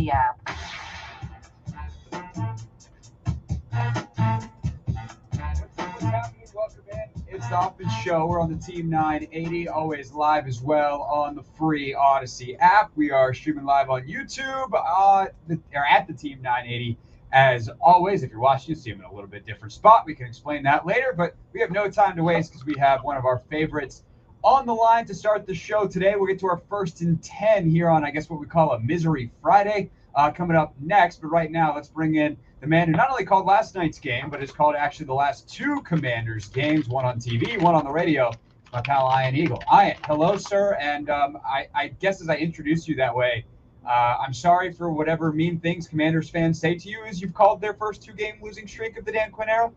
Odyssey app. What's happening? Welcome in. It's the Hoffman Show. We're on the Team 980, always live as well on the free Odyssey app. We are streaming live on YouTube or at the Team 980. As always, if you're watching, you see them in a little bit different spot. We can explain that later, but we have no time to waste because we have one of our favorites on the line to start the show today. We'll get to our first and 10 here on, I guess, what we call a Misery Friday coming up next. But right now, let's bring in the man who not only called last night's game, but has called actually the last two Commanders games, one on TV, one on the radio, my pal Ian Eagle. Ian, hello, sir. And I guess as I introduce you that way, I'm sorry for whatever mean things Commanders fans say to you as you've called their first two-game losing streak of the Dan Quinn era.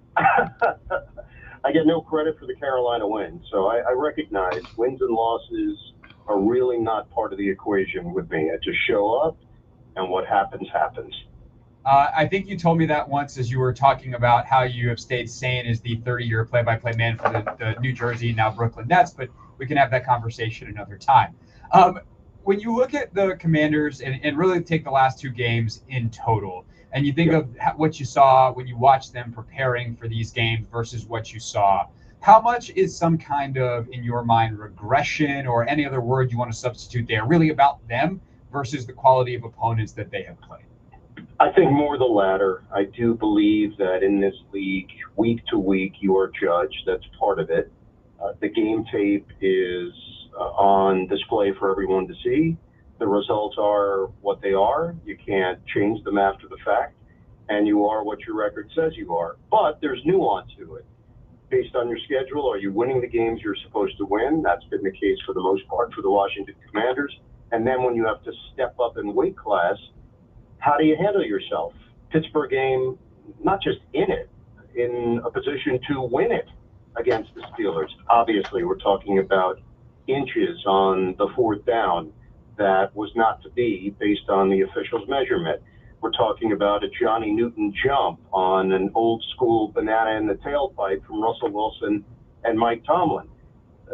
I get no credit for the Carolina win, so I recognize wins and losses are really not part of the equation with me. I just show up, and what happens, happens. I think you told me that once as you were talking about how you have stayed sane as the 30-year play-by-play man for the New Jersey, now Brooklyn Nets, but we can have that conversation another time. When you look at the Commanders and really take the last two games in total, and you think of what you saw when you watched them preparing for these games versus what you saw, how much is some kind of, in your mind, regression or any other word you want to substitute there, really about them versus the quality of opponents that they have played? I think more the latter. I do believe that in this league, week to week, you are judged. That's part of it. The game tape is on display for everyone to see. The results are what they are. You can't change them after the fact. And you are what your record says you are. But there's nuance to it. Based on your schedule, are you winning the games you're supposed to win? That's been the case for the most part for the Washington Commanders. And then when you have to step up in weight class, how do you handle yourself? Pittsburgh game, not just in it, in a position to win it against the Steelers. Obviously, we're talking about inches on the fourth down that was not to be based on the official's measurement. We're talking about a Johnny Newton jump on an old school banana in the tailpipe from Russell Wilson and Mike Tomlin.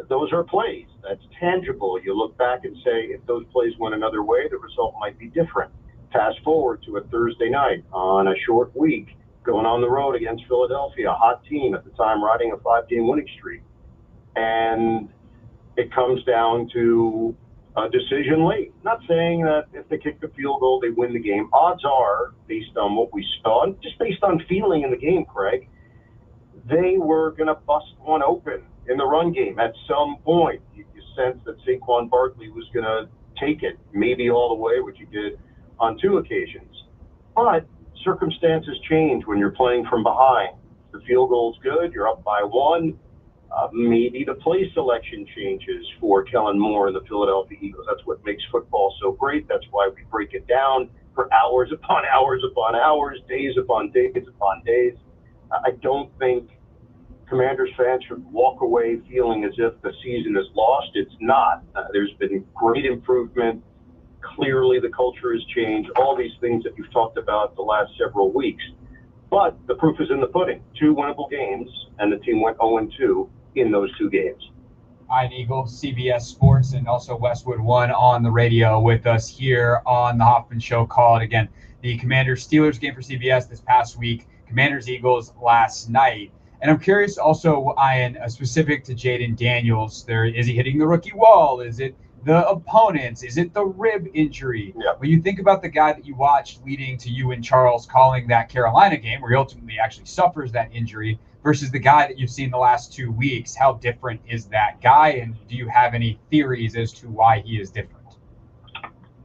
Those are plays. That's tangible. You look back and say, if those plays went another way, the result might be different. Fast forward to a Thursday night on a short week, going on the road against Philadelphia, a hot team at the time, riding a 5-game winning streak. And it comes down to a decision late. Not saying that if they kick the field goal, they win the game. Odds are, based on what we saw, and just based on feeling in the game, Craig, they were going to bust one open in the run game at some point. You sense that Saquon Barkley was going to take it, maybe all the way, which he did on two occasions. But circumstances change when you're playing from behind. The field goal's good, you're up by one. Maybe the play selection changes for Kellen Moore and the Philadelphia Eagles. That's what makes football so great. That's why we break it down for hours upon hours upon hours, days upon days upon days. I don't think Commanders fans should walk away feeling as if the season is lost. It's not. There's been great improvement. Clearly, the culture has changed, all these things that you've talked about the last several weeks. But the proof is in the pudding. Two winnable games, and the team went 0-2 in those two games. Ian Eagle, CBS Sports, and also Westwood One on the radio with us here on the Hoffman Show. Call it again. The Commanders-Steelers game for CBS this past week, Commanders-Eagles last night. And I'm curious also, Ian, specific to Jaden Daniels, is he hitting the rookie wall? Is it the opponents? Is it the rib injury? Yeah. When you think about the guy that you watched leading to you and Charles calling that Carolina game, where he ultimately actually suffers that injury, versus the guy that you've seen the last 2 weeks, how different is that guy? And do you have any theories as to why he is different?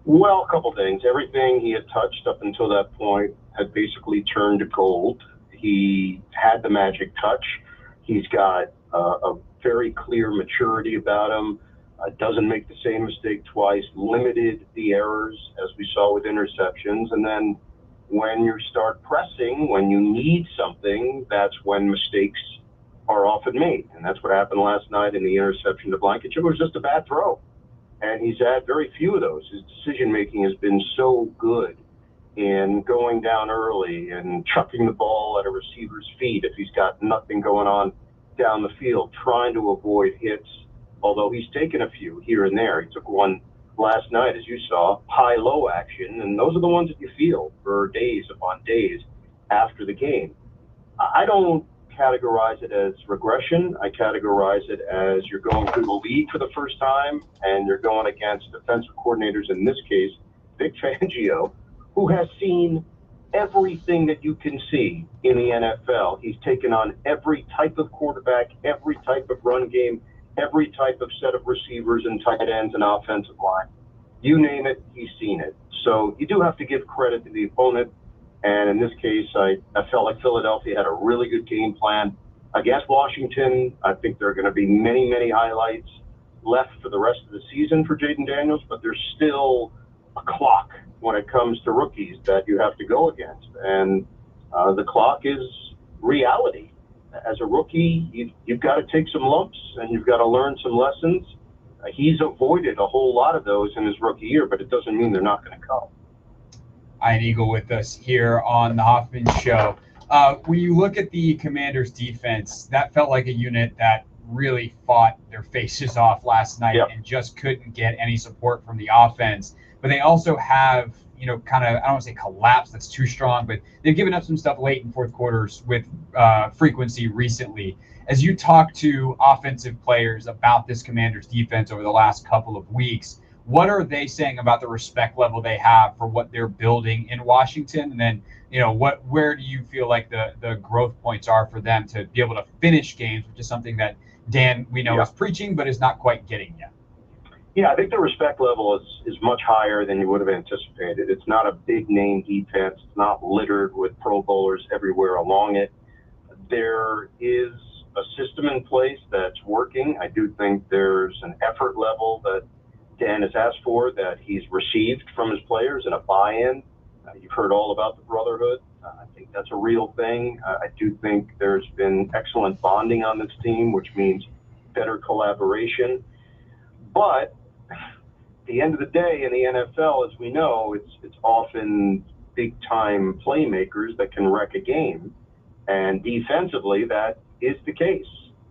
Well, a couple things. Everything he had touched up until that point had basically turned to gold. He had the magic touch. He's got a very clear maturity about him. Doesn't make the same mistake twice, limited the errors as we saw with interceptions. And then when you start pressing, when you need something, that's when mistakes are often made. And that's what happened last night in the interception to Blankenship. It was just a bad throw. And he's had very few of those. His decision-making has been so good in going down early and chucking the ball at a receiver's feet if he's got nothing going on down the field, trying to avoid hits, although he's taken a few here and there. He took one last night, as you saw, high-low action, and those are the ones that you feel for days upon days after the game. I don't categorize it as regression. I categorize it as you're going through the league for the first time, and you're going against defensive coordinators, in this case, Vic Fangio, who has seen everything that you can see in the NFL. He's taken on every type of quarterback, every type of run game, every type of set of receivers and tight ends and offensive line. You name it, he's seen it. So you do have to give credit to the opponent. And in this case, I felt like Philadelphia had a really good game plan against Washington. I think there are going to be many, many highlights left for the rest of the season for Jaden Daniels, but there's still a clock when it comes to rookies that you have to go against. And the clock is reality. As a rookie, you've got to take some lumps and you've got to learn some lessons. He's avoided a whole lot of those in his rookie year, but it doesn't mean they're not going to come. Ian Eagle with us here on the Hoffman Show. When you look at the Commanders' defense, that felt like a unit that really fought their faces off last night and just couldn't get any support from the offense. But they also have, kind of, I don't want to say collapse, that's too strong, but they've given up some stuff late in fourth quarters with frequency recently. As you talk to offensive players about this Commanders defense over the last couple of weeks, what are they saying about the respect level they have for what they're building in Washington? And then, where do you feel like the growth points are for them to be able to finish games, which is something that Dan, we know, is preaching, but is not quite getting yet? Yeah, I think the respect level is much higher than you would have anticipated. It's not a big name defense. It's not littered with Pro Bowlers everywhere along it. There is a system in place that's working. I do think there's an effort level that Dan has asked for, that he's received from his players, and a buy-in. You've heard all about the brotherhood. I think that's a real thing. I do think there's been excellent bonding on this team, which means better collaboration. But at the end of the day, in the NFL, as we know, it's often big-time playmakers that can wreck a game. And defensively, that is the case.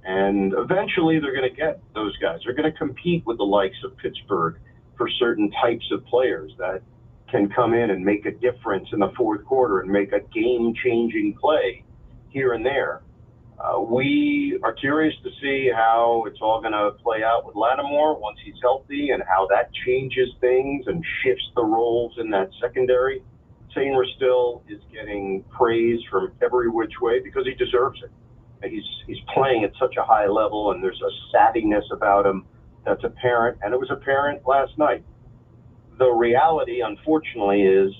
And eventually they're going to get those guys. They're going to compete with the likes of Pittsburgh for certain types of players that can come in and make a difference in the fourth quarter and make a game-changing play here and there. We are curious to see how it's all going to play out with Lattimore once he's healthy, and how that changes things and shifts the roles in that secondary. Sainer still is getting praise from every which way because he deserves it. He's playing at such a high level, and there's a savviness about him that's apparent, and it was apparent last night. The reality, unfortunately, is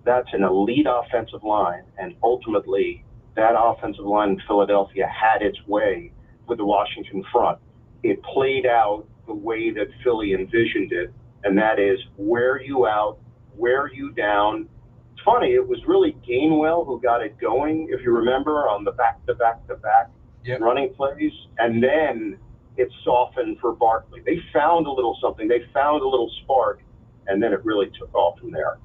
that's an elite offensive line, and ultimately that offensive line in Philadelphia had its way with the Washington front. It played out the way that Philly envisioned it, and that is wear you out, wear you down. It's funny, it was really Gainwell who got it going, if you remember, on the back-to-back-to-back running plays, and then it softened for Barkley. They found a little something. They found a little spark, and then it really took off from there.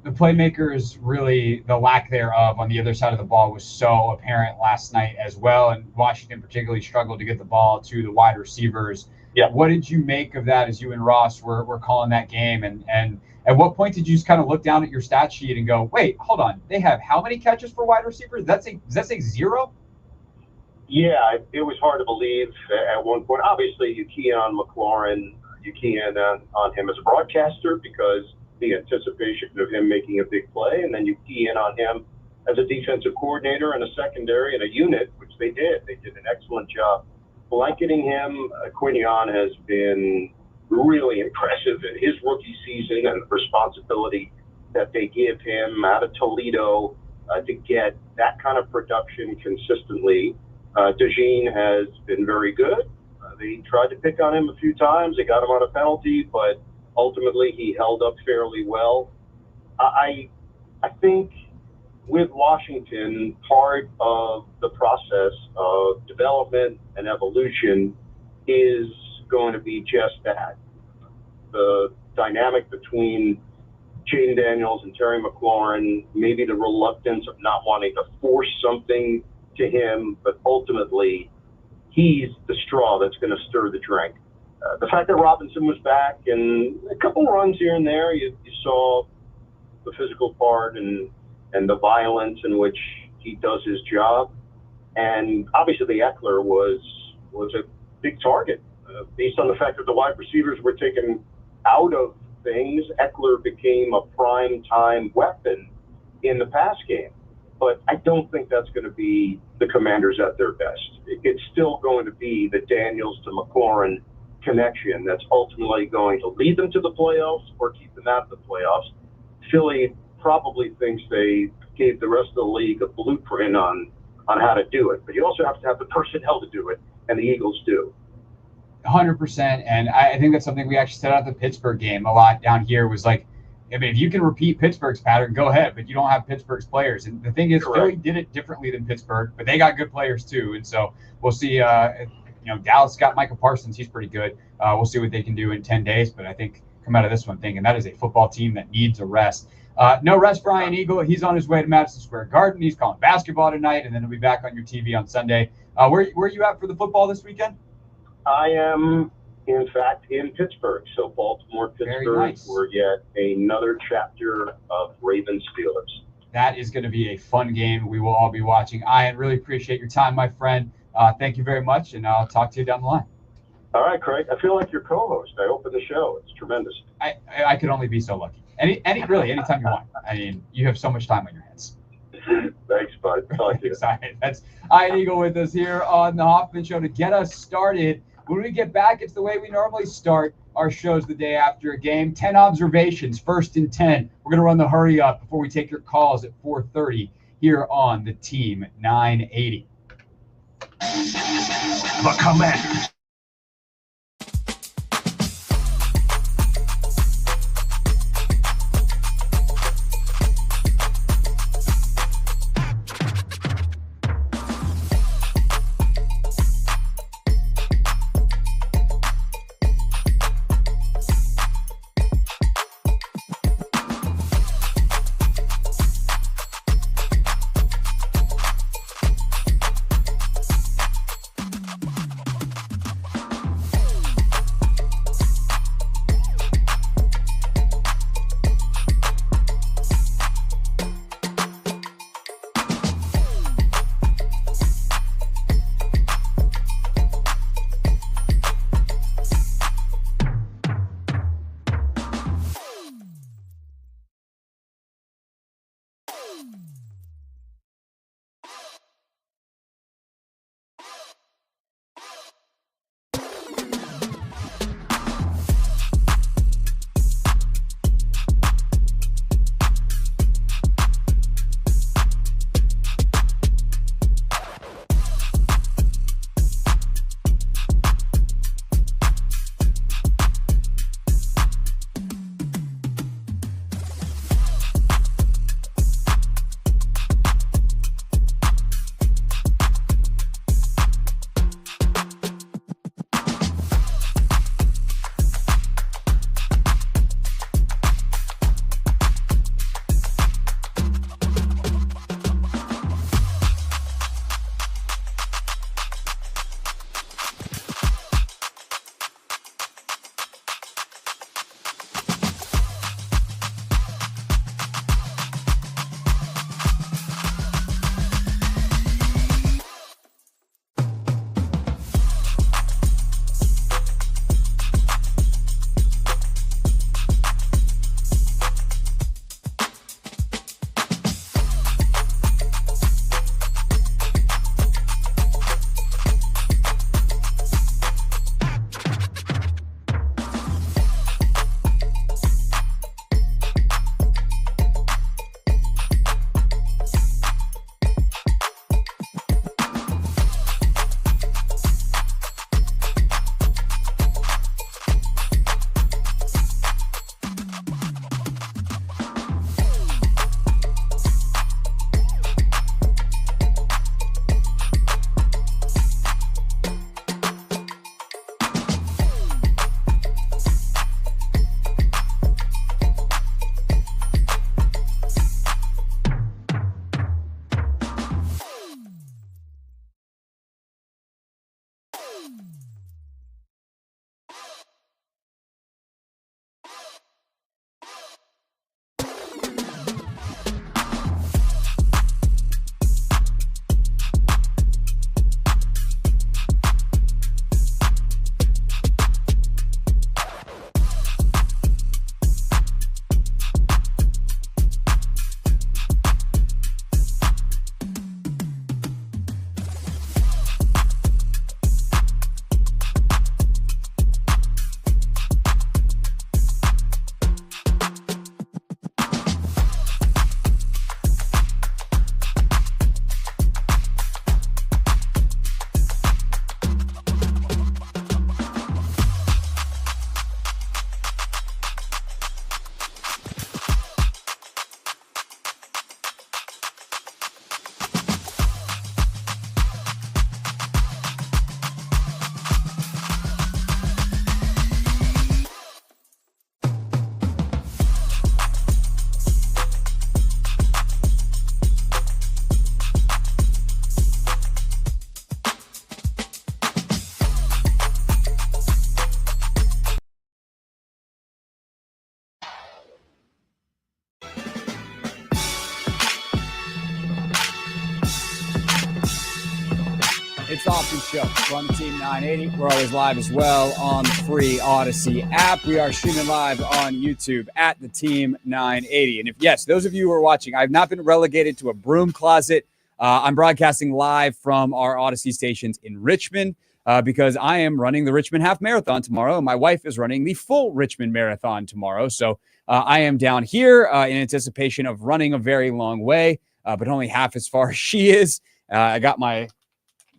The playmakers, really, the lack thereof on the other side of the ball was so apparent last night as well, and Washington particularly struggled to get the ball to the wide receivers. Yeah. What did you make of that as you and Ross were calling that game? And at what point did you just kind of look down at your stat sheet and go, wait, hold on, they have how many catches for wide receivers? Does that say 0? Yeah, it was hard to believe at one point. Obviously, you key in on McLaurin, you key in on him as a broadcaster because the anticipation of him making a big play, and then you key in on him as a defensive coordinator and a secondary and a unit, which they did. They did an excellent job blanketing him. Quinion has been really impressive in his rookie season, and the responsibility that they give him out of Toledo to get that kind of production consistently. DeJean has been very good. They tried to pick on him a few times. They got him on a penalty, but ultimately he held up fairly well. I think with Washington, part of the process of development and evolution is going to be just that. The dynamic between Jaden Daniels and Terry McLaurin, maybe the reluctance of not wanting to force something to him, but ultimately he's the straw that's going to stir the drink. the fact that Robinson was back and a couple runs here and there, you saw the physical part and the violence in which he does his job. And obviously the Eckler was a big target. Based on the fact that the wide receivers were taken out of things, Eckler became a prime time weapon in the pass game. But I don't think that's going to be the Commanders at their best. It's still going to be the Daniels to McLaurin connection that's ultimately going to lead them to the playoffs or keep them out of the playoffs. Philly probably thinks they gave the rest of the league a blueprint on how to do it. But you also have to have the personnel to do it, and the Eagles do. 100%. And I think that's something we actually said out the Pittsburgh game a lot down here was like, I mean, if you can repeat Pittsburgh's pattern, go ahead, but you don't have Pittsburgh's players. And the thing is, Correct. Philly did it differently than Pittsburgh, but they got good players too. And so we'll see. Dallas got Michael Parsons. He's pretty good. We'll see what they can do in 10 days. But I think come out of this one thinking that is a football team that needs a rest. No rest, Brian Eagle. He's on his way to Madison Square Garden. He's calling basketball tonight, and then he'll be back on your TV on Sunday. Where are you at for the football this weekend? I am, in fact, in Pittsburgh. So Baltimore, Pittsburgh, nice. We're yet another chapter of Ravens Steelers. That is going to be a fun game. We will all be watching. Ian, really appreciate your time, my friend. Thank you very much, and I'll talk to you down the line. All right, Craig. I feel like your co-host. I open the show. It's tremendous. I could only be so lucky. Anytime you want. I mean, you have so much time on your hands. Thanks, bud. Talk to you. That's Ian Eagle with us here on the Hoffman Show to get us started. When we get back, it's the way we normally start our shows the day after a game. 10 observations, 1st and 10. We're going to run the hurry up before we take your calls at 4:30 here on the Team 980. The Commanders. It's the Hoffman Show. We're on the Team 980. We're always live as well on the free Odyssey app. We are streaming live on YouTube at the Team 980. And if, yes, those of you who are watching, I've not been relegated to a broom closet. I'm broadcasting live from our Odyssey stations in Richmond because I am running the Richmond Half Marathon tomorrow. And my wife is running the full Richmond Marathon tomorrow. So I am down here in anticipation of running a very long way, but only half as far as she is. I got my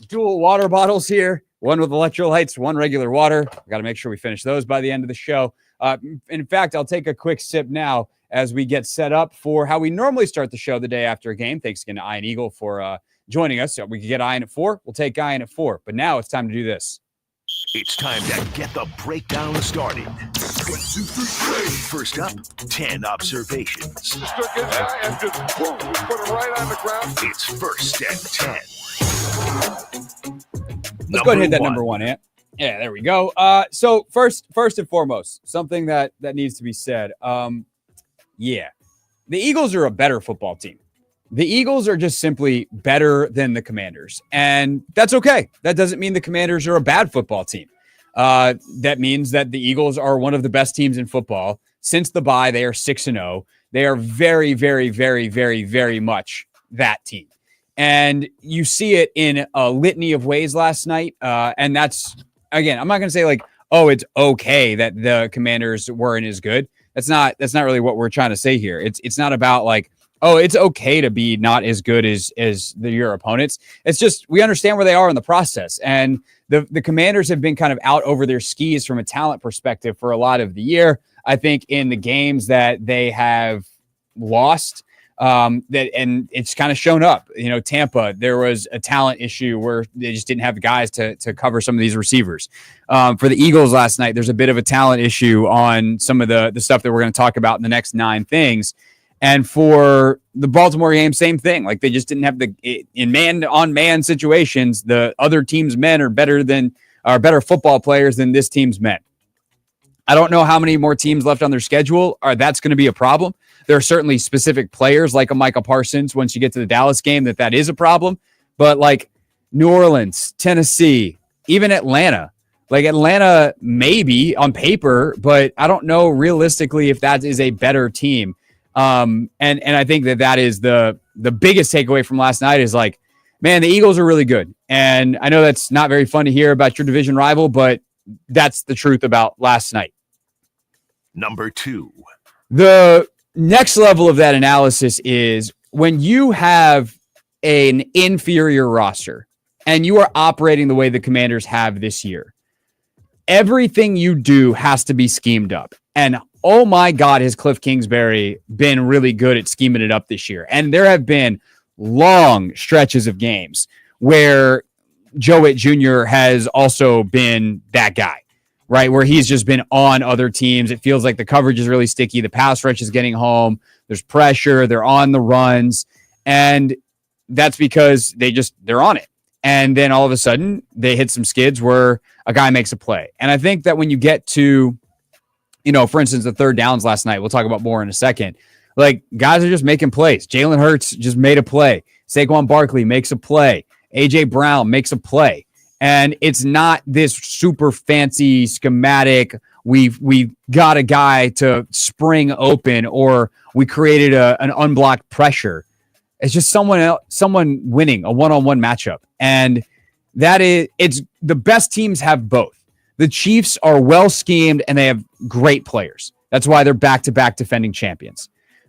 dual water bottles here, one with electrolytes, one regular water. I got to make sure we finish those by the end of the show. In fact, I'll take a quick sip now as we get set up for how we normally start the show the day after a game. Thanks again to Ian Eagle for joining us. So we can get Ian at 4. We'll take Ian at 4. But now it's time to do this. It's time to get the breakdown started. 1, 2, 3. First up, 10 observations. Just took it and just boom, just put it right on the ground. It's first and 10. Let's go ahead and hit that number 1, Ant. Yeah, there we go. So first and foremost, something that needs to be said. Yeah, the Eagles are a better football team. The Eagles are just simply better than the Commanders, and that's okay. That doesn't mean the Commanders are a bad football team. That means that the Eagles are one of the best teams in football. Since the bye, they are 6-0. They are very, very, very, very, very much that team. And you see it in a litany of ways last night. And that's, again, I'm not going to say like, oh, it's okay that the Commanders weren't as good. That's not really what we're trying to say here. It's not about like, oh, it's okay to be not as good as your opponents. It's just we understand where they are in the process. And the Commanders have been kind of out over their skis from a talent perspective for a lot of the year. I think in the games that they have lost, and it's kind of shown up. You know, Tampa, there was a talent issue where they just didn't have the guys to cover some of these receivers. For the Eagles last night, there's a bit of a talent issue on some of the stuff that we're going to talk about in the next 9 things. And for the Baltimore game, same thing. Like they just didn't have in man-on-man situations, the other team's men are better football players than this team's men. I don't know how many more teams left on their schedule. That's going to be a problem. There are certainly specific players like a Micah Parsons once you get to the Dallas game that is a problem. But like New Orleans, Tennessee, even Atlanta. Like Atlanta maybe on paper, but I don't know realistically if that is a better team. And I think that is the biggest takeaway from last night is like, man, the Eagles are really good. And I know that's not very fun to hear about your division rival, but that's the truth about last night. Number 2. The next level of that analysis is when you have an inferior roster and you are operating the way the Commanders have this year, everything you do has to be schemed up. And oh my God, has Cliff Kingsbury been really good at scheming it up this year. And there have been long stretches of games where Joe Witt Jr. has also been that guy, right? Where he's just been on other teams. It feels like the coverage is really sticky. The pass rush is getting home. There's pressure. They're on the runs. And that's because they're on it. And then all of a sudden they hit some skids where a guy makes a play. And I think that when you get to, for instance, the third downs last night, we'll talk about more in a second. Like guys are just making plays. Jalen Hurts just made a play. Saquon Barkley makes a play. AJ Brown makes a play. And it's not this super fancy schematic. We've got a guy to spring open or we created an unblocked pressure. It's just someone winning a one-on-one matchup. And it's the best teams have both. The Chiefs are well schemed and they have great players. That's why they're back-to-back defending champions.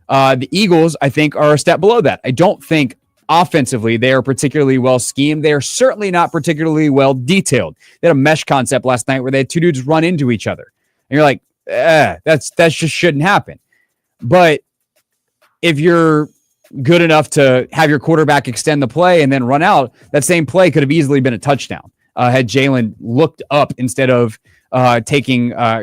The Eagles, I think, are a step below that. I don't think offensively they are particularly well schemed. They are certainly not particularly well detailed. They had a mesh concept last night where they had 2 dudes run into each other. And you're like, that just shouldn't happen. But if you're good enough to have your quarterback extend the play and then run out, that same play could have easily been a touchdown. Had Jalen looked up instead of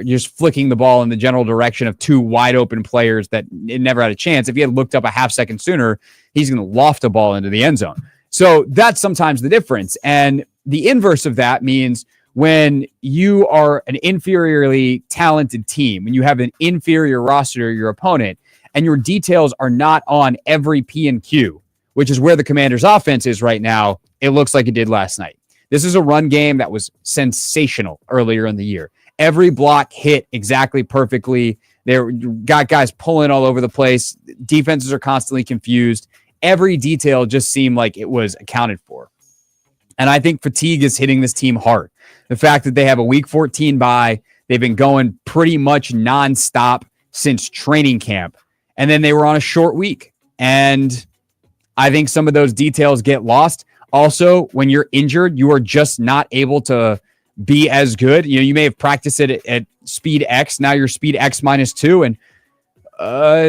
just flicking the ball in the general direction of 2 wide open players that it never had a chance. If he had looked up a half second sooner, he's going to loft a ball into the end zone. So that's sometimes the difference. And the inverse of that means when you are an inferiorly talented team, when you have an inferior roster to your opponent, and your details are not on every P and Q, which is where the Commanders' offense is right now, it looks like it did last night. This is a run game that was sensational earlier in the year. Every block hit exactly perfectly. They got guys pulling all over the place. Defenses are constantly confused. Every detail just seemed like it was accounted for. And I think fatigue is hitting this team hard. The fact that they have a week 14 bye, they've been going pretty much nonstop since training camp. And then they were on a short week. And I think some of those details get lost. Also, when you're injured, you are just not able to be as good. You know, you may have practiced it at speed X. Now you're speed X -2. And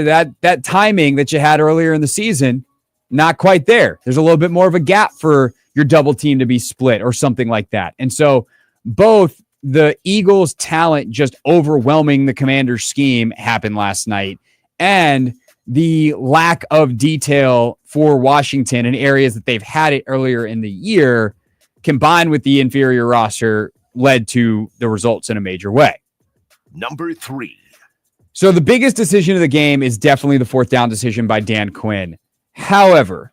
that timing that you had earlier in the season, not quite there. There's a little bit more of a gap for your double team to be split or something like that. And so both the Eagles' talent just overwhelming the Commanders' scheme happened last night, and the lack of detail for Washington in areas that they've had it earlier in the year, combined with the inferior roster, led to the results in a major way. Number 3. So the biggest decision of the game is definitely the fourth down decision by Dan Quinn. However,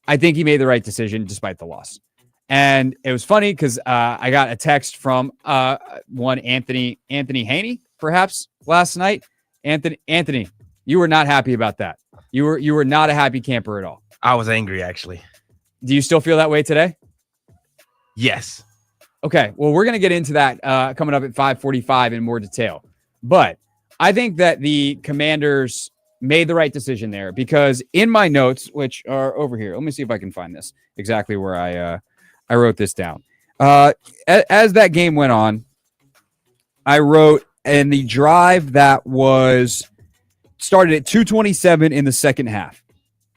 I think he made the right decision despite the loss. And it was funny because I got a text from one Anthony Haney, perhaps, last night. Anthony, you were not happy about that. You were not a happy camper at all. I was angry, actually. Do you still feel that way today? Yes. Okay, well, we're going to get into that coming up at 5:45 in more detail. But I think that the Commanders made the right decision there, because in my notes, which are over here, let me see if I can find this exactly where I wrote this down. As that game went on, I wrote, and the drive that was started at 2:27 in the second half,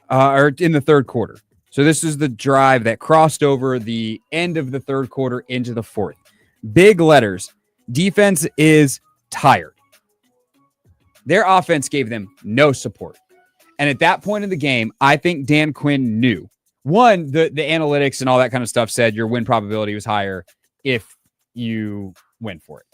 or in the third quarter. So this is the drive that crossed over the end of the third quarter into the fourth. Big letters. Defense is tired. Their offense gave them no support. And at that point in the game, I think Dan Quinn knew. One, the analytics and all that kind of stuff said your win probability was higher if you went for it.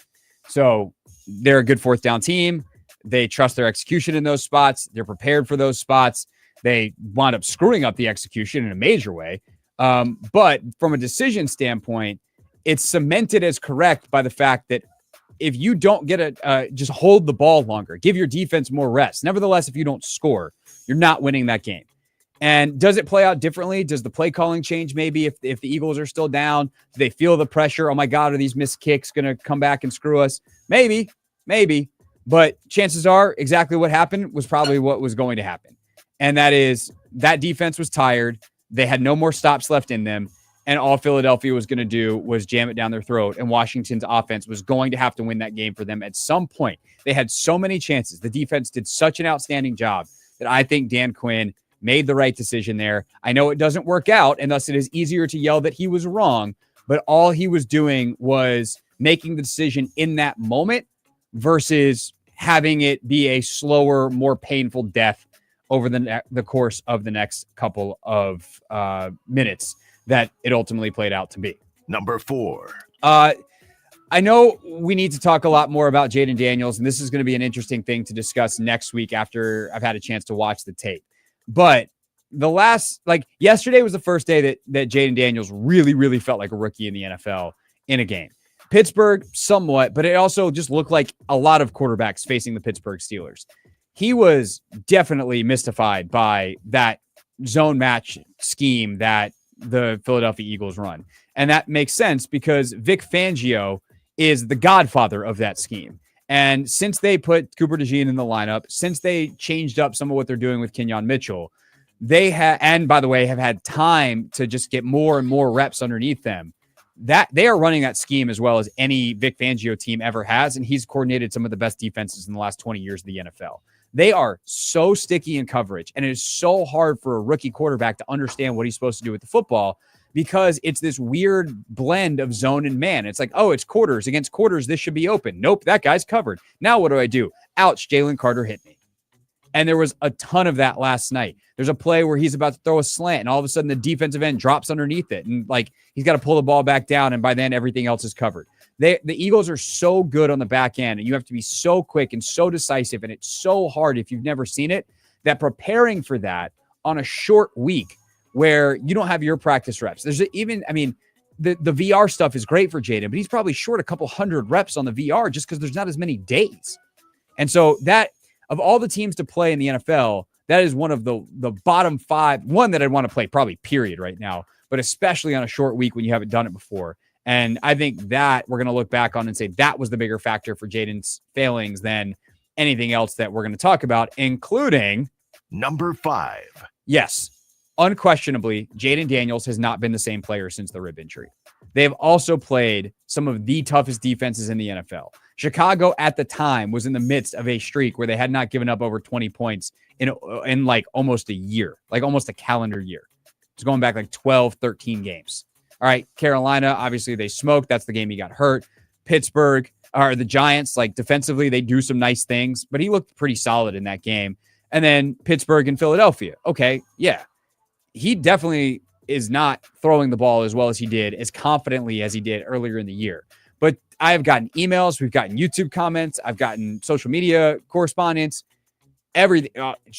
So they're a good fourth down team. They trust their execution in those spots. They're prepared for those spots. They wound up screwing up the execution in a major way. But from a decision standpoint, it's cemented as correct by the fact that if you don't get just hold the ball longer, give your defense more rest. Nevertheless, if you don't score, you're not winning that game. And does it play out differently? Does the play calling change maybe if the Eagles are still down? Do they feel the pressure? Oh my God, are these missed kicks going to come back and screw us? Maybe. But chances are exactly what happened was probably what was going to happen. And that is that defense was tired. They had no more stops left in them. And all Philadelphia was going to do was jam it down their throat. And Washington's offense was going to have to win that game for them at some point. They had so many chances. The defense did such an outstanding job that I think Dan Quinn made the right decision there. I know it doesn't work out, and thus it is easier to yell that he was wrong. But all he was doing was making the decision in that moment versus having it be a slower, more painful death over the course of the next couple of minutes that it ultimately played out to be. Number 4. I know we need to talk a lot more about Jaden Daniels, and this is going to be an interesting thing to discuss next week after I've had a chance to watch the tape. But yesterday was the first day that Jaden Daniels really, really felt like a rookie in the NFL in a game. Pittsburgh, somewhat, but it also just looked like a lot of quarterbacks facing the Pittsburgh Steelers. He was definitely mystified by that zone match scheme that the Philadelphia Eagles run. And that makes sense because Vic Fangio is the godfather of that scheme. And since they put Cooper DeJean in the lineup, since they changed up some of what they're doing with Kenyon Mitchell, they and by the way, have had time to just get more and more reps underneath them. That they are running that scheme as well as any Vic Fangio team ever has. And he's coordinated some of the best defenses in the last 20 years of the NFL. They are so sticky in coverage, and it is so hard for a rookie quarterback to understand what he's supposed to do with the football because it's this weird blend of zone and man. It's like, oh, it's quarters against quarters. This should be open. Nope, that guy's covered. Now what do I do? Ouch, Jalen Carter hit me. And there was a ton of that last night. There's a play where he's about to throw a slant, and all of a sudden the defensive end drops underneath it, and like he's got to pull the ball back down, and by then everything else is covered. The Eagles are so good on the back end, and you have to be so quick and so decisive, and it's so hard if you've never seen it, that preparing for that on a short week where you don't have your practice reps. There's even, I mean, the VR stuff is great for Jaden, but he's probably short a couple hundred reps on the VR just because there's not as many days. And so that, of all the teams to play in the NFL, that is one of the bottom 5, one that I'd want to play probably period right now, but especially on a short week when you haven't done it before. And I think that we're going to look back on and say that was the bigger factor for Jaden's failings than anything else that we're going to talk about, including Number 5. Yes, unquestionably, Jaden Daniels has not been the same player since the rib injury. They have also played some of the toughest defenses in the NFL. Chicago at the time was in the midst of a streak where they had not given up over 20 points in like almost a year, like almost a calendar year. It's going back like 12, 13 games. All right, Carolina, obviously they smoked. That's the game he got hurt. Pittsburgh, or the Giants, like defensively, they do some nice things, but he looked pretty solid in that game. And then Pittsburgh and Philadelphia. Okay, yeah. He definitely is not throwing the ball as well as he did, as confidently as he did earlier in the year. But I have gotten emails, we've gotten YouTube comments, I've gotten social media correspondence, everything.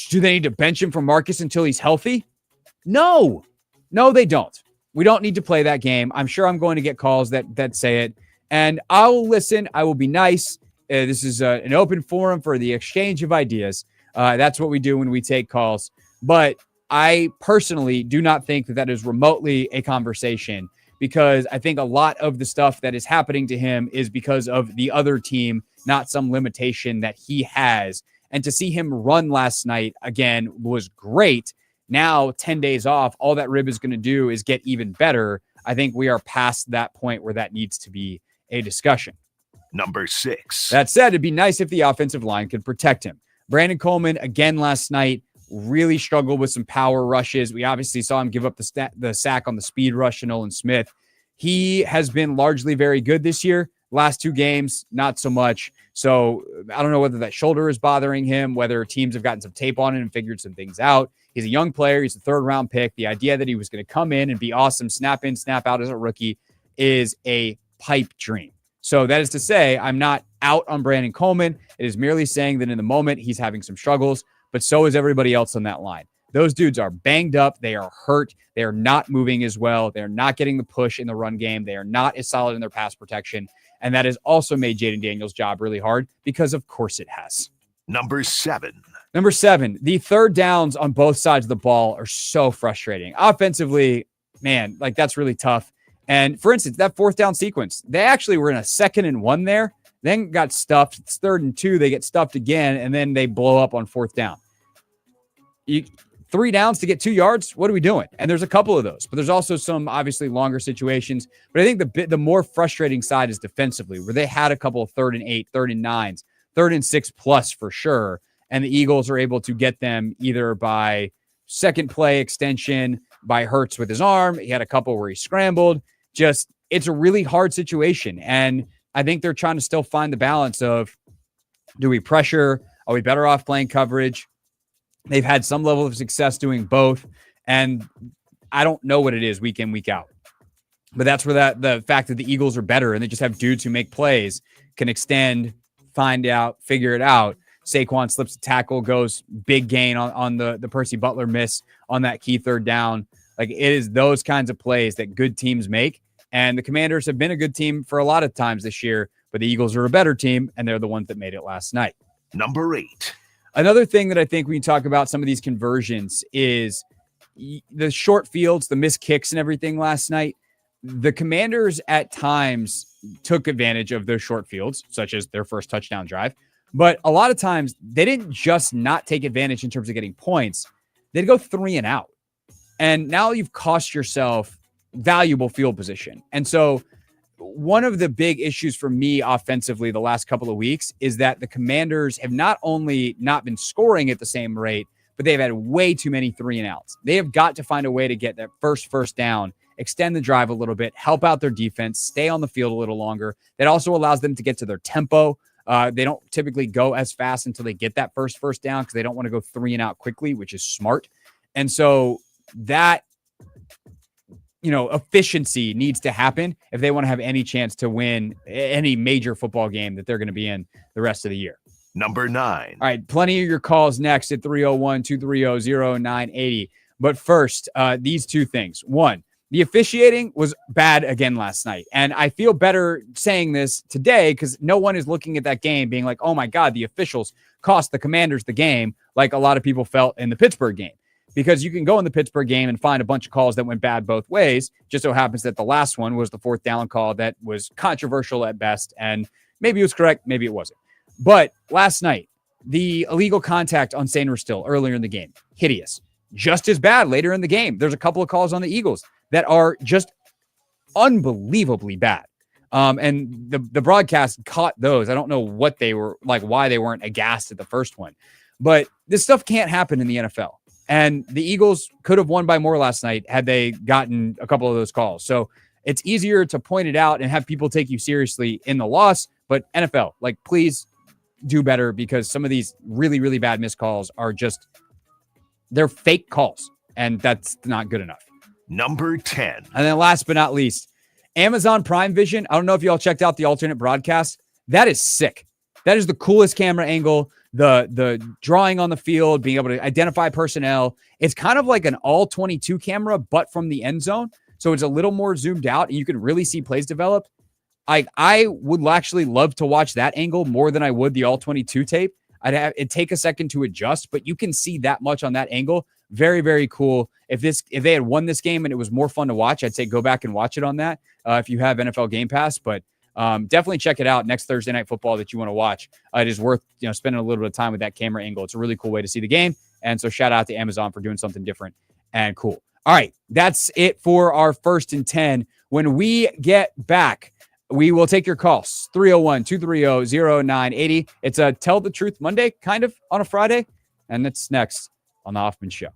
Do they need to bench him from Marcus until he's healthy? No, they don't. We don't need to play that game. I'm sure I'm going to get calls that say it, and I will listen. I will be nice. This is an open forum for the exchange of ideas. That's what we do when we take calls. But I personally do not think that is remotely a conversation, because I think a lot of the stuff that is happening to him is because of the other team, not some limitation that he has. And to see him run last night again was great. Now, 10 days off, all that rib is going to do is get even better. I think we are past that point where that needs to be a discussion. Number 6. That said, it'd be nice if the offensive line could protect him. Brandon Coleman, again last night, really struggled with some power rushes. We obviously saw him give up the sack on the speed rush to Nolan Smith. He has been largely very good this year. Last 2 games, not so much. So I don't know whether that shoulder is bothering him, whether teams have gotten some tape on it and figured some things out. He's a young player. He's a 3rd-round pick. The idea that he was going to come in and be awesome, snap in, snap out as a rookie is a pipe dream. So that is to say, I'm not out on Brandon Coleman. It is merely saying that in the moment he's having some struggles, but so is everybody else on that line. Those dudes are banged up. They are hurt. They are not moving as well. They're not getting the push in the run game. They are not as solid in their pass protection. And that has also made Jaden Daniels' job really hard, because of course it has. Number 7. Number 7, the 3rd downs on both sides of the ball are so frustrating. Offensively, man, like that's really tough. And for instance, that 4th down sequence, they actually were in a 2nd and 1 there, then got stuffed. It's 3rd and 2. They get stuffed again, and then they blow up on 4th down. 3 downs to get 2 yards. What are we doing? And there's a couple of those, but there's also some obviously longer situations. But I think the more frustrating side is defensively, where they had a couple of 3rd and 8, 3rd and 9s, 3rd and 6 plus for sure. And the Eagles are able to get them either by second play extension, by Hurts with his arm. He had a couple where he scrambled. Just, it's a really hard situation. And I think they're trying to still find the balance of, do we pressure? Are we better off playing coverage? They've had some level of success doing both. And I don't know what it is week in, week out. But that's where the fact that the Eagles are better and they just have dudes who make plays can extend, find out, figure it out. Saquon slips a tackle, goes big gain on the Percy Butler miss on that key 3rd down. Like, it is those kinds of plays that good teams make. And the Commanders have been a good team for a lot of times this year, but the Eagles are a better team, and they're the ones that made it last night. Number 8. Another thing that I think when you talk about some of these conversions is the short fields, the missed kicks and everything last night. The Commanders at times took advantage of their short fields, such as their first touchdown drive. But a lot of times they didn't just not take advantage in terms of getting points. They'd go 3 and out. And now you've cost yourself valuable field position. And so one of the big issues for me offensively the last couple of weeks is that the Commanders have not only not been scoring at the same rate, but they've had way too many 3 and outs. They have got to find a way to get that first down, extend the drive a little bit, help out their defense, stay on the field a little longer. That also allows them to get to their tempo. They don't typically go as fast until they get that first down, because they don't want to go 3 and out quickly, which is smart. And so that, efficiency needs to happen if they want to have any chance to win any major football game that they're going to be in the rest of the year. Number 9. All right, plenty of your calls next at 301-230-0980. But first, these two things. One, the officiating was bad again last night. And I feel better saying this today because no one is looking at that game being like, oh my God, the officials cost the Commanders the game, like a lot of people felt in the Pittsburgh game. Because you can go in the Pittsburgh game and find a bunch of calls that went bad both ways. Just so happens that the last one was the 4th down call that was controversial at best. And maybe it was correct, maybe it wasn't. But last night, the illegal contact on Sainristil earlier in the game, hideous. Just as bad later in the game. There's a couple of calls on the Eagles that are just unbelievably bad. And the broadcast caught those. I don't know what they were like, why they weren't aghast at the first one. But this stuff can't happen in the NFL. And the Eagles could have won by more last night had they gotten a couple of those calls. So it's easier to point it out and have people take you seriously in the loss. But NFL, like, please do better because some of these really, really bad missed calls are just, they're fake calls. And that's not good enough. Number 10. And then last but not least, Amazon Prime Vision. I don't know if y'all checked out the alternate broadcast. That is sick. That is the coolest camera angle. The drawing on the field, being able to identify personnel. It's kind of like an all 22 camera, but from the end zone. So it's a little more zoomed out and you can really see plays develop. I would actually love to watch that angle more than I would the all 22 tape. It'd take a second to adjust, but you can see that much on that angle. Very, very cool. If they had won this game and it was more fun to watch, I'd say go back and watch it on that if you have NFL Game Pass. But definitely check it out next Thursday Night Football that you want to watch. It is worth spending a little bit of time with that camera angle. It's a really cool way to see the game. And so shout out to Amazon for doing something different and cool. All right, that's it for our 1st and 10. When we get back, we will take your calls. 301-230-0980. It's a Tell the Truth Monday, kind of, on a Friday. And that's next on the Hoffman Show.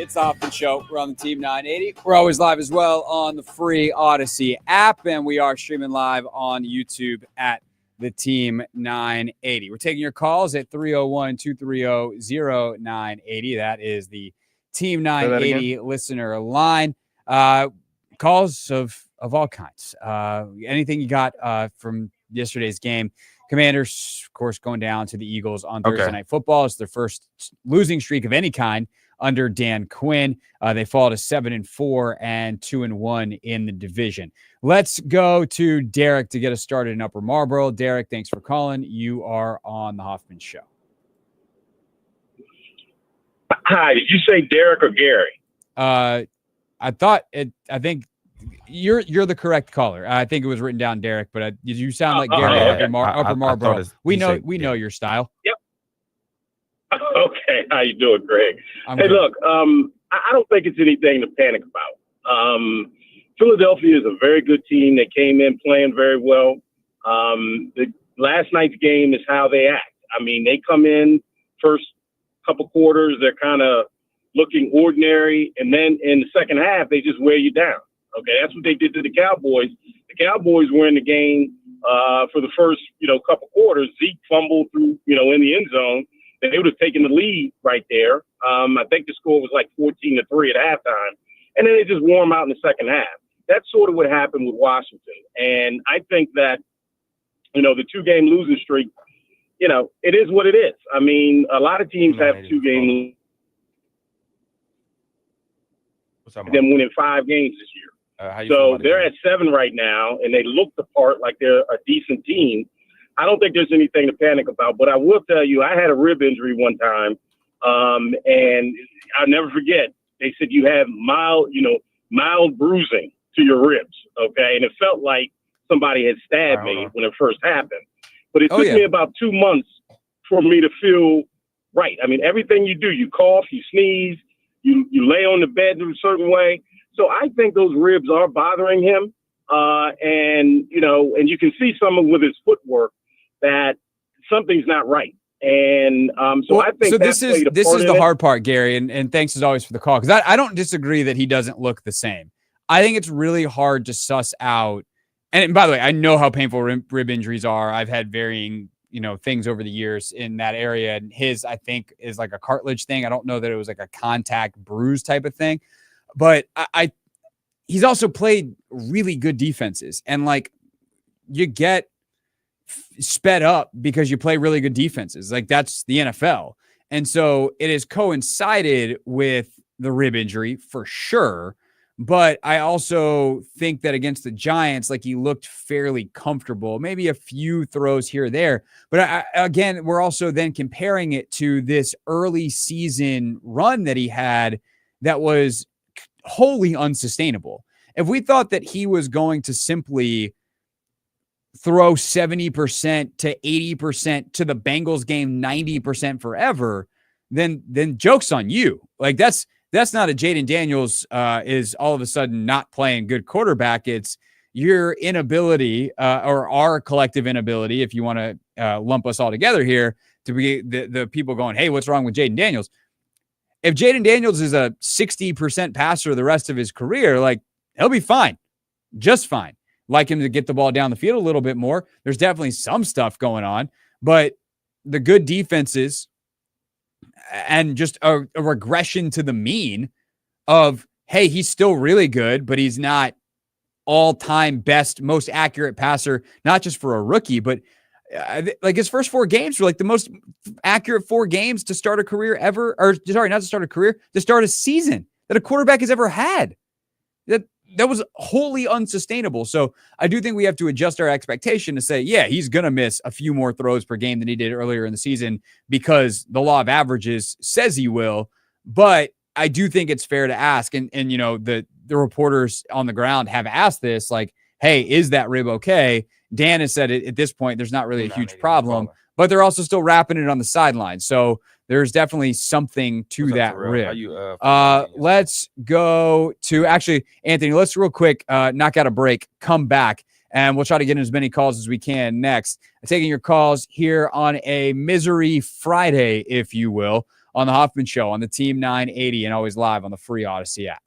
It's the Hoffman Show. We're on the Team 980. We're always live as well on the free Odyssey app, and we are streaming live on YouTube at the Team 980. We're taking your calls at 301-230-0980. That is the Team 980 listener line. Calls of all kinds. Anything you got from yesterday's game. Commanders, of course, going down to the Eagles on Thursday Night Football. It's their first losing streak of any kind under Dan Quinn. They fall to 7-4 and 2-1 in the division. Let's go to Derek to get us started in Upper Marlboro. Derek, thanks for calling. You are on the Hoffman Show. Hi, did you say Derek or Gary? I think you're the correct caller. I think it was written down Derek, but you sound like Gary Upper Marlboro. We know your style. Yep. Okay, how you doing, Greg? Good. Look, I don't think it's anything to panic about. Philadelphia is a very good team. They came in playing very well. The last night's game is how they act. I mean, they come in first couple quarters, they're kind of looking ordinary, and then in the second half, they just wear you down. Okay, that's what they did to the Cowboys. The Cowboys were in the game for the first, couple quarters. Zeke fumbled through, in the end zone. They would have taken the lead right there. I think the score was like 14-3 at halftime. And then they just wore them out in the second half. That's sort of what happened with Washington. And I think that, the two-game losing streak, it is what it is. I mean, a lot of teams have two-game them winning 5 games this year. So they're at 7 right now, and they look the part like they're a decent team. I don't think there's anything to panic about, but I will tell you, I had a rib injury one time, and I'll never forget. They said you have mild bruising to your ribs, okay? And it felt like somebody had stabbed me when it first happened. But it took me about 2 months for me to feel right. I mean, everything you do, you cough, you sneeze, you lay on the bed in a certain way. So I think those ribs are bothering him. And you can see with his footwork that something's not right. And I think this is the hard part, Gary. And thanks as always for the call, because I don't disagree that he doesn't look the same. I think it's really hard to suss out. And by the way, I know how painful rib injuries are. I've had varying, things over the years in that area. And his, I think, is like a cartilage thing. I don't know that it was like a contact bruise type of thing. But he's also played really good defenses. And like you get sped up because you play really good defenses. Like that's the NFL. And so it has coincided with the rib injury for sure. But I also think that against the Giants, like he looked fairly comfortable, maybe a few throws here or there. But again, we're also then comparing it to this early season run that he had that was wholly unsustainable. If we thought that he was going to simply throw 70% to 80% to the Bengals game, 90% forever, then joke's on you. Like that's not a Jaden Daniels is all of a sudden not playing good quarterback. It's your inability or our collective inability, if you want to lump us all together here, to be the people going, hey, what's wrong with Jaden Daniels? If Jaden Daniels is a 60% passer the rest of his career, like he'll be fine, just fine. Like him to get the ball down the field a little bit more. There's definitely some stuff going on, but the good defenses and just a regression to the mean of, hey, he's still really good, but he's not all-time best, most accurate passer, not just for a rookie, but like his first 4 games were like the most accurate 4 games to start a career ever, or sorry, not to start a career, to start a season that a quarterback has ever had. That was wholly unsustainable. So I do think we have to adjust our expectation to say, yeah, he's going to miss a few more throws per game than he did earlier in the season because the law of averages says he will. But I do think it's fair to ask. And the reporters on the ground have asked this, like, hey, is that rib okay? Dan has said at this point, there's not really a huge problem, but they're also still wrapping it on the sideline. So there's definitely something to that rib. Let's go to actually, Anthony, let's real quick knock out a break, come back, and we'll try to get in as many calls as we can next. I'm taking your calls here on a Misery Friday, if you will, on the Hoffman Show on the Team 980 and always live on the free Odyssey app.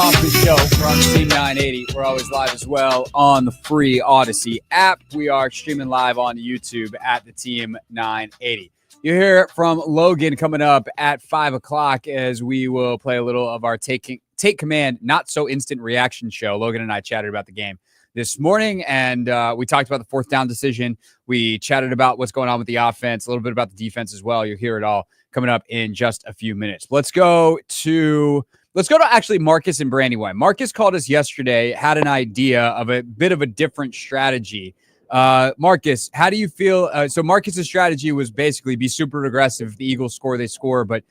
Hoffman Show. We're on the Team 980. We're always live as well on the free Odyssey app. We are streaming live on YouTube at the Team 980. You hear from Logan coming up at 5 o'clock as we will play a little of our Take Command, Not So Instant Reaction show. Logan and I chatted about the game this morning, and we talked about the fourth down decision. We chatted about what's going on with the offense, a little bit about the defense as well. You'll hear it all coming up in just a few minutes. Let's go to Let's go to actually Marcus and Brandywine. Marcus called us yesterday, had an idea of a bit of a different strategy. Marcus, how do you feel? So Marcus's strategy was basically be super aggressive. If the Eagles score, they score, but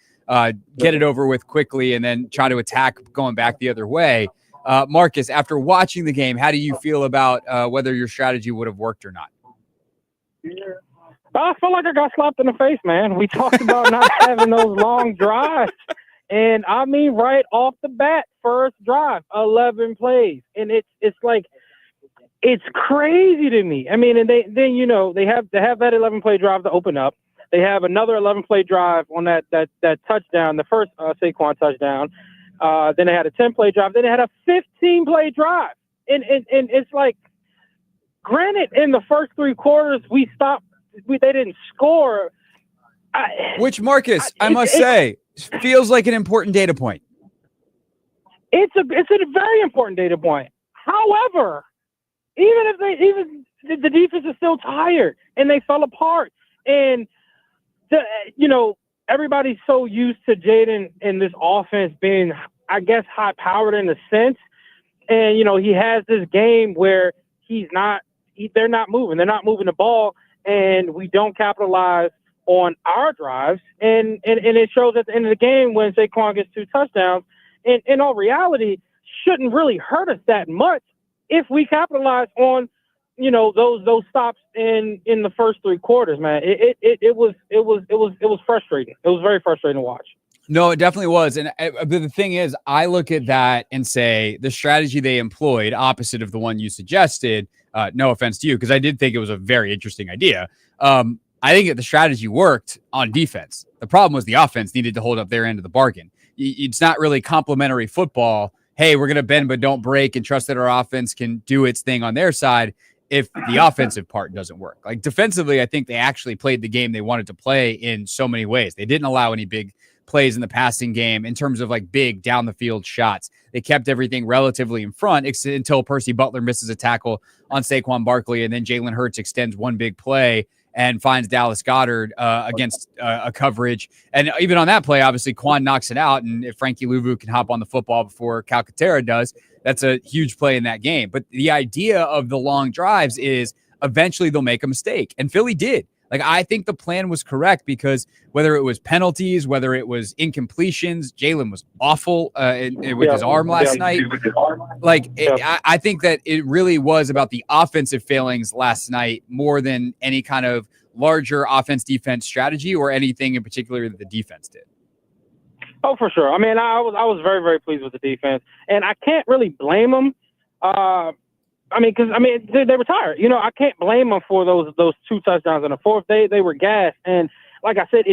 get it over with quickly and then try to attack going back the other way. Marcus, after watching the game, how do you feel about whether your strategy would have worked or not? I feel like I got slapped in the face, man. We talked about not having those long drives. And I mean, right off the bat, first drive, 11 plays. And it's like, it's crazy to me. I mean, and they have that 11-play drive to open up. They have another 11-play drive on that touchdown, the first Saquon touchdown. Then they had a 10-play drive. Then they had a 15-play drive. And it's like, granted, in the first 3 quarters, they didn't score. Which, Marcus, I must say, feels like an important data point. It's a very important data point. However, even the defense is still tired and they fell apart, and everybody's so used to Jaden and this offense being, I guess, high powered in a sense, and he has this game where they're not moving the ball, and we don't capitalize on our drives, and it shows at the end of the game when Saquon gets 2 touchdowns. And in all reality, shouldn't really hurt us that much if we capitalize on those stops in the first 3 quarters. Man, it was frustrating. It was very frustrating to watch. No, it definitely was. And the thing is, I look at that and say the strategy they employed, opposite of the one you suggested. No offense to you, because I did think it was a very interesting idea. I think that the strategy worked on defense. The problem was the offense needed to hold up their end of the bargain. It's not really complementary football. Hey, we're going to bend but don't break and trust that our offense can do its thing on their side if the offensive part doesn't work. Like defensively, I think they actually played the game they wanted to play in so many ways. They didn't allow any big plays in the passing game in terms of like big down the field shots. They kept everything relatively in front until Percy Butler misses a tackle on Saquon Barkley, and then Jalen Hurts extends one big play and finds Dallas Goedert against a coverage. And even on that play, obviously, Quan knocks it out. And if Frankie Louvu can hop on the football before Calcaterra does, that's a huge play in that game. But the idea of the long drives is eventually they'll make a mistake. And Philly did. Like, I think the plan was correct because whether it was penalties, whether it was incompletions, Jalen was awful with his arm last night. Like, I think that it really was about the offensive failings last night more than any kind of larger offense-defense strategy or anything in particular that the defense did. Oh, for sure. I mean, I was very, very pleased with the defense, and I can't really blame them. Because they were tired. I can't blame them for those 2 touchdowns in the fourth. They were gassed, and like I said,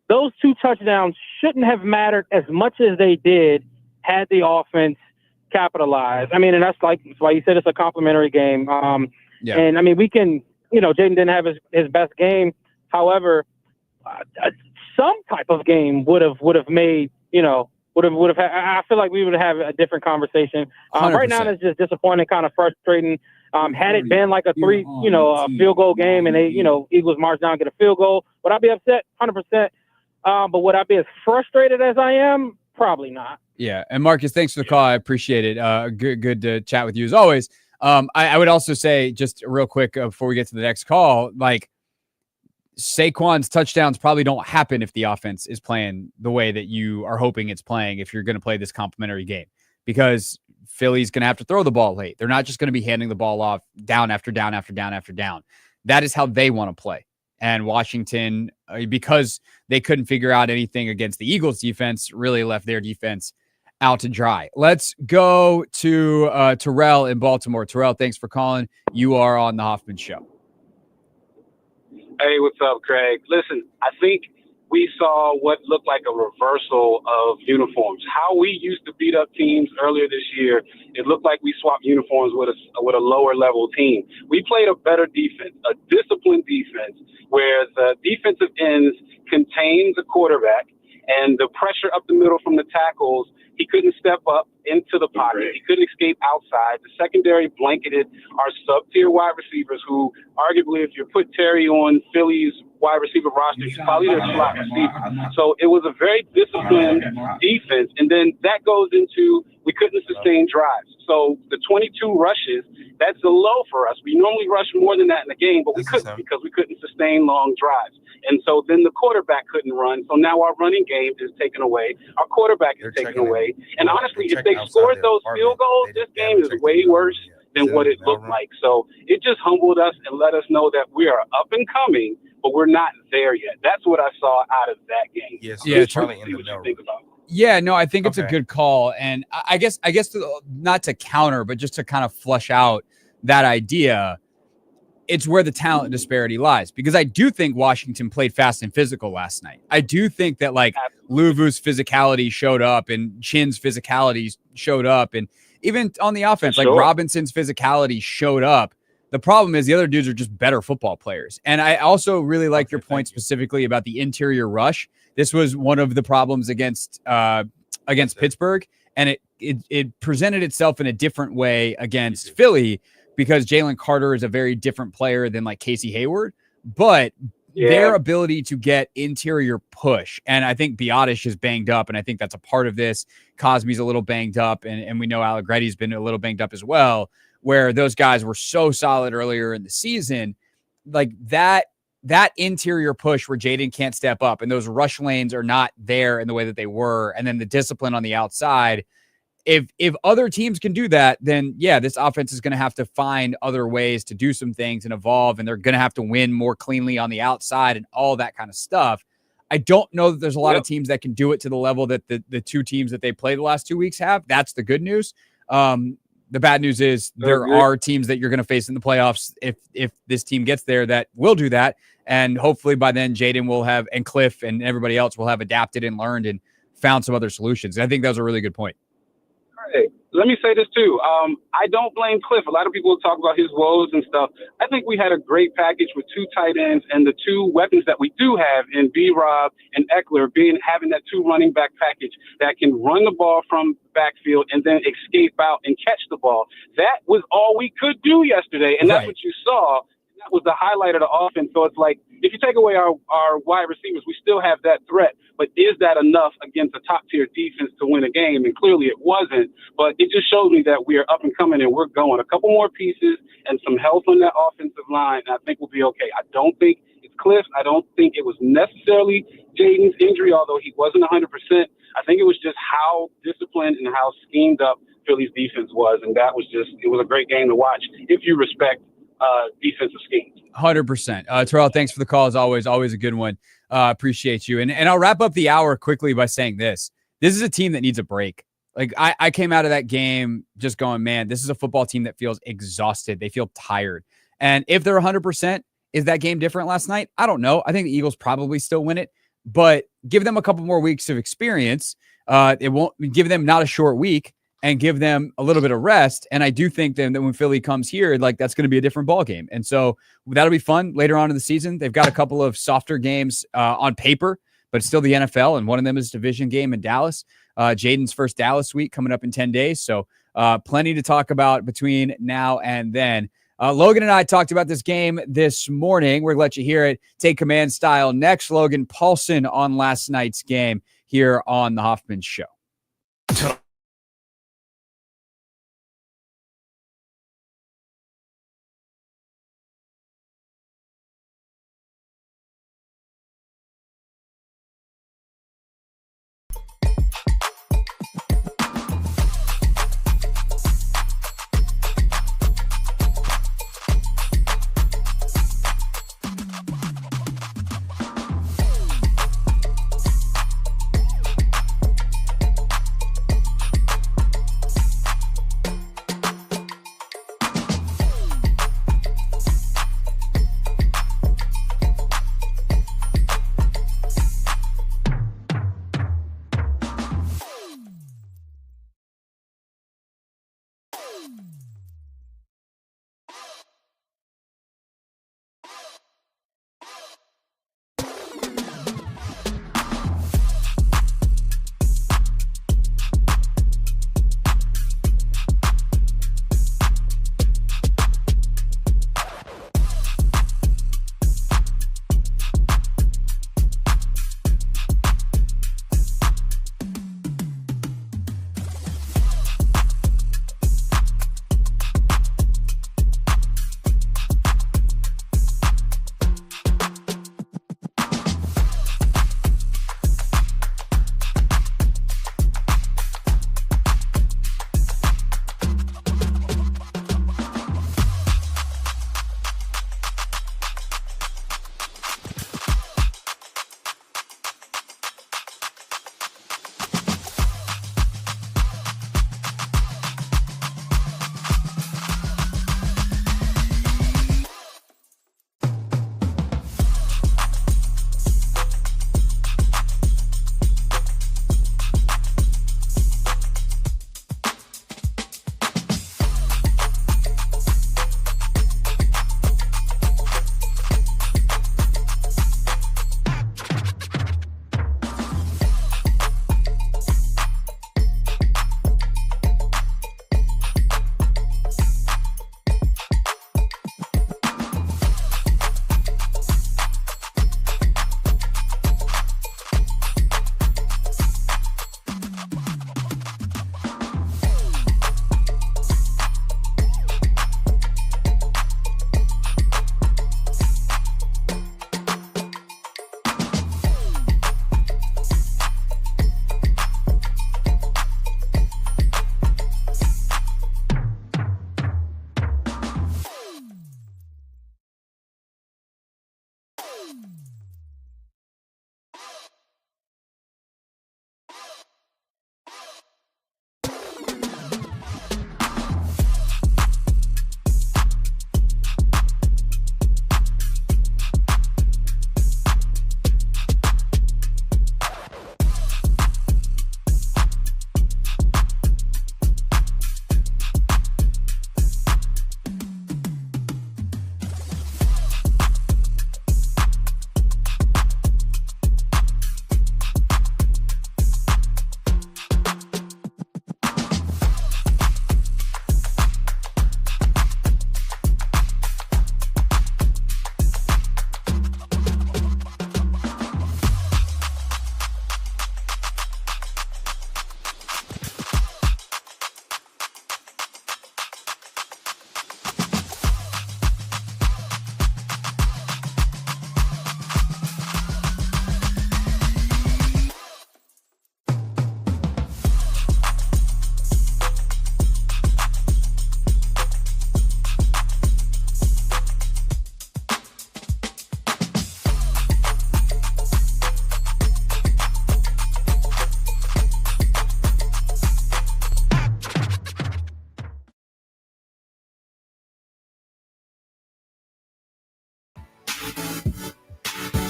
those 2 touchdowns shouldn't have mattered as much as they did had the offense capitalized. I mean, and that's why you said it's a complimentary game. And I mean, we can, Jaden didn't have his best game. However, some type of game would have made, would have. I feel like we would have a different conversation. Right now, it's just disappointing, kind of frustrating. Had it been like a field goal game, and they, Eagles march down, get a field goal, would I be upset? 100%. But would I be as frustrated as I am? Probably not. Yeah. And Marcus, thanks for the call. I appreciate it. Good to chat with you as always. I would also say, just real quick before we get to the next call, like, Saquon's touchdowns probably don't happen if the offense is playing the way that you are hoping it's playing if you're going to play this complimentary game, because Philly's going to have to throw the ball late. They're not just going to be handing the ball off down after down after down after down. That is how they want to play. And Washington, because they couldn't figure out anything against the Eagles defense, really left their defense out to dry. Let's go to Terrell in Baltimore. Terrell, thanks for calling. You are on the Hoffman Show. Hey, what's up, Craig? Listen, I think we saw what looked like a reversal of uniforms. How we used to beat up teams earlier this year, it looked like we swapped uniforms with a lower level team. We played a better defense, a disciplined defense, where the defensive ends contained the quarterback, and the pressure up the middle from the tackles, he couldn't step up, into the pocket. He couldn't escape outside. The secondary blanketed our sub-tier wide receivers who, arguably, if you put Terry on Philly's wide receiver roster, he's probably their slot receiver. So it was a very disciplined defense. And then that goes into we couldn't sustain drives. So the 22 rushes, that's a low for us. We normally rush more than that in the game, but we couldn't because we couldn't sustain long drives. And so then the quarterback couldn't run. So now our running game is taken away. Our quarterback is taken away. And honestly, if they scored those field goals, this game is way worse than what it looked like. So it just humbled us and let us know that we are up and coming, but we're not there yet. That's what I saw out of that game. Yes, yeah, Charlie. See what you think about it. Yeah, no, I think it's a good call. And I guess not to counter, but just to kind of flush out that idea, it's where the talent disparity lies. Because I do think Washington played fast and physical last night. I do think that like Luvu's physicality showed up and Chin's physicality showed up. And even on the offense, like Robinson's physicality showed up. The problem is the other dudes are just better football players. And I also really like your point specifically about the interior rush. This was one of the problems against Pittsburgh, and it presented itself in a different way against Philly because Jalen Carter is a very different player than like Casey Hayward, but their ability to get interior push, and I think Biotish is banged up, and I think that's a part of this. Cosme's a little banged up, and we know Allegretti's been a little banged up as well, where those guys were so solid earlier in the season, like that interior push where Jaden can't step up and those rush lanes are not there in the way that they were. And then the discipline on the outside, if other teams can do that, then yeah, this offense is going to have to find other ways to do some things and evolve. And they're going to have to win more cleanly on the outside and all that kind of stuff. I don't know that there's a lot of teams that can do it to the level that the two teams that they played the last 2 weeks have. That's the good news. The bad news is there are teams that you're going to face in the playoffs if this team gets there that will do that. And hopefully by then Jaden will have, and Cliff and everybody else will have adapted and learned and found some other solutions. And I think that was a really good point. Hey, let me say this too. I don't blame Cliff. A lot of people talk about his woes and stuff. I think we had a great package with two tight ends and the two weapons that we do have in B-Rob and Eckler having that two running back package that can run the ball from backfield and then escape out and catch the ball. That was all we could do yesterday, and that's what you saw. That was the highlight of the offense. So it's like, if you take away our wide receivers, we still have that threat. But is that enough against a top-tier defense to win a game? And clearly it wasn't. But it just shows me that we are up and coming and we're going. A couple more pieces and some health on that offensive line, and I think we'll be okay. I don't think it's Cliff. I don't think it was necessarily Jaden's injury, although he wasn't 100%. I think it was just how disciplined and how schemed up Philly's defense was. And that was it was a great game to watch if you respect defensive schemes. 100%. Terrell, thanks for the call as always. Always a good one. Appreciate you. And I'll wrap up the hour quickly by saying this. This is a team that needs a break. Like I came out of that game just going, man, this is a football team that feels exhausted. They feel tired. And if they're 100%, is that game different last night? I don't know. I think the Eagles probably still win it, but give them a couple more weeks of experience. It won't give them not a short week and give them a little bit of rest. And I do think then that when Philly comes here, like that's going to be a different ball game. And so that'll be fun later on in the season. They've got a couple of softer games on paper, but it's still the NFL. And one of them is a division game in Dallas. Jaden's first Dallas week coming up in 10 days. So plenty to talk about between now and then. Logan and I talked about this game this morning. We're going to let you hear it. Take command style next. Logan Paulsen on last night's game here on the Hoffman Show.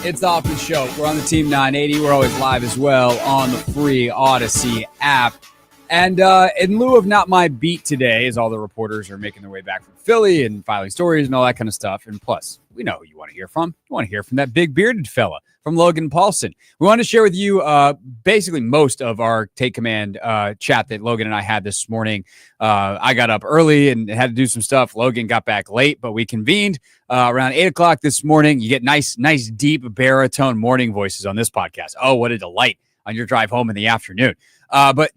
It's the Hoffman Show. We're on the Team 980. We're always live as well on the free Odyssey app. And in lieu of Not My Beat today, as all the reporters are making their way back from Philly and filing stories and all that kind of stuff. And plus, we know who you want to hear from. You want to hear from that big bearded fella from Logan Paulsen. We want to share with you basically most of our Take Command chat that Logan and I had this morning. I got up early and had to do some stuff. Logan got back late, but we convened around 8 o'clock this morning. You get nice, deep baritone morning voices on this podcast. Oh, what a delight on your drive home in the afternoon. But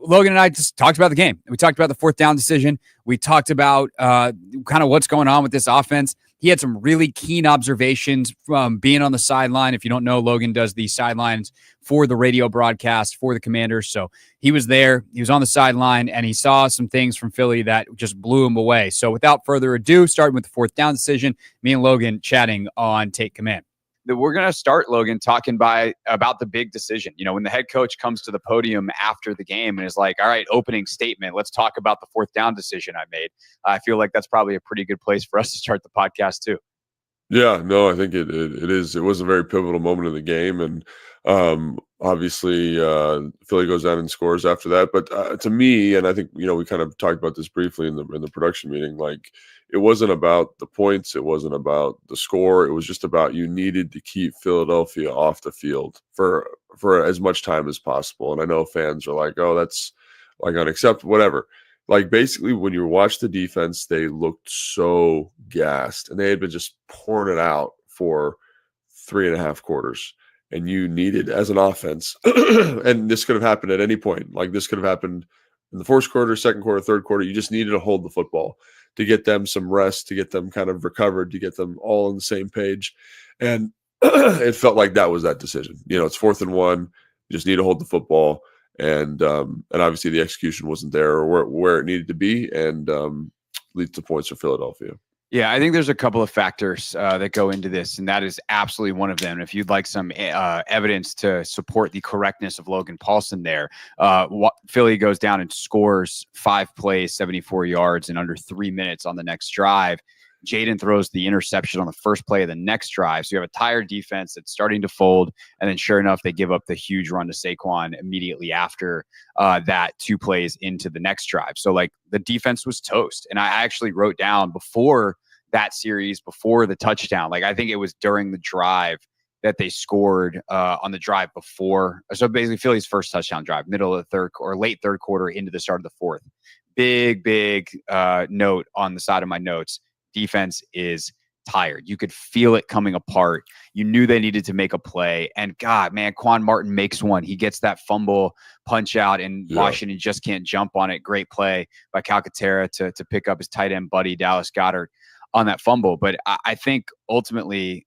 Logan and I just talked about the game. We talked about the fourth down decision. We talked about kind of what's going on with this offense. He had some really keen observations from being on the sideline. If you don't know, Logan does the sidelines for the radio broadcast for the Commanders. So he was there. He was on the sideline, and he saw some things from Philly that just blew him away. So without further ado, starting with the fourth down decision, me and Logan chatting on Take Command. We're going to start, Logan, talking about the big decision. You know, when the head coach comes to the podium after the game and is like, all right, opening statement, let's talk about the fourth down decision I made. I feel like that's probably a pretty good place for us to start the podcast too. Yeah, no, I think it is. It was a very pivotal moment in the game. And obviously Philly goes down and scores after that. But to me, and I think, you know, we kind of talked about this briefly in the production meeting, like, it wasn't about the points. It wasn't about the score. It was just about you needed to keep Philadelphia off the field for as much time as possible. And I know fans are like, oh, that's like unacceptable, whatever. Like, basically, when you watch the defense, they looked so gassed, and they had been just pouring it out for 3.5 quarters. And you needed, as an offense, and this could have happened at any point. Like, this could have happened in the first quarter, second quarter, third quarter. You just needed to hold the football to get them some rest, to get them kind of recovered, to get them all on the same page. And it felt like that was that decision. You know, it's 4th and 1. You just need to hold the football. And obviously the execution wasn't there or where it needed to be, and leads to points for Philadelphia. Yeah, I think there's a couple of factors that go into this, and that is absolutely one of them. If you'd like some evidence to support the correctness of Logan Paulsen there, Philly goes down and scores 5 plays, 74 yards in under 3 minutes on the next drive. Jaden throws the interception on the first play of the next drive. So you have a tired defense that's starting to fold. And then sure enough, they give up the huge run to Saquon immediately after that 2 plays into the next drive. So like the defense was toast. And I actually wrote down before that series, before the touchdown, like I think it was during the drive that they scored on the drive before. So basically Philly's first touchdown drive, middle of the third or late third quarter into the start of the fourth. Big note on the side of my notes. Defense is tired. You could feel it coming apart. You knew they needed to make a play. And God, man, Quan Martin makes one. He gets that fumble punch out, and Washington just can't jump on it. Great play by Calcaterra to pick up his tight end buddy, Dallas Goedert, on that fumble. But I think ultimately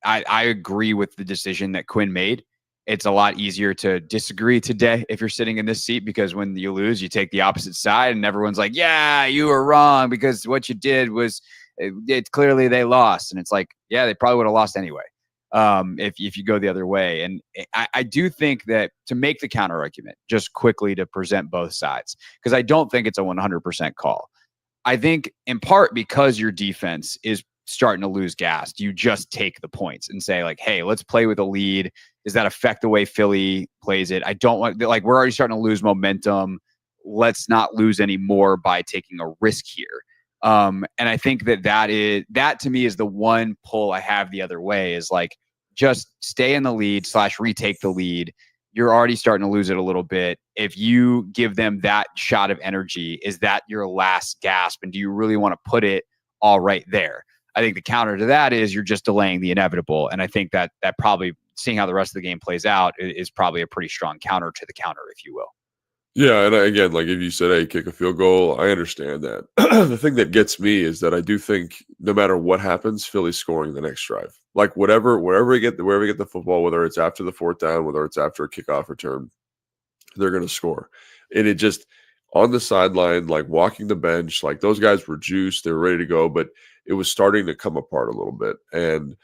I agree with the decision that Quinn made. It's a lot easier to disagree today if you're sitting in this seat, because when you lose, you take the opposite side and everyone's like, yeah, you were wrong because what you did was it's clearly they lost. And it's like, yeah, they probably would have lost anyway if you go the other way. And I do think that to make the counter argument, just quickly to present both sides, because I don't think it's a 100% call. I think in part because your defense is starting to lose gas, you just take the points and say like, hey, let's play with a lead. Does that affect the way Philly plays it? I don't want, like, we're already starting to lose momentum. Let's not lose any more by taking a risk here. And I think that to me is the one pull I have the other way, is like, just stay in the lead / retake the lead. You're already starting to lose it a little bit. If you give them that shot of energy, is that your last gasp? And do you really want to put it all right there? I think the counter to that is you're just delaying the inevitable. And I think that probably, seeing how the rest of the game plays out, is probably a pretty strong counter to the counter, if you will. Yeah, and again, like if you said, hey, kick a field goal, I understand that. The thing that gets me is that I do think no matter what happens, Philly's scoring the next drive. Like wherever we get the football, whether it's after the fourth down, whether it's after a kickoff return, they're going to score. And it just, on the sideline, like walking the bench, like those guys were juiced, they were ready to go, but it was starting to come apart a little bit. And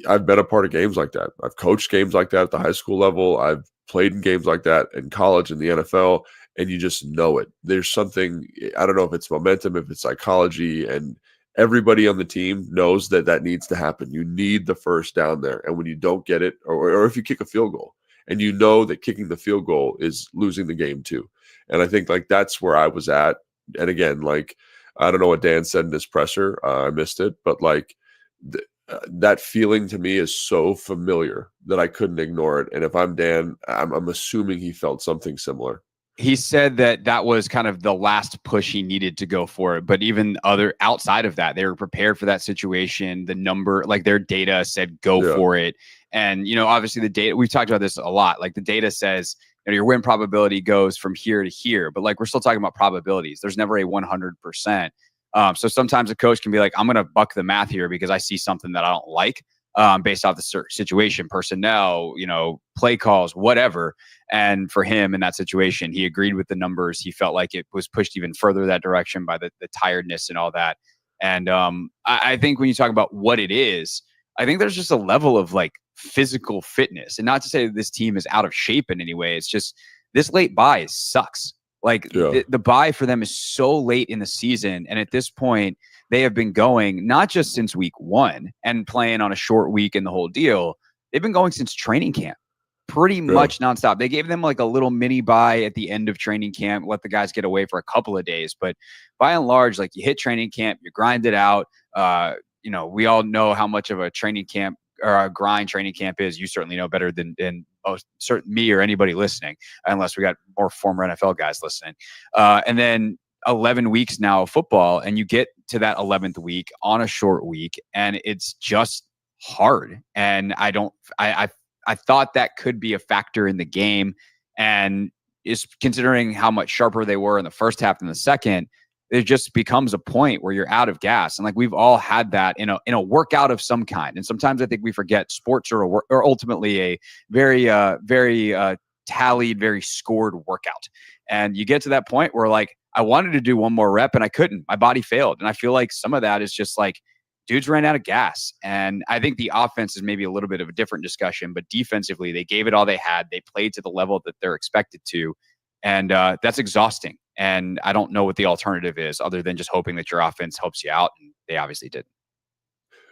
I've been a part of games like that. I've coached games like that at the high school level. I've played in games like that in college and the NFL, and you just know it. There's something, I don't know if it's momentum, if it's psychology, and everybody on the team knows that that needs to happen. You need the first down there. And when you don't get it, or if you kick a field goal, and you know that kicking the field goal is losing the game too. And I think like that's where I was at. And again, like, I don't know what Dan said in his presser. I missed it, but like that feeling to me is so familiar that I couldn't ignore it. And if I'm Dan, I'm assuming he felt something similar. He said that was kind of the last push he needed to go for it. But even outside of that, they were prepared for that situation. The number, like their data said, go for it. And, obviously the data, we've talked about this a lot. Like the data says, your win probability goes from here to here, but like we're still talking about probabilities. There's never a 100%. So sometimes a coach can be like, I'm going to buck the math here because I see something that I don't like based off the situation, personnel, play calls, whatever. And for him in that situation, he agreed with the numbers. He felt like it was pushed even further that direction by the tiredness and all that. And I think when you talk about what it is, I think there's just a level of like physical fitness, and not to say that this team is out of shape in any way. It's just this late bye sucks. Like the bye for them is so late in the season. And at this point, they have been going not just since week 1 and playing on a short week and the whole deal. They've been going since training camp, pretty much nonstop. They gave them like a little mini bye at the end of training camp, let the guys get away for a couple of days. But by and large, like you hit training camp, you grind it out. We all know how much of a training camp or a grind training camp is. You certainly know better than me or anybody listening, unless we got more former NFL guys listening. And then 11 weeks now of football, and you get to that 11th week on a short week, and it's just hard. And I thought that could be a factor in the game, and is considering how much sharper they were in the first half than the second. It just becomes a point where you're out of gas. And like we've all had that in a workout of some kind. And sometimes I think we forget sports are ultimately a very tallied, very scored workout. And you get to that point where like, I wanted to do one more rep and I couldn't. My body failed. And I feel like some of that is just like dudes ran out of gas. And I think the offense is maybe a little bit of a different discussion, but defensively, they gave it all they had. They played to the level that they're expected to. And that's exhausting. And I don't know what the alternative is other than just hoping that your offense helps you out. And they obviously didn't.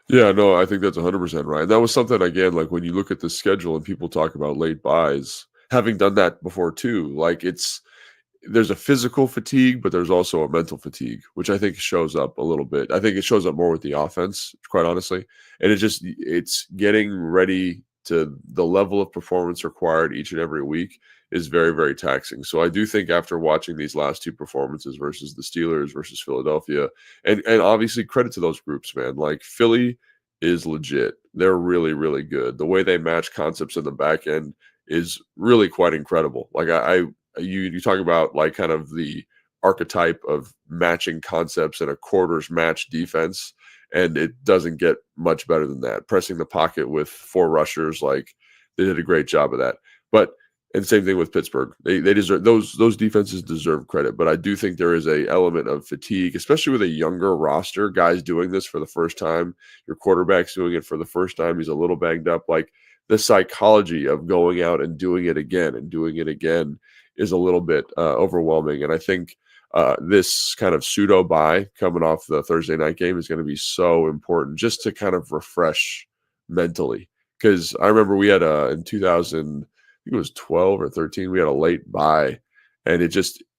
Yeah, no, I think that's 100% right. That was something, again, like when you look at the schedule and people talk about late buys, having done that before too, like there's a physical fatigue, but there's also a mental fatigue, which I think shows up a little bit. I think it shows up more with the offense, quite honestly. And it's getting ready to the level of performance required each and every week is very, very taxing. So I do think after watching these last two performances versus the Steelers versus Philadelphia, and obviously credit to those groups, man, like Philly is legit. They're really, really good. The way they match concepts in the back end is really quite incredible. Like you talk about like kind of the archetype of matching concepts in a quarters match defense, and it doesn't get much better than that. Pressing the pocket with 4 rushers, like they did a great job of that. And same thing with Pittsburgh. They deserve those defenses deserve credit, but I do think there is a element of fatigue, especially with a younger roster, guys doing this for the first time. Your quarterback's doing it for the first time. He's a little banged up. Like the psychology of going out and doing it again is a little bit overwhelming. And I think this kind of pseudo bye coming off the Thursday night game is going to be so important just to kind of refresh mentally. Because I remember we had in 2000. I think it was 12 or 13. We had a late bye, and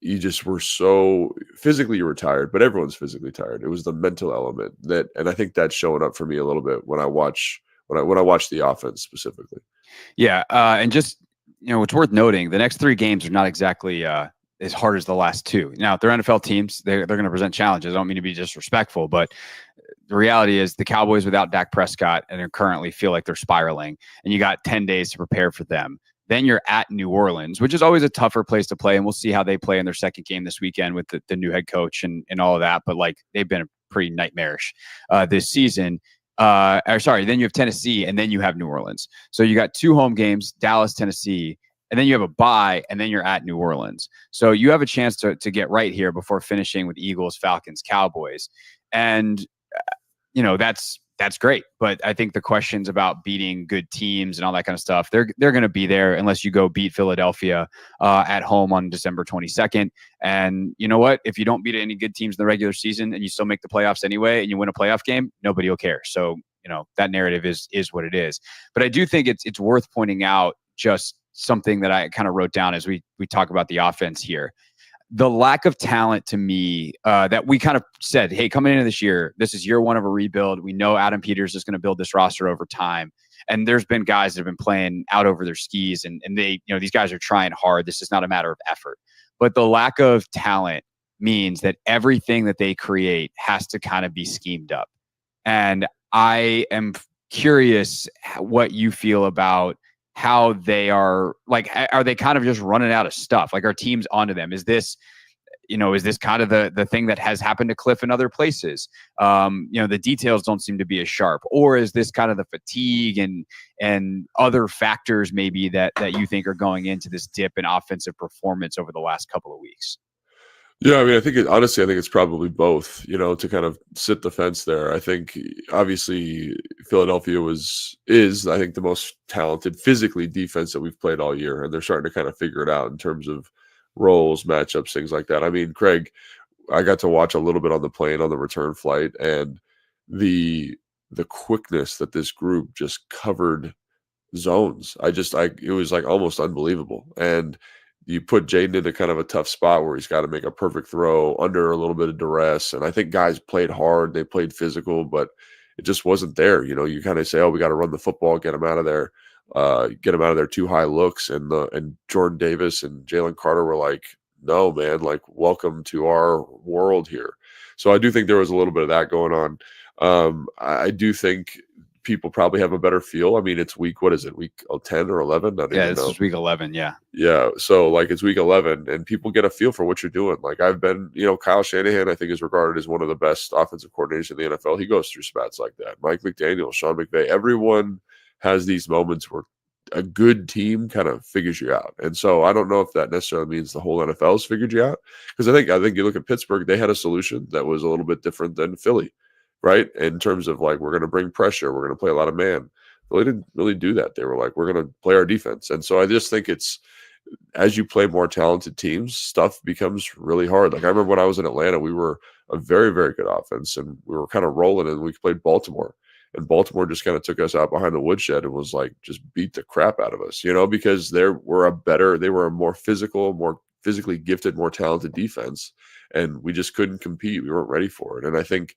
you just were so physically you were tired, but everyone's physically tired. It was the mental element and I think that's showing up for me a little bit when I watch the offense specifically. Yeah, and just it's worth noting the next 3 games are not exactly as hard as the last 2. Now, they're NFL teams; they're going to present challenges. I don't mean to be disrespectful, but the reality is the Cowboys without Dak Prescott and they currently feel like they're spiraling, and you got 10 days to prepare for them. Then you're at New Orleans, which is always a tougher place to play. And we'll see how they play in their second game this weekend with the new head coach and all of that. But like they've been pretty nightmarish this season. Then you have Tennessee and then you have New Orleans. So you got 2 home games, Dallas, Tennessee, and then you have a bye and then you're at New Orleans. So you have a chance to get right here before finishing with Eagles, Falcons, Cowboys. And, that's that's great. But I think the questions about beating good teams and all that kind of stuff, they're going to be there unless you go beat Philadelphia at home on December 22nd. And you know what? If you don't beat any good teams in the regular season and you still make the playoffs anyway and you win a playoff game, nobody will care. So, that narrative is what it is. But I do think it's worth pointing out just something that I kind of wrote down as we talk about the offense here. The lack of talent to me that we kind of said, hey, coming into this year, this is year one of a rebuild. We know Adam Peters is going to build this roster over time. And there's been guys that have been playing out over their skis and they, these guys are trying hard. This is not a matter of effort. But the lack of talent means that everything that they create has to kind of be schemed up. And I am curious what you feel about how they are they kind of just running out of stuff? Like, are teams onto them? Is this kind of the thing that has happened to Cliff in other places? The details don't seem to be as sharp, or is this kind of the fatigue and other factors maybe that you think are going into this dip in offensive performance over the last couple of weeks? Yeah, I mean, I think it's probably both, to kind of sit the fence there. I think obviously Philadelphia is I think the most talented physically defense that we've played all year. And they're starting to kind of figure it out in terms of roles, matchups, things like that. I mean, Craig, I got to watch a little bit on the plane on the return flight, and the quickness that this group just covered zones. It was like almost unbelievable. And you put Jaden into kind of a tough spot where he's got to make a perfect throw under a little bit of duress. And I think guys played hard, they played physical, but it just wasn't there. You kind of say, oh, we got to run the football, get them out of there, too high looks. And Jordan Davis and Jalen Carter were like, no, man, like, welcome to our world here. So I do think there was a little bit of that going on. I do think people probably have a better feel. I mean, it's week 10 or 11? This is week 11. Yeah. Yeah. So it's week 11 and people get a feel for what you're doing. Like, I've been, Kyle Shanahan, I think, is regarded as one of the best offensive coordinators in the NFL. He goes through spats like that. Mike McDaniel, Sean McVay, everyone has these moments where a good team kind of figures you out. And so I don't know if that necessarily means the whole NFL has figured you out. Because I think you look at Pittsburgh, they had a solution that was a little bit different than Philly. Right? In terms of we're going to bring pressure, we're going to play a lot of man. Well, they didn't really do that. They were like, we're going to play our defense. And so I just think it's, as you play more talented teams, stuff becomes really hard. Like, I remember when I was in Atlanta, we were a very, very good offense and we were kind of rolling, and we played Baltimore. And Baltimore just kind of took us out behind the woodshed and was like, just beat the crap out of us, because they were a more physical, more physically gifted, more talented defense. And we just couldn't compete. We weren't ready for it. And I think,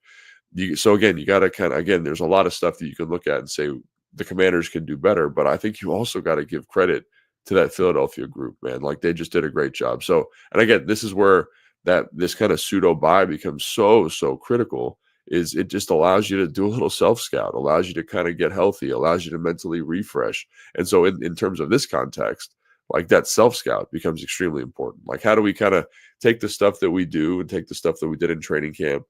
you got to there's a lot of stuff that you can look at and say the Commanders can do better, but I think you also got to give credit to that Philadelphia group, man. Like, they just did a great job. So, and again, this is where this kind of pseudo bye becomes so critical, is it just allows you to do a little self-scout, allows you to kind of get healthy, allows you to mentally refresh. And so in terms of this context, like, that self-scout becomes extremely important. Like, how do we kind of take the stuff that we do and take the stuff that we did in training camp,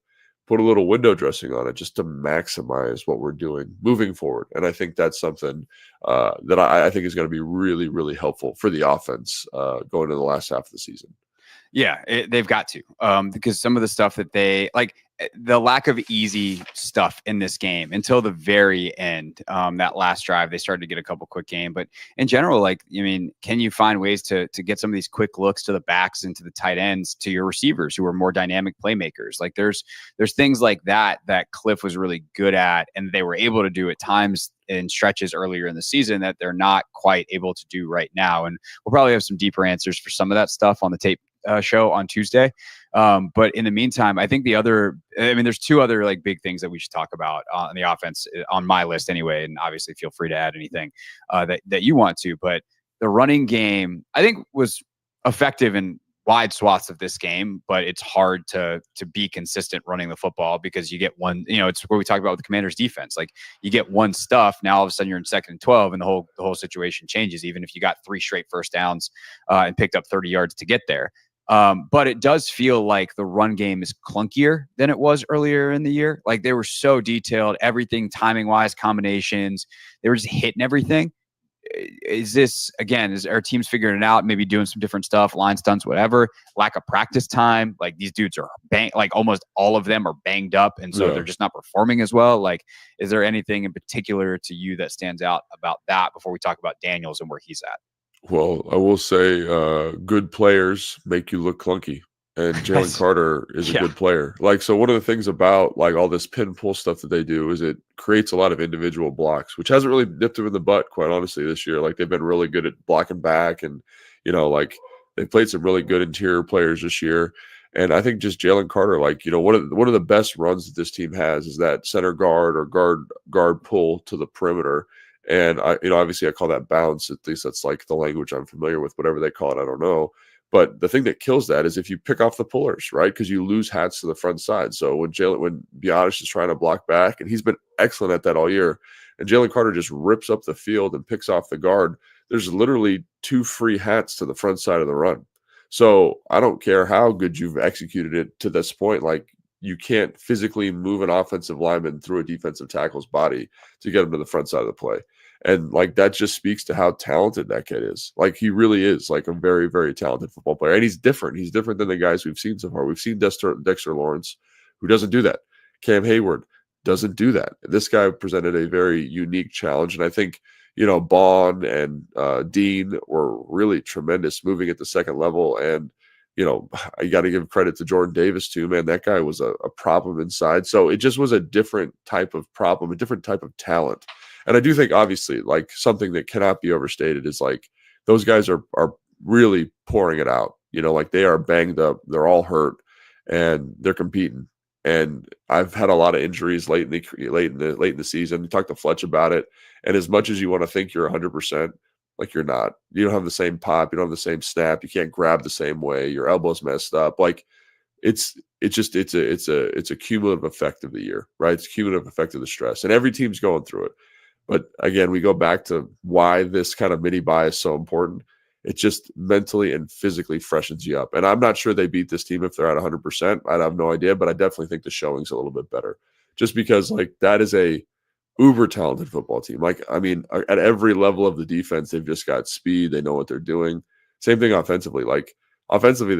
put a little window dressing on it just to maximize what we're doing moving forward. And I think that's something that I think is going to be really, really helpful for the offense going into the last half of the season. Yeah, they've got to, because some of the stuff that they the lack of easy stuff in this game until the very end, that last drive, they started to get a couple quick game. But in general, can you find ways to get some of these quick looks to the backs and to the tight ends, to your receivers who are more dynamic playmakers? Like, there's things like that Cliff was really good at, and they were able to do at times in stretches earlier in the season that they're not quite able to do right now. And we'll probably have some deeper answers for some of that stuff on the tape show on Tuesday. But in the meantime, I think there's two other big things that we should talk about on the offense on my list anyway. And obviously feel free to add anything that you want to, but the running game, I think, was effective in wide swaths of this game, but it's hard to be consistent running the football because you get one, it's what we talked about with the Commanders defense. Like, you get one stuff, now all of a sudden you're in 2nd and 12 and the whole situation changes, even if you got 3 straight first downs and picked up 30 yards to get there. But it does feel like the run game is clunkier than it was earlier in the year. Like, they were so detailed, everything timing wise, combinations, they were just hitting everything. is this, again, is our teams figuring it out, maybe doing some different stuff, line stunts, whatever, lack of practice time? Like, these dudes are like almost all of them are banged up, and so they're just not performing as well. Like, is there anything in particular to you that stands out about that before we talk about Daniels and where he's at? Well, I will say good players make you look clunky. And Jalen Carter is a good player. Like, so one of the things about like all this pin pull stuff that they do is it creates a lot of individual blocks, which hasn't really nipped them in the butt, quite honestly, this year. Like, they've been really good at blocking back, and, you know, like, they've played some really good interior players this year. And I think just Jalen Carter, like, you know, one of the best runs that this team has is that center guard or guard pull to the perimeter. And obviously I call that bounce. At least that's like the language I'm familiar with. Whatever they call it, I don't know. But the thing that kills that is if you pick off the pullers, right? Because you lose hats to the front side. So when Biotis is trying to block back, and he's been excellent at that all year, and Jalen Carter just rips up the field and picks off the guard, there's literally 2 free hats to the front side of the run. So I don't care how good you've executed it to this point. Like, you can't physically move an offensive lineman through a defensive tackle's body to get him to the front side of the play. And like, that just speaks to how talented that kid is. Like, he really is like a very, very talented football player. And he's different. He's different than the guys we've seen so far. We've seen Dexter Lawrence, who doesn't do that. Cam Hayward doesn't do that. This guy presented a very unique challenge. And I think, you know, Bond and Dean were really tremendous moving at the second level. And, you know, I got to give credit to Jordan Davis too, man. That guy was a problem inside. So it just was a different type of problem, a different type of talent. And I do think, obviously, like, something that cannot be overstated is like those guys are really pouring it out. You know, like, they are banged up, they're all hurt, and they're competing. And I've had a lot of injuries late in the season. We talked to Fletch about it. And as much as you want to think you're 100%, like, you're not. You don't have the same pop. You don't have the same snap. You can't grab the same way. Your elbow's messed up. Like, it's a cumulative effect of the year, right? It's a cumulative effect of the stress, and every team's going through it. But again, we go back to why this kind of mini bye is so important. It just mentally and physically freshens you up. And I'm not sure they beat this team if they're at 100%. I have no idea, but I definitely think the showing's a little bit better. Just because, like, that is a uber talented football team. Like, I mean, at every level of the defense, they've just got speed. They know what they're doing. Same thing offensively. Like, offensively,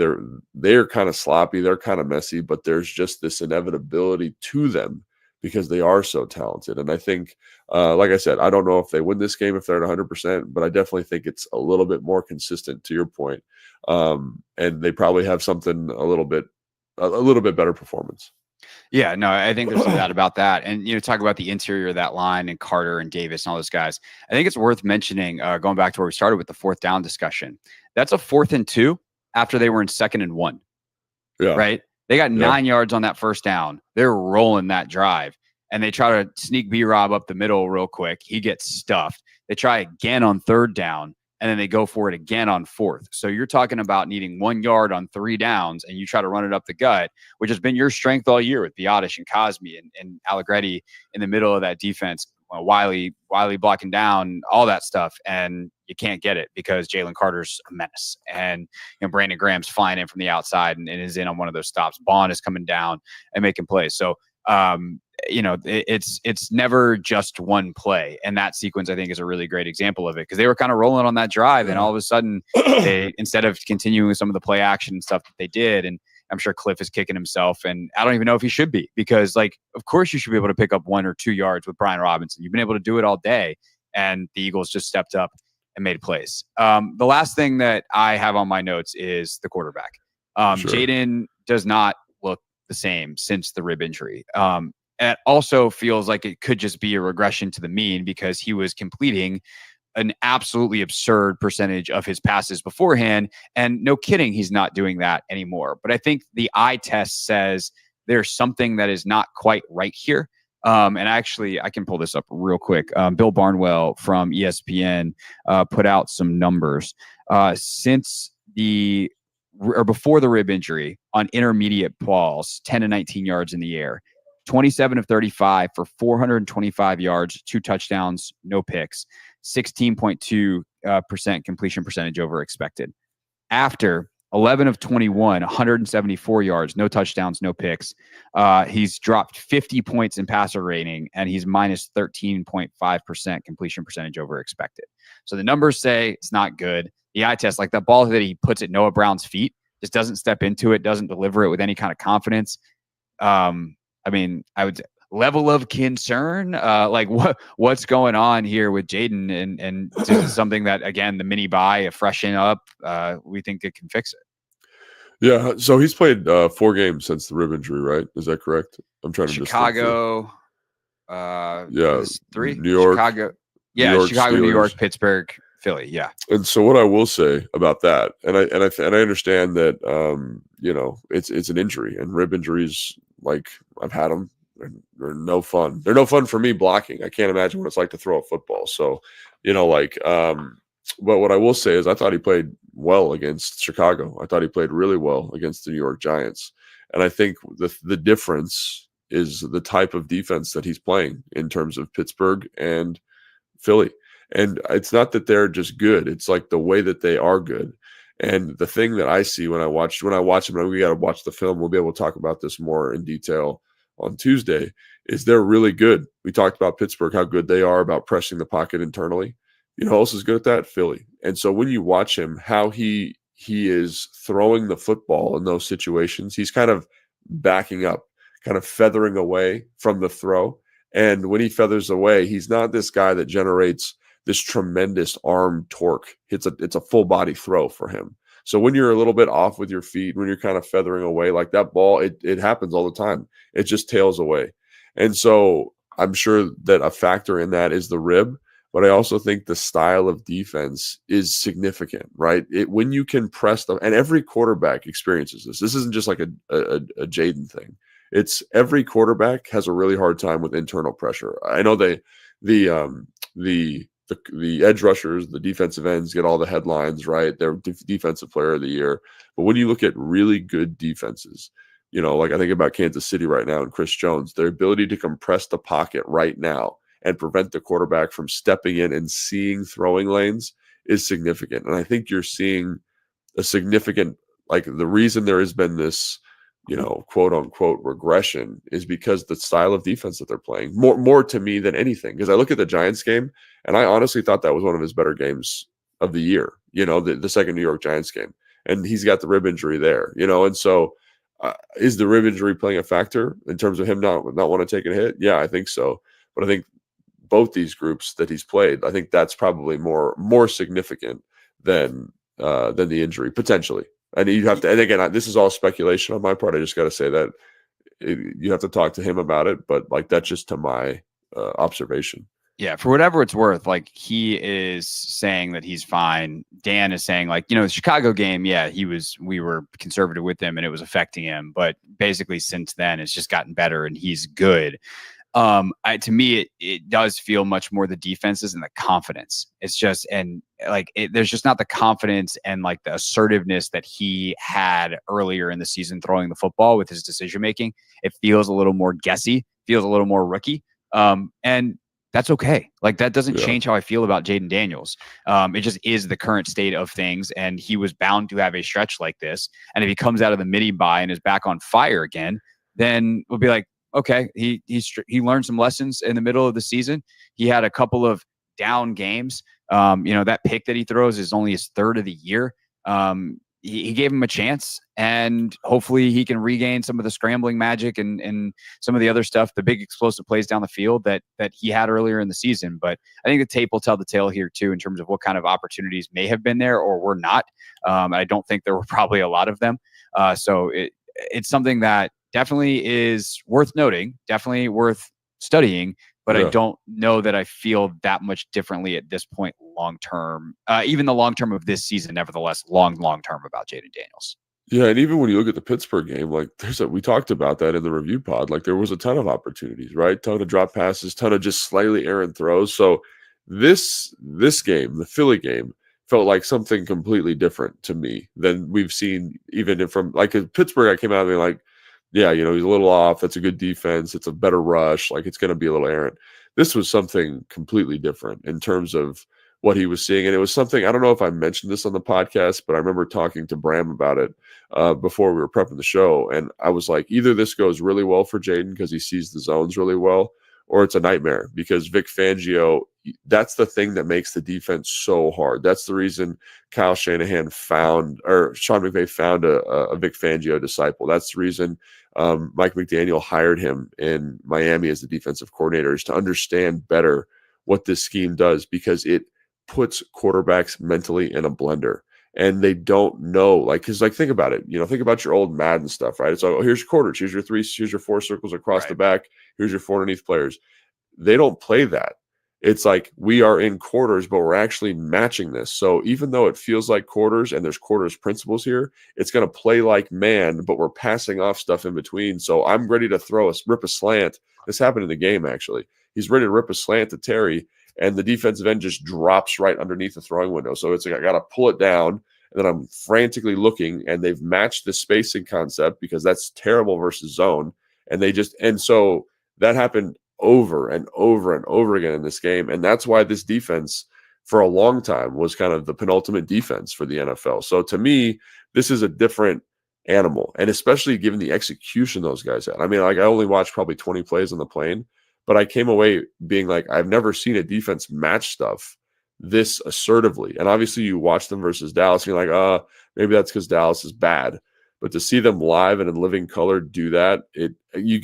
they're kind of sloppy. They're kind of messy, but there's just this inevitability to them because they are so talented. And I think, like I said, I don't know if they win this game if they're at 100%, but I definitely think it's a little bit more consistent, to your point. And they probably have something a little bit better performance. Yeah, no, I think there's no doubt about that. And, you know, talk about the interior of that line and Carter and Davis and all those guys. I think it's worth mentioning, going back to where we started with the 4th down discussion. That's a 4th and 2 after they were in 2nd and 1. Yeah. Right? They got 9 yards on that 1st down. They're rolling that drive. And they try to sneak B-Rob up the middle real quick. He gets stuffed. They try again on 3rd down, and then they go for it again on 4th. So you're talking about needing 1 yard on 3 downs, and you try to run it up the gut, which has been your strength all year with Biotis and Cosme and Allegretti in the middle of that defense. Wiley blocking down, all that stuff, and you can't get it because Jalen Carter's a menace. And, you know, Brandon Graham's flying in from the outside and is in on one of those stops. Bond is coming down and making plays. So, you know, it's never just one play. And that sequence, I think, is a really great example of it, because they were kind of rolling on that drive, and all of a sudden, they, instead of continuing some of the play action and stuff that they did, and I'm sure Cliff is kicking himself, and I don't even know if he should be, because, like, of course you should be able to pick up 1 or 2 yards with Brian Robinson. You've been able to do it all day, and the Eagles just stepped up and made plays. The last thing that I have on my notes is the quarterback. Sure. Jaden does not look the same since the rib injury. It also feels like it could just be a regression to the mean, because he was completing an absolutely absurd percentage of his passes beforehand. And no kidding, he's not doing that anymore. But I think the eye test says there's something that is not quite right here. And actually, I can pull this up real quick. Bill Barnwell from ESPN put out some numbers. Since before the rib injury, on intermediate balls, 10 to 19 yards in the air, 27 of 35 for 425 yards, 2 touchdowns, no picks, 16.2% completion percentage over expected. After 11 of 21, 174 yards, no touchdowns, no picks. He's dropped 50 points in passer rating, and he's minus 13.5% completion percentage over expected. So the numbers say it's not good. The eye test, like the ball that he puts at Noah Brown's feet, just doesn't step into it, doesn't deliver it with any kind of confidence. I mean, I would level of concern, like what's going on here with Jaden, and this is something that, again, the mini buy, a freshen up, we think it can fix it. Yeah, so he's played 4 games since the rib injury, right? Is that correct? I'm trying to Chicago, yeah, 3, New York, Chicago, yeah, New York, Chicago, Steelers. New York, Pittsburgh, Philly, yeah. And so what I will say about that, and I understand that it's an injury, and rib injuries, like, I've had them. They're no fun. They're no fun for me blocking. I can't imagine what it's like to throw a football. So, but what I will say is I thought he played well against Chicago. I thought he played really well against the New York Giants. And I think the difference is the type of defense that he's playing in terms of Pittsburgh and Philly. And it's not that they're just good. It's like the way that they are good. And the thing that I see when I watch him, and we got to watch the film, we'll be able to talk about this more in detail on Tuesday, is they're really good. We talked about Pittsburgh, how good they are about pressing the pocket internally. You know who else is good at that? Philly. And so when you watch him, how he is throwing the football in those situations, he's kind of backing up, kind of feathering away from the throw. And when he feathers away, he's not this guy that generates this tremendous arm torque. It's a full body throw for him. So when you're a little bit off with your feet, when you're kind of feathering away like that ball, it happens all the time. It just tails away. And so I'm sure that a factor in that is the rib, but I also think the style of defense is significant, right? When you can press them, and every quarterback experiences this. This isn't just like a Jaden thing. It's every quarterback has a really hard time with internal pressure. I know the edge rushers, the defensive ends get all the headlines, right? They're defensive player of the year. But when you look at really good defenses, like I think about Kansas City right now and Chris Jones, their ability to compress the pocket right now and prevent the quarterback from stepping in and seeing throwing lanes is significant. And I think you're seeing a significant, like, the reason there has been this, quote unquote regression is because the style of defense that they're playing more to me than anything. Because I look at the Giants game and I honestly thought that was one of his better games of the year, the second New York Giants game, and he's got the rib injury there, and so is the rib injury playing a factor in terms of him not want to take a hit? Yeah, I think so. But I think both these groups that he's played, I think that's probably more significant than the injury potentially. And you have to, and again, this is all speculation on my part. I just got to say that you have to talk to him about it, but like that's just to my observation. Yeah, for whatever it's worth, like he is saying that he's fine. Dan is saying, like, the Chicago game, yeah, we were conservative with him and it was affecting him, but basically since then it's just gotten better and he's good. To me, it does feel much more the defenses and the confidence. It's just, and like, there's just not the confidence and like the assertiveness that he had earlier in the season throwing the football with his decision making. It feels a little more guessy, feels a little more rookie. And that's okay. Like, that doesn't change how I feel about Jaden Daniels. It just is the current state of things, and he was bound to have a stretch like this. And if he comes out of the mini bye and is back on fire again, then we'll be like, okay, he learned some lessons in the middle of the season. He had a couple of down games. That pick that he throws is only his third of the year. He gave him a chance, and hopefully he can regain some of the scrambling magic and some of the other stuff, the big explosive plays down the field that he had earlier in the season. But I think the tape will tell the tale here too, in terms of what kind of opportunities may have been there or were not. I don't think there were probably a lot of them. So it's something that definitely is worth noting, definitely worth studying, but I don't know that I feel that much differently at this point long term, even the long term of this season, nevertheless, long term about Jaden Daniels. Yeah, and even when you look at the Pittsburgh game, like we talked about that in the review pod, like there was a ton of opportunities, right? Ton of drop passes, ton of just slightly errant throws. So this game, the Philly game, felt like something completely different to me than we've seen even from like Pittsburgh. I came out of it like, yeah, he's a little off. That's a good defense. It's a better rush. Like, it's going to be a little errant. This was something completely different in terms of what he was seeing. And it was something, I don't know if I mentioned this on the podcast, but I remember talking to Bram about it before we were prepping the show. And I was like, either this goes really well for Jaden because he sees the zones really well, or it's a nightmare because Vic Fangio, that's the thing that makes the defense so hard. That's the reason Kyle Shanahan found, or Sean McVay found a Vic Fangio disciple. That's the reason Mike McDaniel hired him in Miami as the defensive coordinator, is to understand better what this scheme does, because it puts quarterbacks mentally in a blender. And they don't know, like, because, like, think about it. Think about your old Madden stuff, right? It's like, oh, here's your quarters, here's your three, here's your four circles across the back, here's your four underneath players. They don't play that. It's like we are in quarters, but we're actually matching this. So even though it feels like quarters and there's quarters principles here, it's going to play like man, but we're passing off stuff in between. So I'm ready to rip a slant. This happened in the game, actually. He's ready to rip a slant to Terry, and the defensive end just drops right underneath the throwing window. So it's like I got to pull it down, and then I'm frantically looking, and they've matched the spacing concept because that's terrible versus zone. And so that happened over and over and over again in this game. And that's why this defense for a long time was kind of the penultimate defense for the NFL. So to me, this is a different animal, and especially given the execution those guys had. I mean, like, I only watched probably 20 plays on the plane, but I came away being like, I've never seen a defense match stuff this assertively. And obviously you watch them versus Dallas, and you're like, maybe that's because Dallas is bad. But to see them live and in living color do that, you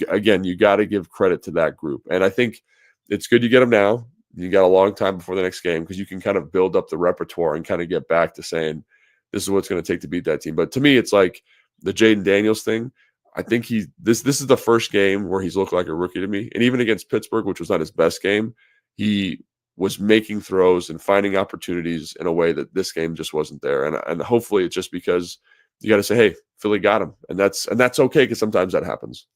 got to give credit to that group. And I think it's good you get them now. You got a long time before the next game, because you can kind of build up the repertoire and kind of get back to saying, this is what it's going to take to beat that team. But to me, it's like the Jaden Daniels thing. I think this is the first game where he's looked like a rookie to me. And even against Pittsburgh, which was not his best game, he was making throws and finding opportunities in a way that this game just wasn't there. And hopefully it's just because you got to say, hey, Philly got him. And that's okay, because sometimes that happens.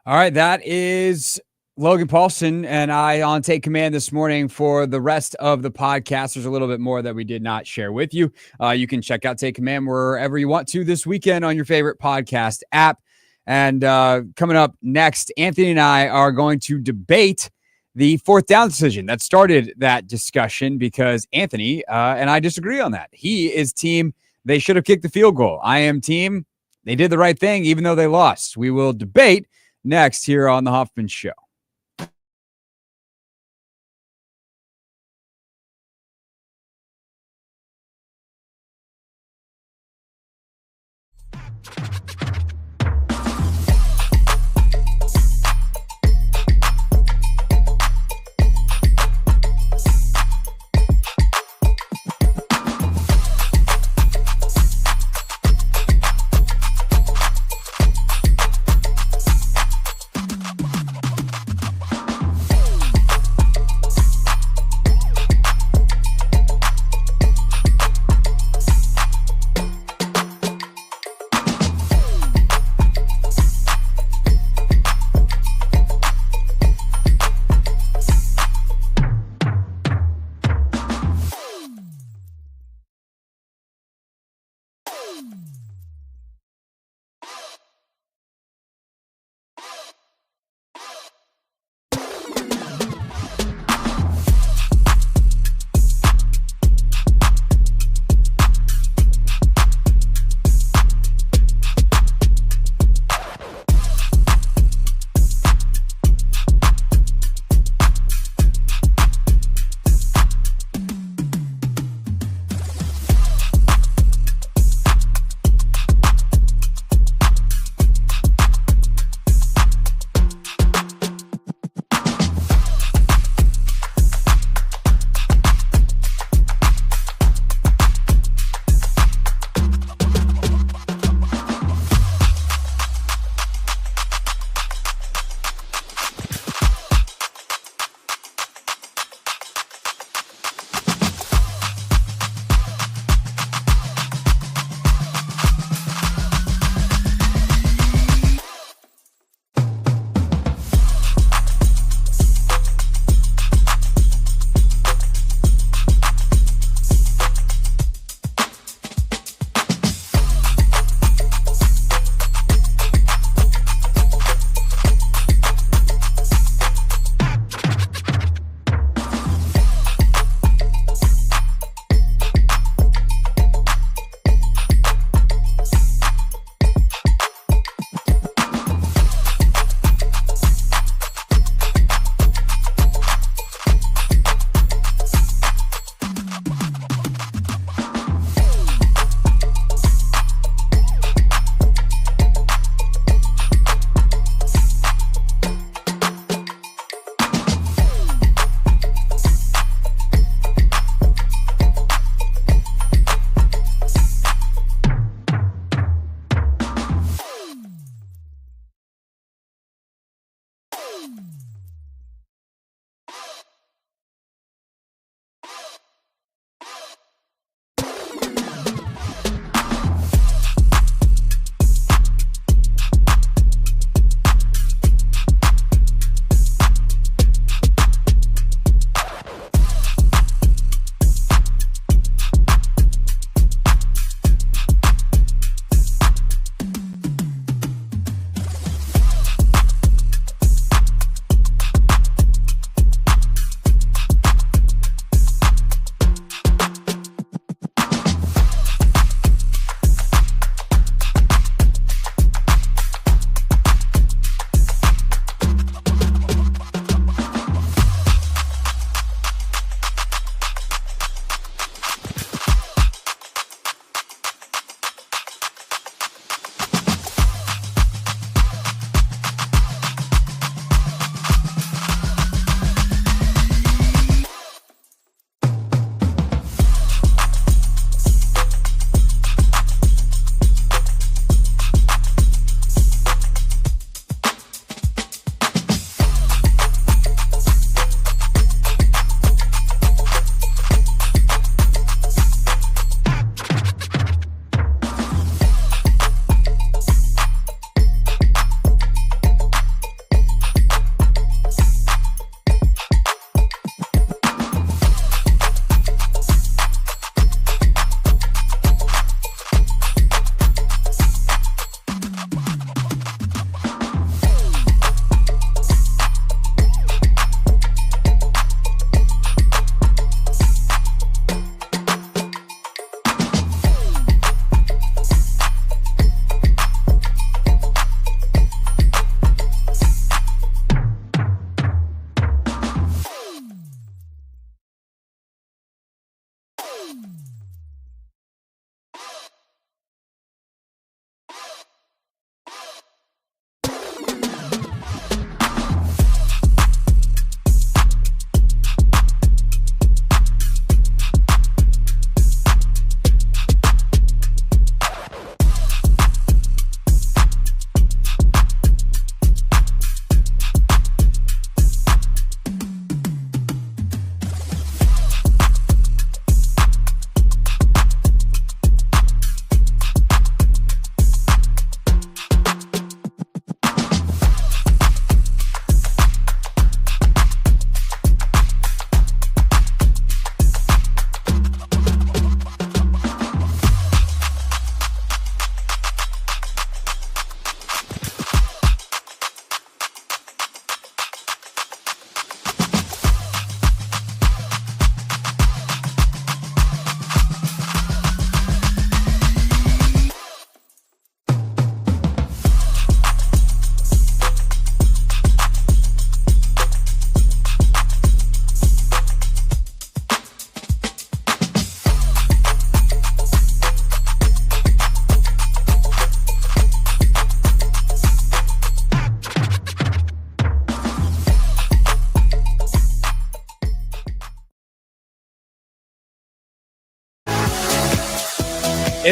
All right, that is Logan Paulsen and I on Take Command this morning. For the rest of the podcast, there's a little bit more that we did not share with you. You can check out Take Command wherever you want to this weekend on your favorite podcast app. And coming up next, Anthony and I are going to debate the fourth down decision that started that discussion, because Anthony and I disagree on that. He is team, they should have kicked the field goal. I am team, they did the right thing even though they lost. We will debate next here on the Hoffman Show.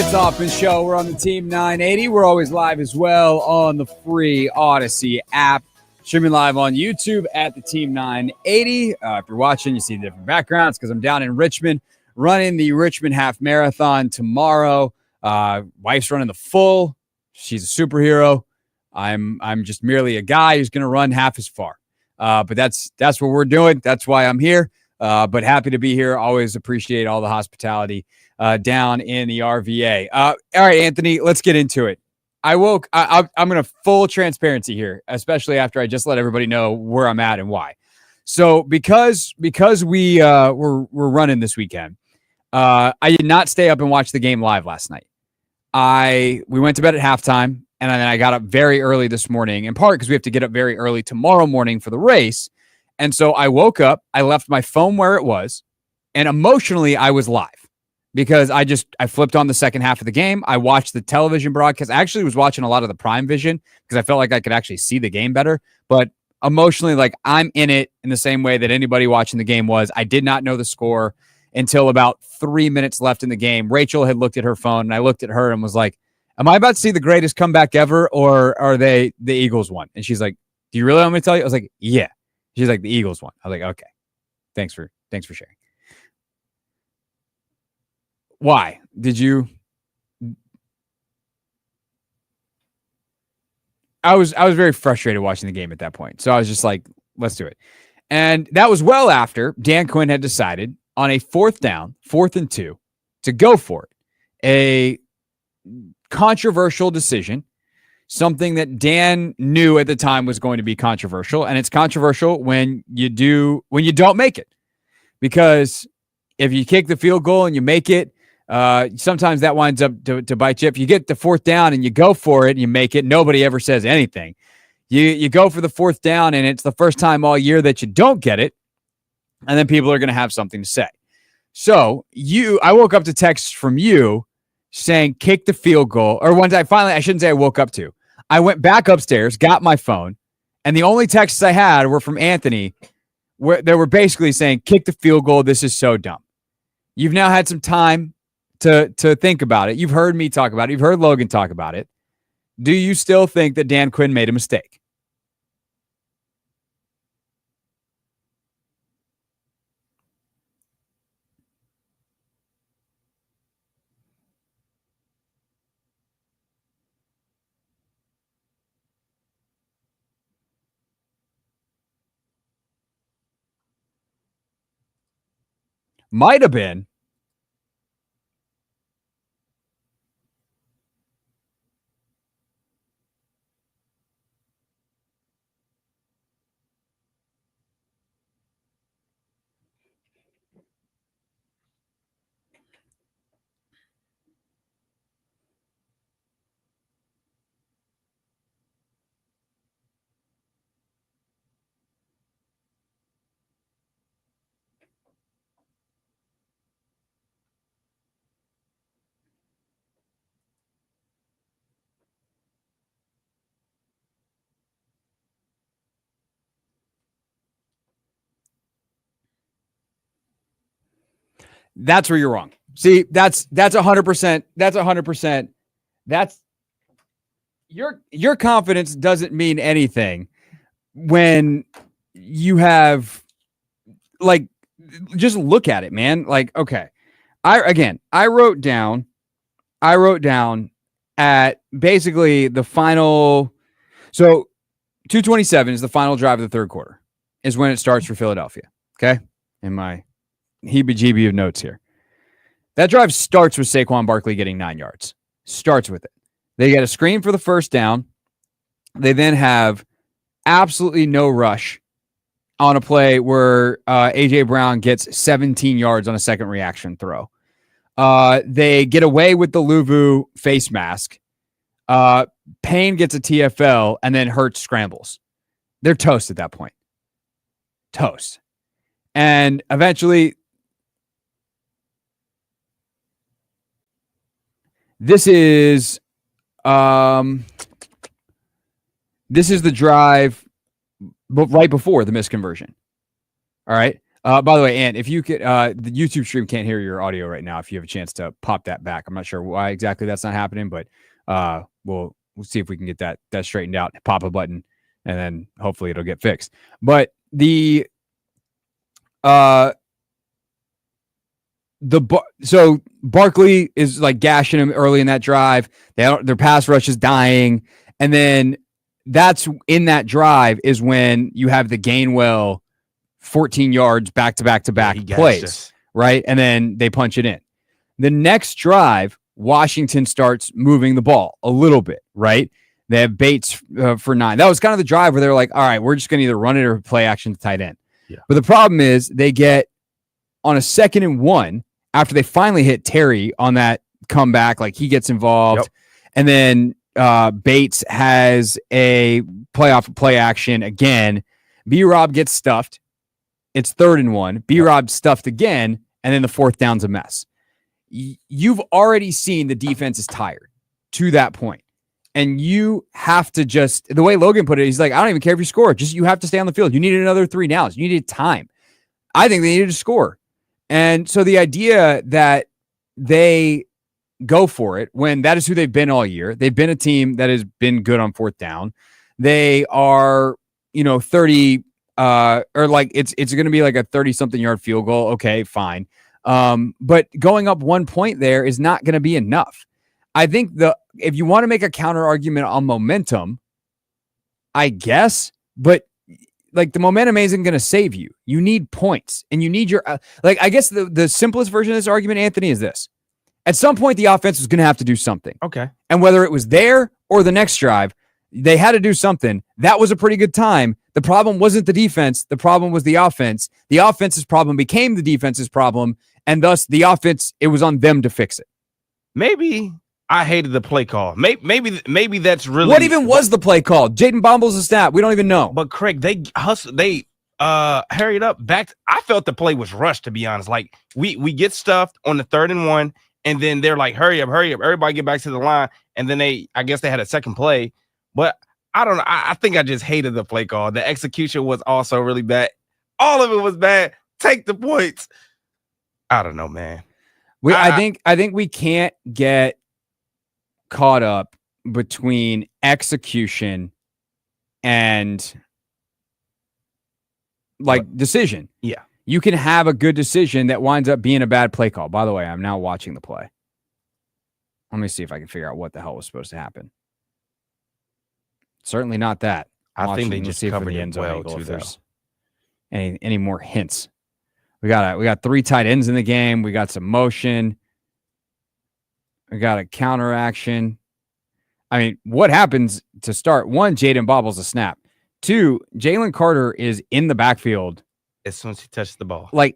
It's Hoffman Show. We're on the Team 980. We're always live as well on the free Odyssey app. Streaming live on YouTube at the Team 980. If you're watching, you see the different backgrounds because I'm down in Richmond running the Richmond Half Marathon tomorrow. Wife's running the full. She's a superhero. I'm just merely a guy who's going to run half as far. But that's what we're doing. That's why I'm here. But happy to be here. Always appreciate all the hospitality down in the RVA. All right, Anthony, let's get into it. I'm going to full transparency here, especially after I just let everybody know where I'm at and why. So because we're running this weekend, I did not stay up and watch the game live last night. We went to bed at halftime, and then I got up very early this morning, in part because we have to get up very early tomorrow morning for the race. And so I woke up, I left my phone where it was, and emotionally I was live because I flipped on the second half of the game. I watched the television broadcast. I actually was watching a lot of the Prime Vision because I felt like I could actually see the game better. But emotionally, like, I'm in it in the same way that anybody watching the game was. I did not know the score until about 3 minutes left in the game. Rachel had looked at her phone, and I looked at her and was like, am I about to see the greatest comeback ever, or are they the Eagles won? And she's like, do you really want me to tell you? I was like, yeah. She's like, the Eagles won. I was like, okay. Thanks for sharing. Why did you? I was very frustrated watching the game at that point. So I was just like, let's do it. And that was well after Dan Quinn had decided on a 4th and 2, to go for it. A controversial decision, something that Dan knew at the time was going to be controversial. And it's controversial when you don't make it, because if you kick the field goal and you make it, sometimes that winds up to bite you. If you get the 4th down and you go for it and you make it, nobody ever says anything. You go for the 4th down and it's the first time all year that you don't get it, and then people are going to have something to say. So I woke up to texts from you saying kick the field goal, or once I shouldn't say I woke up to. I went back upstairs, got my phone, and the only texts I had were from Anthony, where they were basically saying kick the field goal. This is so dumb. You've now had some time to think about it. You've heard me talk about it. You've heard Logan talk about it. Do you still think that Dan Quinn made a mistake? Might have been. That's where you're wrong. See, that's 100%. That's 100%. That's your confidence doesn't mean anything when you have, like, just look at it, man. Like, okay. I wrote down at basically the final. So 2:27 is the final drive of the 3rd quarter, is when it starts for Philadelphia. Okay. In my heebie-jeebie of notes here. That drive starts with Saquon Barkley getting 9 yards. Starts with it. They get a screen for the 1st down. They then have absolutely no rush on a play where A.J. Brown gets 17 yards on a second reaction throw. They get away with the Luvu face mask. Payne gets a TFL, and then Hurts scrambles. They're toast at that point. Toast. And eventually, this is the drive right before the misconversion. All right. By the way, Ant, if you could, the YouTube stream can't hear your audio right now. If you have a chance to pop that back, I'm not sure why exactly that's not happening, but we'll see if we can get that straightened out. Pop a button, and then hopefully it'll get fixed. But so Barkley is like gashing him early in that drive. Their pass rush is dying, and then that's in that drive is when you have the Gainwell 14 yards back to back plays, right? And then they punch it in. The next drive, Washington starts moving the ball a little bit, right? They have Bates for 9. That was kind of the drive where they were like, all right, we're just going to either run it or play action to tight end. Yeah. But the problem is they get on a 2nd and 1 after they finally hit Terry on that comeback, like he gets involved. Yep. And then Bates has a play action again. B-Rob gets stuffed. It's 3rd and 1. B-Rob stuffed again, and then the 4th down's a mess. You've already seen the defense is tired to that point. And you have to just, the way Logan put it, he's like, I don't even care if you score. Just you have to stay on the field. You needed another 3 downs. You needed time. I think they needed to score. And so the idea that they go for it when that is who they've been all year. They've been a team that has been good on 4th down. They are, 30 or like it's going to be like a 30-something yard field goal. Okay, fine. But going up 1 point there is not going to be enough. I think if you want to make a counter argument on momentum, I guess, but like the momentum isn't going to save you. You need points, and you need your I guess the simplest version of this argument, Anthony, is this: at some point the offense was going to have to do something. Okay, and whether it was there or the next drive, they had to do something. That was a pretty good time. The problem wasn't the defense. The problem was the offense. The offense's problem became the defense's problem, and thus the offense, it was on them to fix it. Maybe I hated the play call. Maybe that's really what even was the play call. Jaden Bomble's a stat. We don't even know. But Craig, they hurried up back. I felt the play was rushed, to be honest. Like we get stuffed on the 3rd and 1, and then they're like, hurry up, everybody get back to the line. And then I guess they had a second play, but I don't know. I think I just hated the play call. The execution was also really bad. All of it was bad. Take the points. I don't know, man. I think we can't get caught up between execution and decision. Yeah. You can have a good decision that winds up being a bad play call. By the way, I'm now watching the play. Let me see if I can figure out what the hell was supposed to happen. Certainly not that. I think they just covered the end zone well too, though. Any more hints? We got 3 tight ends in the game. We got some motion. We got a counter action. I mean, what happens to start? 1, Jaden bobbles a snap. 2, Jalen Carter is in the backfield as soon as he touched the ball. I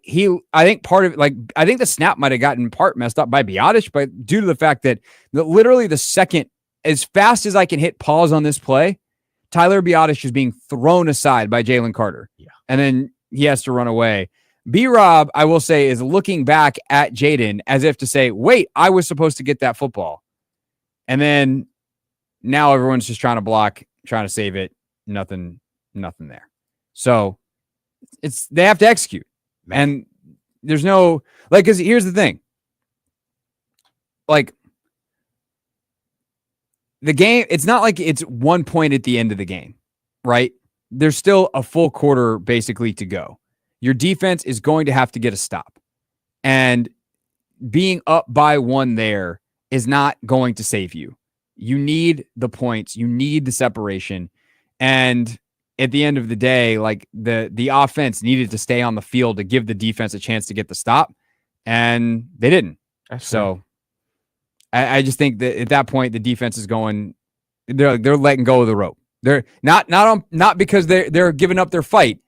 think the snap might have gotten part messed up by Biotish, but due to the fact that literally the second, as fast as I can hit pause on this play, Tyler Biotish is being thrown aside by Jalen Carter. Yeah. And then he has to run away. B-Rob, I will say, is looking back at Jaden as if to say, wait, I was supposed to get that football. And then now everyone's just trying to block, trying to save it. Nothing there. So they have to execute. Man. And there's no, because here's the thing. The game, it's not like it's 1 point at the end of the game, right? There's still a full quarter basically to go. Your defense is going to have to get a stop. And being up by 1 there is not going to save you. You need the points. You need the separation. And at the end of the day, the offense needed to stay on the field to give the defense a chance to get the stop. And they didn't. So I just think that at that point, the defense is going, they're letting go of the rope. They're not because they're giving up their fight,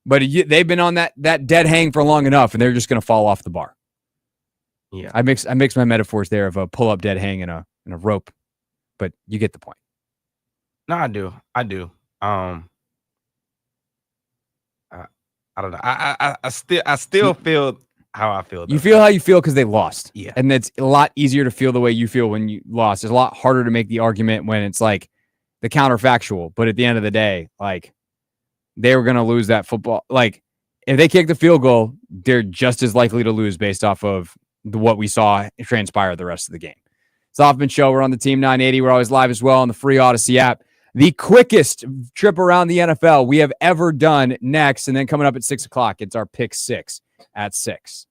but they've been on that dead hang for long enough, and they're just going to fall off the bar. Yeah, I mix my metaphors there of a pull up dead hang and a rope, but you get the point. No, I do. I don't know. I still feel how I feel. You feel how you feel because they lost. Yeah, and it's a lot easier to feel the way you feel when you lost. It's a lot harder to make the argument when it's like the counterfactual. But at the end of the day, they were going to lose that football. if they kick the field goal, they're just as likely to lose based off of what we saw transpire the rest of the game. It's the Hoffman Show. We're on the Team 980. We're always live as well on the free Odyssey app. The quickest trip around the NFL we have ever done next. And then coming up at 6 o'clock, it's our Pick 6 at 6.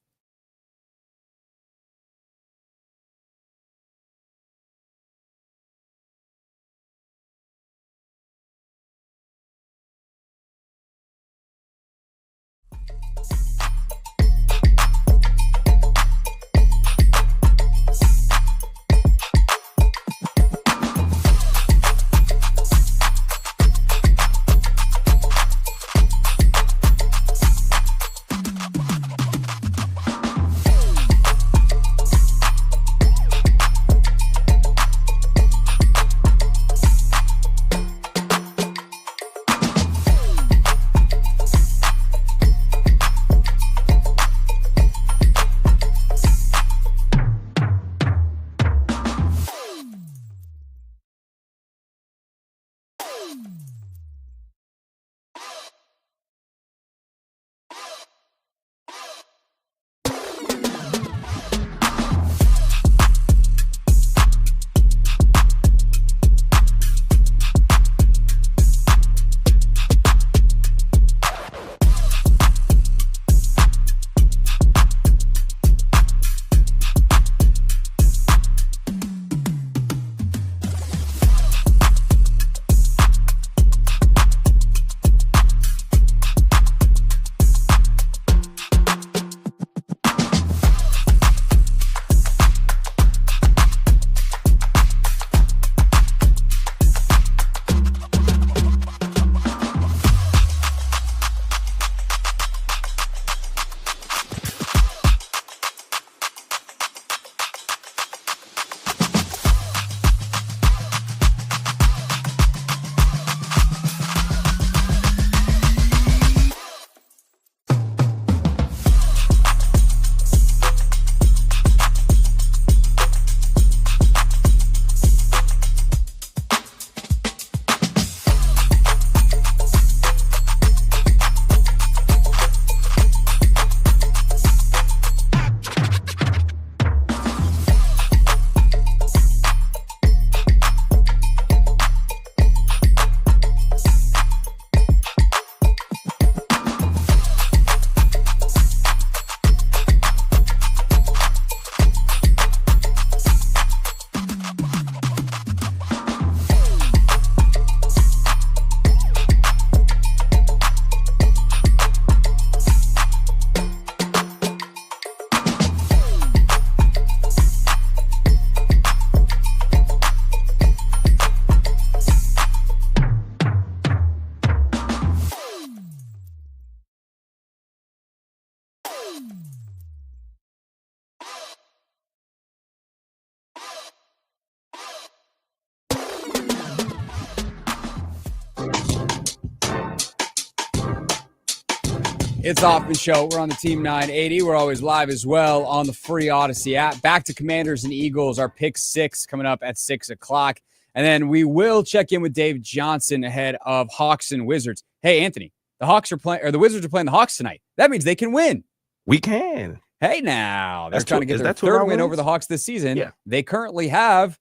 It's Hoffman Show. We're on the Team 980. We're always live as well on the free Odyssey app. Back to Commanders and Eagles. Our Pick 6 coming up at 6 o'clock. And then we will check in with Dave Johnson ahead of Hawks and Wizards. Hey, Anthony, the Hawks are playing, or the Wizards are playing the Hawks tonight. That means they can win. We can. Hey, now. They're That's trying to get their third win over the Hawks this season. Yeah. They currently have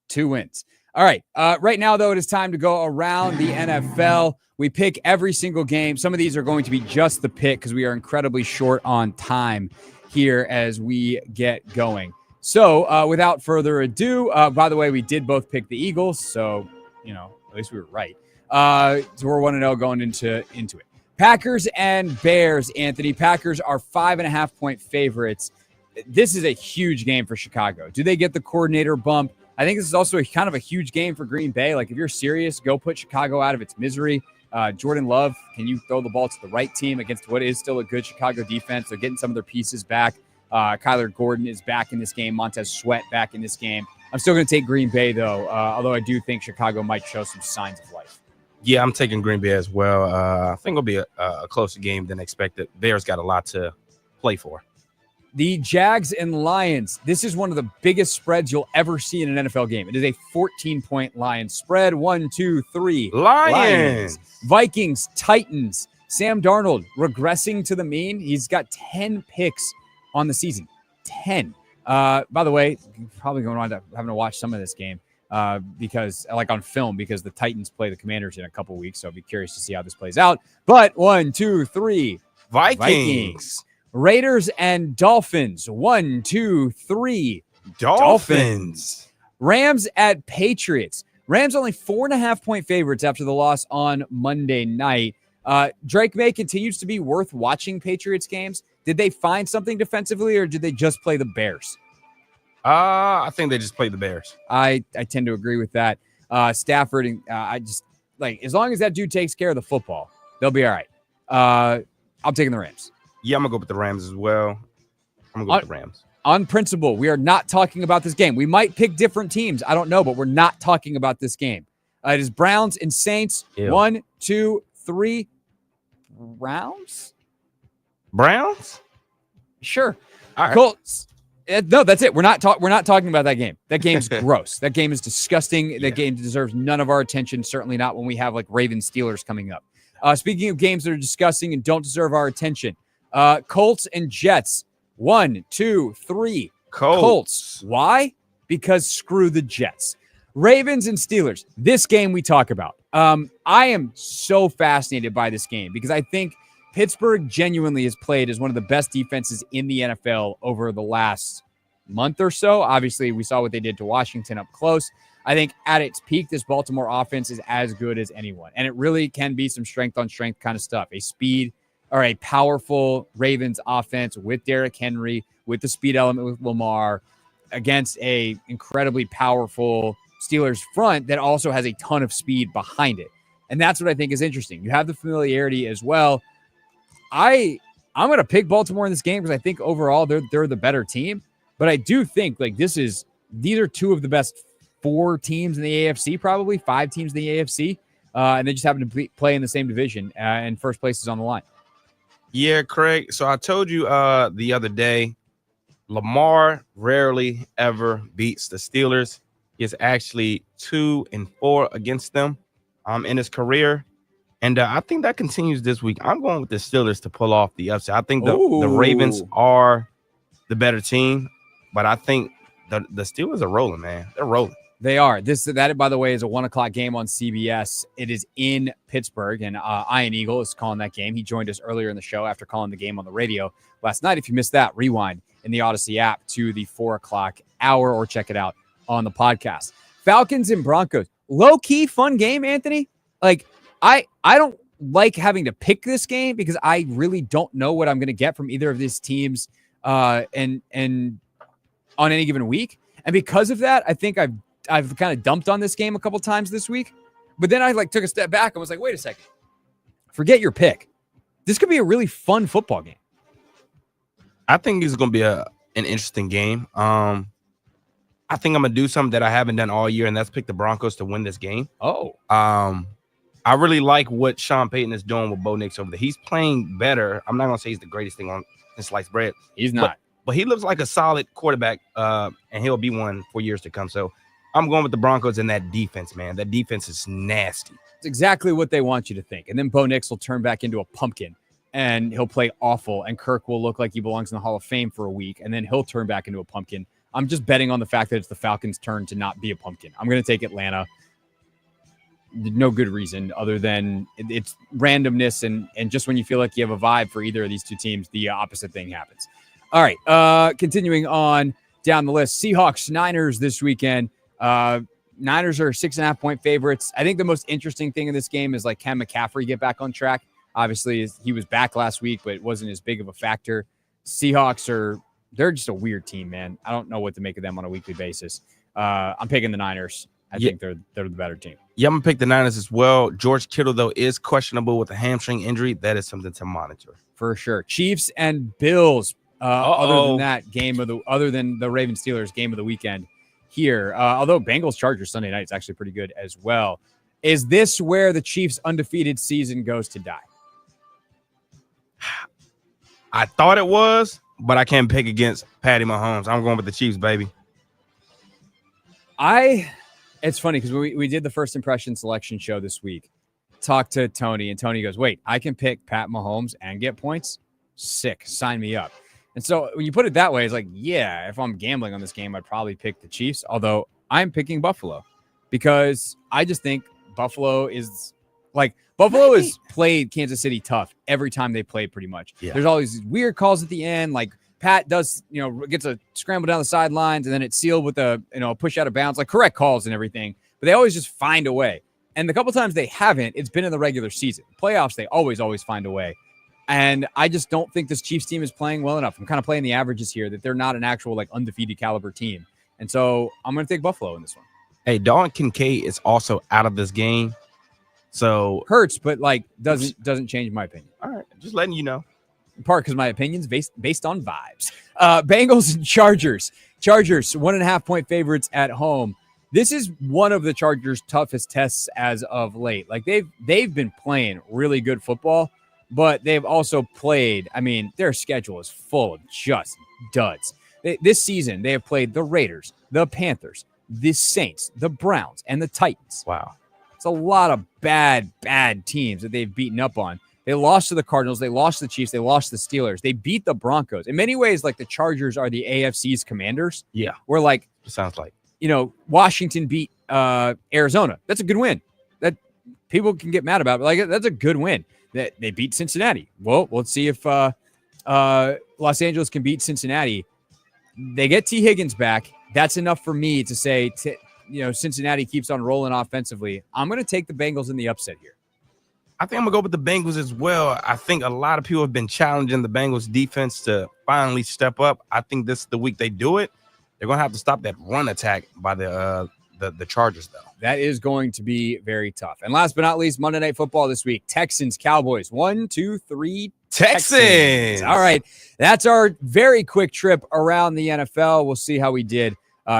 2 wins. All right. Right now, though, it is time to go around the NFL. We pick every single game. Some of these are going to be just the pick because we are incredibly short on time here as we get going. So without further ado, by the way, we did both pick the Eagles. So, at least we were right. So we're 1-0 going into it. Packers and Bears, Anthony. Packers are 5.5-point favorites. This is a huge game for Chicago. Do they get the coordinator bump? I think this is also kind of a huge game for Green Bay. Like, if you're serious, go put Chicago out of its misery. Jordan Love, can you throw the ball to the right team against what is still a good Chicago defense? They're getting some of their pieces back. Kyler Gordon is back in this game. Montez Sweat back in this game. I'm still going to take Green Bay, though, although I do think Chicago might show some signs of life. Yeah, I'm taking Green Bay as well. I think it'll be a closer game than expected. Bears got a lot to play for. The Jags and Lions. This is one of the biggest spreads you'll ever see in an NFL game. It is a 14-point Lions spread. 1, 2, 3. Lions. Vikings, Titans, Sam Darnold regressing to the mean. He's got 10 picks on the season. 10. By the way, probably going on to having to watch some of this game because like on film, because the Titans play the Commanders in a couple weeks. So I'll be curious to see how this plays out. But 1, 2, 3. Vikings. Raiders and Dolphins. 1, 2, 3. Dolphins. Rams at Patriots. Rams only 4.5-point favorites after the loss on Monday night. Drake May continues to be worth watching Patriots games. Did they find something defensively, or did they just play the Bears? I think they just played the Bears. I tend to agree with that. Stafford, I just like as long as that dude takes care of the football, they'll be all right. I'm taking the Rams. Yeah, I'm gonna go with the Rams as well. I'm gonna go with the Rams. On principle, we are not talking about this game. We might pick different teams. I don't know, but we're not talking about this game. It is Browns and Saints. Ew. 1, 2, 3. Browns? Sure. All right. Colts. No, that's it. We're not talking about that game. That game's gross. That game is disgusting. That game deserves none of our attention. Certainly not when we have like Ravens Steelers coming up. Speaking of games that are disgusting and don't deserve our attention, Colts and Jets. 1, 2, 3. Colts. Why? Because screw the Jets. Ravens and Steelers. This game we talk about. I am so fascinated by this game because I think Pittsburgh genuinely has played as one of the best defenses in the NFL over the last month or so. Obviously, we saw what they did to Washington up close. I think at its peak, this Baltimore offense is as good as anyone. And it really can be some strength on strength kind of stuff. A speed or a powerful Ravens offense with Derrick Henry, with the speed element with Lamar, against a incredibly powerful Steelers front that also has a ton of speed behind it. And that's what I think is interesting. You have the familiarity as well. I'm going to pick Baltimore in this game because I think overall they're the better team. But I do think like these are two of the best 4 teams in the AFC, probably 5 teams in the AFC. And they just happen to play in the same division and first place is on the line. Yeah, Craig. So I told you the other day, Lamar rarely ever beats the Steelers. He is actually 2-4 against them in his career. And I think that continues this week. I'm going with the Steelers to pull off the upset. I think the Ravens are the better team, but I think the Steelers are rolling, man. They're rolling. They are. That, by the way, is a 1:00 game on CBS. It is in Pittsburgh, and Ian Eagle is calling that game. He joined us earlier in the show after calling the game on the radio last night. If you missed that, rewind in the Odyssey app to the 4:00 hour or check it out on the podcast. Falcons and Broncos. Low-key fun game, Anthony. Like, I don't like having to pick this game because I really don't know what I'm going to get from either of these teams and on any given week. And because of that, I think I've kind of dumped on this game a couple times this week. But then I took a step back and was like, wait a second. Forget your pick. This could be a really fun football game. I think it's going to be an interesting game. I think I'm going to do something that I haven't done all year, and that's pick the Broncos to win this game. I really like what Sean Payton is doing with Bo Nix over there. He's playing better. I'm not going to say he's the greatest thing on sliced bread. He's not. But he looks like a solid quarterback, and he'll be one for years to come. So I'm going with the Broncos and that defense, man. That defense is nasty. It's exactly what they want you to think. And then Bo Nix will turn back into a pumpkin, and he'll play awful, and Kirk will look like he belongs in the Hall of Fame for a week, and then he'll turn back into a pumpkin. I'm just betting on the fact that it's the Falcons' turn to not be a pumpkin. I'm going to take Atlanta. No good reason other than it's randomness, and just when you feel like you have a vibe for either of these two teams, the opposite thing happens. All right, continuing on down the list, Seahawks, Niners this weekend. Niners are 6.5-point favorites. I think the most interesting thing in this game is can McCaffrey get back on track? Obviously, he was back last week, but it wasn't as big of a factor. Seahawks they're just a weird team, man. I don't know what to make of them on a weekly basis. I'm picking the Niners. I think they're the better team. Yeah, I'm going to pick the Niners as well. George Kittle, though, is questionable with a hamstring injury. That is something to monitor. For sure. Chiefs and Bills. Other than the Ravens Steelers game of the weekend here, although Bengals Chargers Sunday night is actually pretty good as well. Is this where the Chiefs' undefeated season goes to die? I thought it was, but I can't pick against Patty Mahomes. I'm going with the Chiefs, baby. It's funny because we did the first impression selection show this week. talked to Tony, and Tony goes, wait, I can pick Pat Mahomes and get points? Sick. Sign me up. And so when you put it that way, it's like, yeah, if I'm gambling on this game, I'd probably pick the Chiefs, although I'm picking Buffalo because I just think Buffalo is like Buffalo has played Kansas City tough every time they play pretty much. Yeah. There's always these weird calls at the end. Like Pat does, gets a scramble down the sidelines and then it's sealed with a, push out of bounds, like correct calls and everything. But they always just find a way. And the couple times they haven't, it's been in the regular season. Playoffs, they always find a way. And I just don't think this Chiefs team is playing well enough. I'm kind of playing the averages here that they're not an actual like undefeated caliber team. And so I'm going to take Buffalo in this one. Hey, Dalton Kincaid is also out of this game. So hurts, but like doesn't change my opinion. All right. Just letting you know. In part because my opinion's based on vibes. Bengals and Chargers. Chargers, 1.5 point favorites at home. This is one of the Chargers' toughest tests as of late. Like they've been playing really good football, but they've also played, their schedule is full of just duds. This season, they have played the Raiders, the Panthers, the Saints, the Browns, and the Titans. Wow. It's a lot of bad teams that they've beaten up on. They lost to the Cardinals. They lost to the Chiefs. They lost to the Steelers. They beat the Broncos. In many ways, like the Chargers are the AFC's Commanders. Yeah. Where like, it sounds like, Washington beat Arizona. That's a good win. That people can get mad about, but like that's a good win. That they beat Cincinnati. Well, let's see if Los Angeles can beat Cincinnati. They get T. Higgins back. That's enough for me to say, Cincinnati keeps on rolling offensively. I'm going to take the Bengals in the upset here. I think I'm going to go with the Bengals as well. I think a lot of people have been challenging the Bengals defense to finally step up. I think this is the week they do it. They're going to have to stop that run attack by the Chargers, though. That is going to be very tough. And last but not least, Monday Night Football this week. Texans, Cowboys. 1, 2, 3. Texans. All right. That's our very quick trip around the NFL. We'll see how we did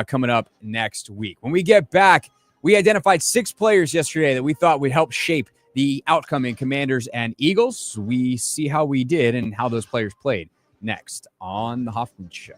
coming up next week. When we get back, we identified 6 players yesterday that we thought would help shape the outcome in Commanders and Eagles. We see how we did and how those players played next on the Hoffman Show.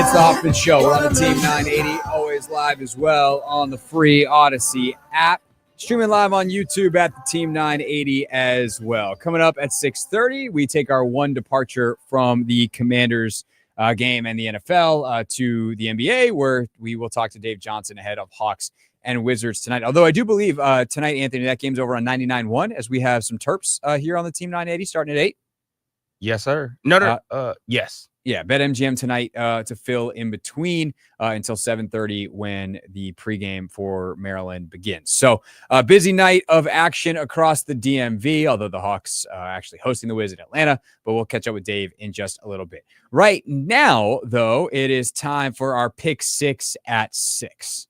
It's the Hoffman Show. We're on the Team 980, always live as well on the free Odyssey app. Streaming live on YouTube at the Team 980 as well. Coming up at 6:30, we take our one departure from the Commanders game and the NFL to the NBA, where we will talk to Dave Johnson ahead of Hawks and Wizards tonight. Although I do believe tonight, Anthony, that game's over on 99.1 as we have some Terps here on the Team 980 starting at 8. Yes, sir. No. Yes. Yeah, BetMGM tonight to fill in between until 7:30 when the pregame for Maryland begins. So a busy night of action across the DMV, although the Hawks actually hosting the Wiz in Atlanta, but we'll catch up with Dave in just a little bit. Right now, though, it is time for our Pick 6 at 6.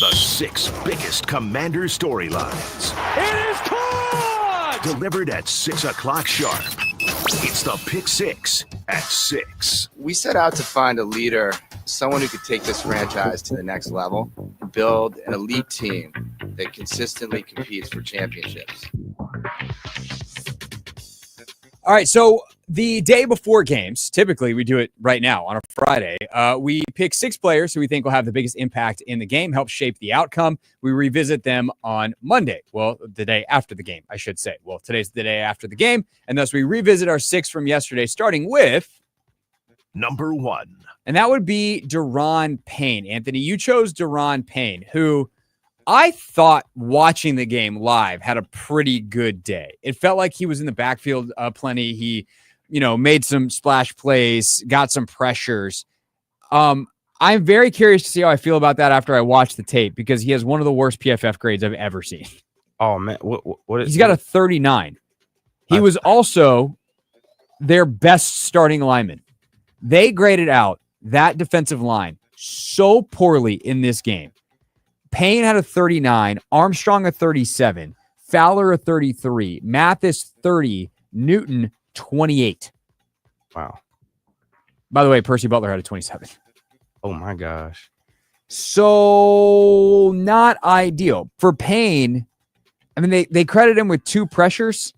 The 6 biggest Commander storylines. It is caught! Delivered at 6 o'clock sharp. It's the Pick 6 at 6. We set out to find a leader, someone who could take this franchise to the next level, and build an elite team that consistently competes for championships. All right, so the day before games, typically we do it right now on a Friday. We pick 6 players who we think will have the biggest impact in the game, help shape the outcome. We revisit them on Monday. Well, the day after the game, I should say. Well, today's the day after the game, and thus we revisit our 6 from yesterday, starting with number 1. And that would be Deron Payne. Anthony, you chose Deron Payne, who I thought watching the game live had a pretty good day. It felt like he was in the backfield plenty. He, made some splash plays, got some pressures. I'm very curious to see how I feel about that after I watch the tape, because he has one of the worst PFF grades I've ever seen. Oh, man. What is He's got a 39. He was also their best starting lineman. They graded out that defensive line so poorly in this game. Payne had a 39, Armstrong a 37, Fowler a 33, Mathis 30, Newton 28. Wow. By the way, Percy Butler had a 27. Oh, my gosh. So not ideal. For Payne, I mean, they credit him with 2 pressures.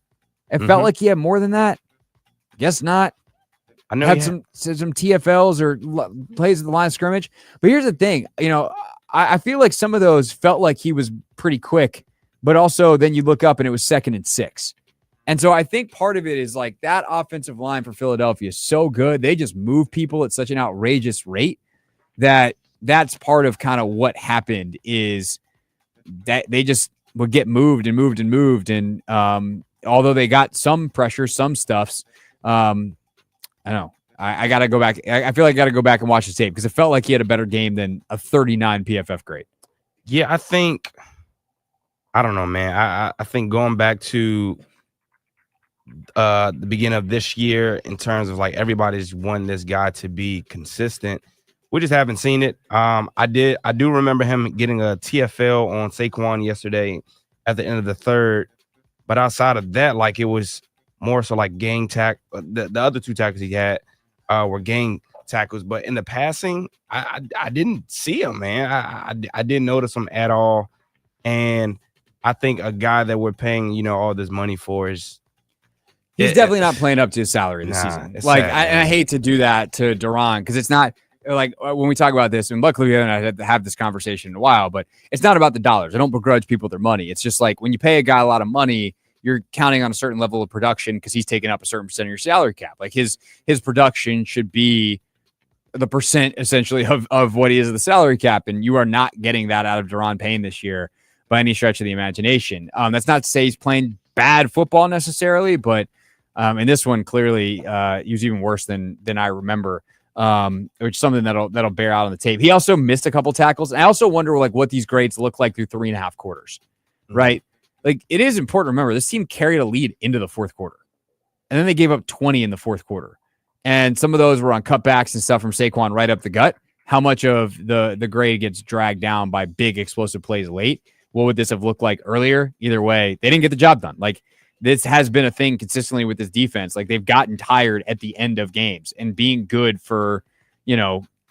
It felt like he had more than that. Guess not. I know had some TFLs or plays at the line of scrimmage. But here's the thing, I feel like some of those felt like he was pretty quick, but also then you look up and it was 2nd and 6. And so I think part of it is like that offensive line for Philadelphia is so good. They just move people at such an outrageous rate that that's part of kind of what happened, is that they just would get moved and moved and moved. And although they got some pressure, some stuffs, I don't know. I got to go back. I feel like I got to go back and watch the tape, because it felt like he had a better game than a 39 PFF grade. Yeah, I don't know, man. I think going back to the beginning of this year, in terms of like everybody's wanting this guy to be consistent, we just haven't seen it. I do remember him getting a TFL on Saquon yesterday at the end of the third, but outside of that, like it was more so like gang tack. The other 2 tackles he had were gang tackles, but in the passing, I didn't see him, man. I didn't notice him at all, and I think a guy that we're paying, all this money for he's definitely not playing up to his salary this season. Like, I hate to do that to Deron, because it's not like when we talk about this, and luckily we haven't had to have this conversation in a while, but it's not about the dollars. I don't begrudge people their money. It's just like when you pay a guy a lot of money, you're counting on a certain level of production because he's taking up a certain percent of your salary cap. Like his production should be the percent essentially of what he is of the salary cap. And you are not getting that out of Deron Payne this year by any stretch of the imagination. That's not to say he's playing bad football necessarily, but in this one, clearly he was even worse than I remember, which is something that'll bear out on the tape. He also missed a couple tackles. And I also wonder what these grades look like through 3.5 quarters, right? Like, it is important to remember this team carried a lead into the 4th quarter, and then they gave up 20 in the 4th quarter. And some of those were on cutbacks and stuff from Saquon right up the gut. How much of the grade gets dragged down by big explosive plays late? What would this have looked like earlier? Either way, they didn't get the job done. Like, this has been a thing consistently with this defense. Like, they've gotten tired at the end of games, and being good for,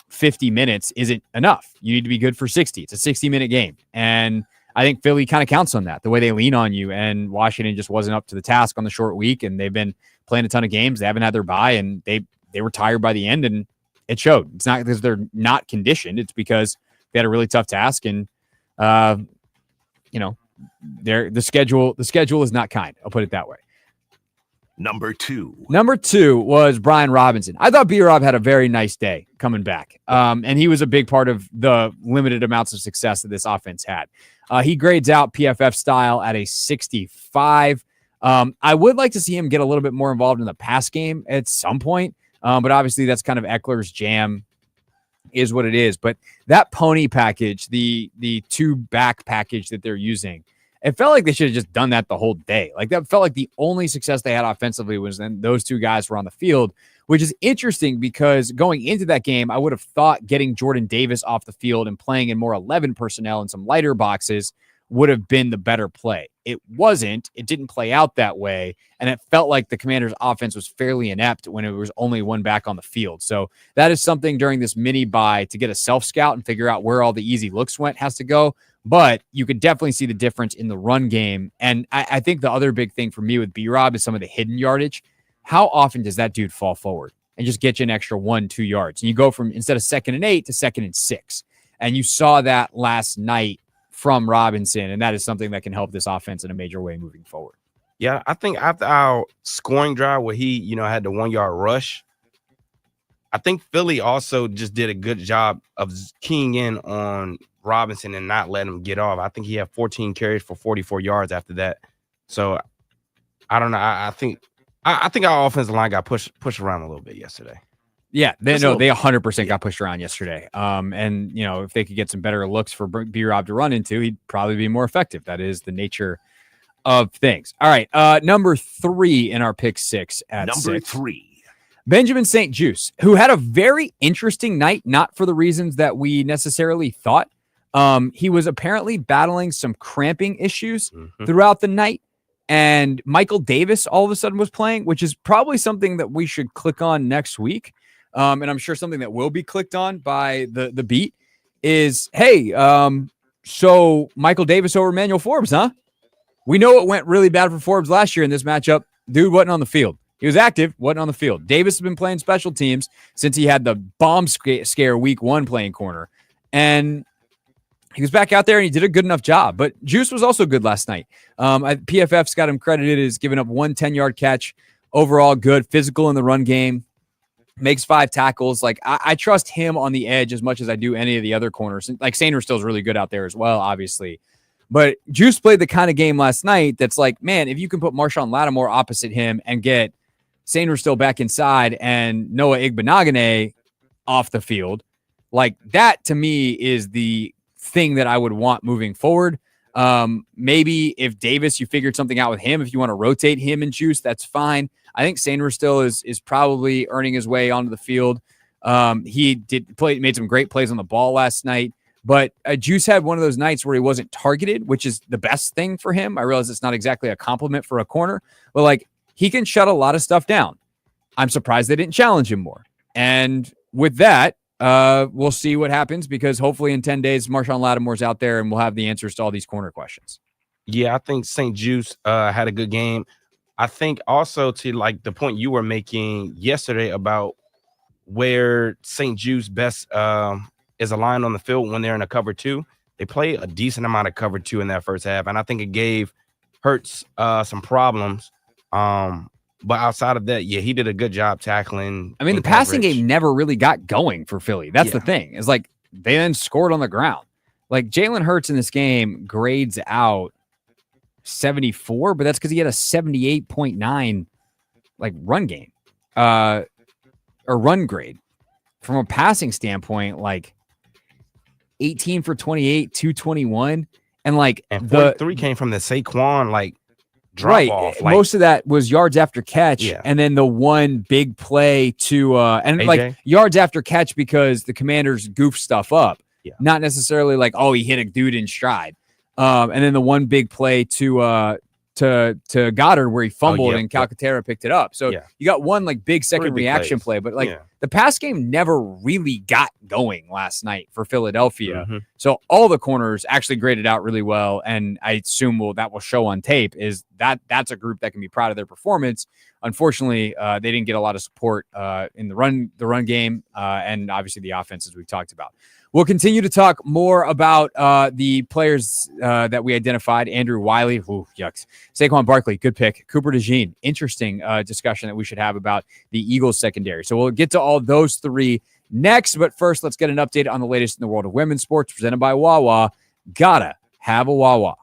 50 minutes isn't enough. You need to be good for 60. It's a 60-minute game. And I think Philly kind of counts on that, the way they lean on you, and Washington just wasn't up to the task on the short week, and they've been playing a ton of games. They haven't had their bye, and they were tired by the end, and It showed. It's not because they're not conditioned. It's because they had a really tough task, and the schedule is not kind. I'll put it that way. Number two was Brian Robinson. I thought B-Rob had a very nice day coming back. And he was a big part of the limited amounts of success that this offense had. He grades out PFF style at a 65. I would like to see him get a little bit more involved in the pass game at some point. But obviously that's kind of Eckler's jam, is what it is. But that pony package, the two back package that they're using, it felt like they should have just done that the whole day. Like, that felt like the only success they had offensively was then those two guys were on the field, which is interesting because going into that game, I would have thought getting Jordan Davis off the field and playing in more 11 personnel and some lighter boxes would have been the better play. It wasn't. It didn't play out that way. And it felt like the Commanders' offense was fairly inept when it was only one back on the field. So that is something during this mini bye to get a self-scout and figure out where all the easy looks went has to go. But you could definitely see the difference in the run game. And I think the other big thing for me with B-Rob is some of the hidden yardage. How often does that dude fall forward and just get you an extra 1-2 yards? And you go from, instead of 2nd and 8 to 2nd and 6. And you saw that last night from Robinson, and that is something that can help this offense in a major way moving forward. Yeah, I think after our scoring drive where he, had the 1 yard rush, I think Philly also just did a good job of keying in on Robinson and not letting him get off. I think he had 14 carries for 44 yards after that. So I don't know. I think our offensive line got pushed around a little bit yesterday. Yeah, they 100% got pushed around yesterday. And if they could get some better looks for B-Rob to run into, he'd probably be more effective. That is the nature of things. All right, number 3 in our pick 6 at number 6. 3. Benjamin St. Juste, who had a very interesting night, not for the reasons that to necessarily thought. He was apparently battling some cramping issues throughout the night. And Michael Davis all of a sudden was playing, which is probably something that we should click on next week. And I'm sure something that will be clicked on by the beat is, hey, so Michael Davis over Emmanuel Forbes, huh? We know it went really bad for Forbes last year in this matchup. Dude wasn't on the field. He was active, wasn't on the field. Davis has been playing special teams since he had the bomb scare week 1 playing corner. And he was back out there and he did a good enough job. But Juice was also good last night. PFF's got him credited as giving up 1 10-yard catch. Overall good, physical in the run game. Makes 5 tackles. Like, I trust him on the edge as much as I do any of the other corners. Like, Sainer still is really good out there as well, obviously. But Juice played the kind of game last night that's like, man, if you can put Marshawn Lattimore opposite him and get Sainer still back inside and Noah Igbenogany off the field, like, that to me is the thing that I would want moving forward. Maybe if Davis, you figured something out with him, if you want to rotate him and Juice, that's fine. I think Sainer still is probably earning his way onto the field. He made some great plays on the ball last night, but Juice had one of those nights where he wasn't targeted, which is the best thing for him. I realize it's not exactly a compliment for a corner, but like, he can shut a lot of stuff down. I'm surprised they didn't challenge him more. And with that, we'll see what happens, because hopefully in 10 days, Marshawn Lattimore's out there and we'll have the answers to all these corner questions. Yeah, I think St. Juice had a good game. I think also to like the point you were making yesterday about where St. Juice best is aligned on the field when they're in a cover 2. They play a decent amount of cover 2 in that first half, and I think it gave Hurts some problems. But outside of that, yeah, he did a good job tackling. I mean, the passing game never really got going for Philly. That's the thing. It's like they then scored on the ground. Like, Jalen Hurts in this game grades out 74, but that's because he had a 78.9 like run game or run grade. From a passing standpoint, like 18 for 28, 221, and like the 3 came from the Saquon like drop off. Like, most of that was yards after catch, and then the one big play to and AJ? Like yards after catch because the Commanders goof stuff up. Not necessarily like, oh, he hit a dude in stride. And then the one big play to Goddard where he fumbled and Calcaterra picked it up. So you got one like big second reaction play, but like the pass game never really got going last night for Philadelphia. Mm-hmm. So all the corners actually graded out really well. And I assume that will show on tape is that's a group that can be proud of their performance. Unfortunately, they didn't get a lot of support in the run game and obviously the offense, as we've talked about. We'll continue to talk more about the players that we identified. Andrew Wiley, ooh, yucks. Saquon Barkley, good pick. Cooper DeJean, interesting discussion that we should have about the Eagles secondary. So we'll get to all those three next. But first, let's get an update on the latest in the world of women's sports presented by Wawa. Gotta have a Wawa.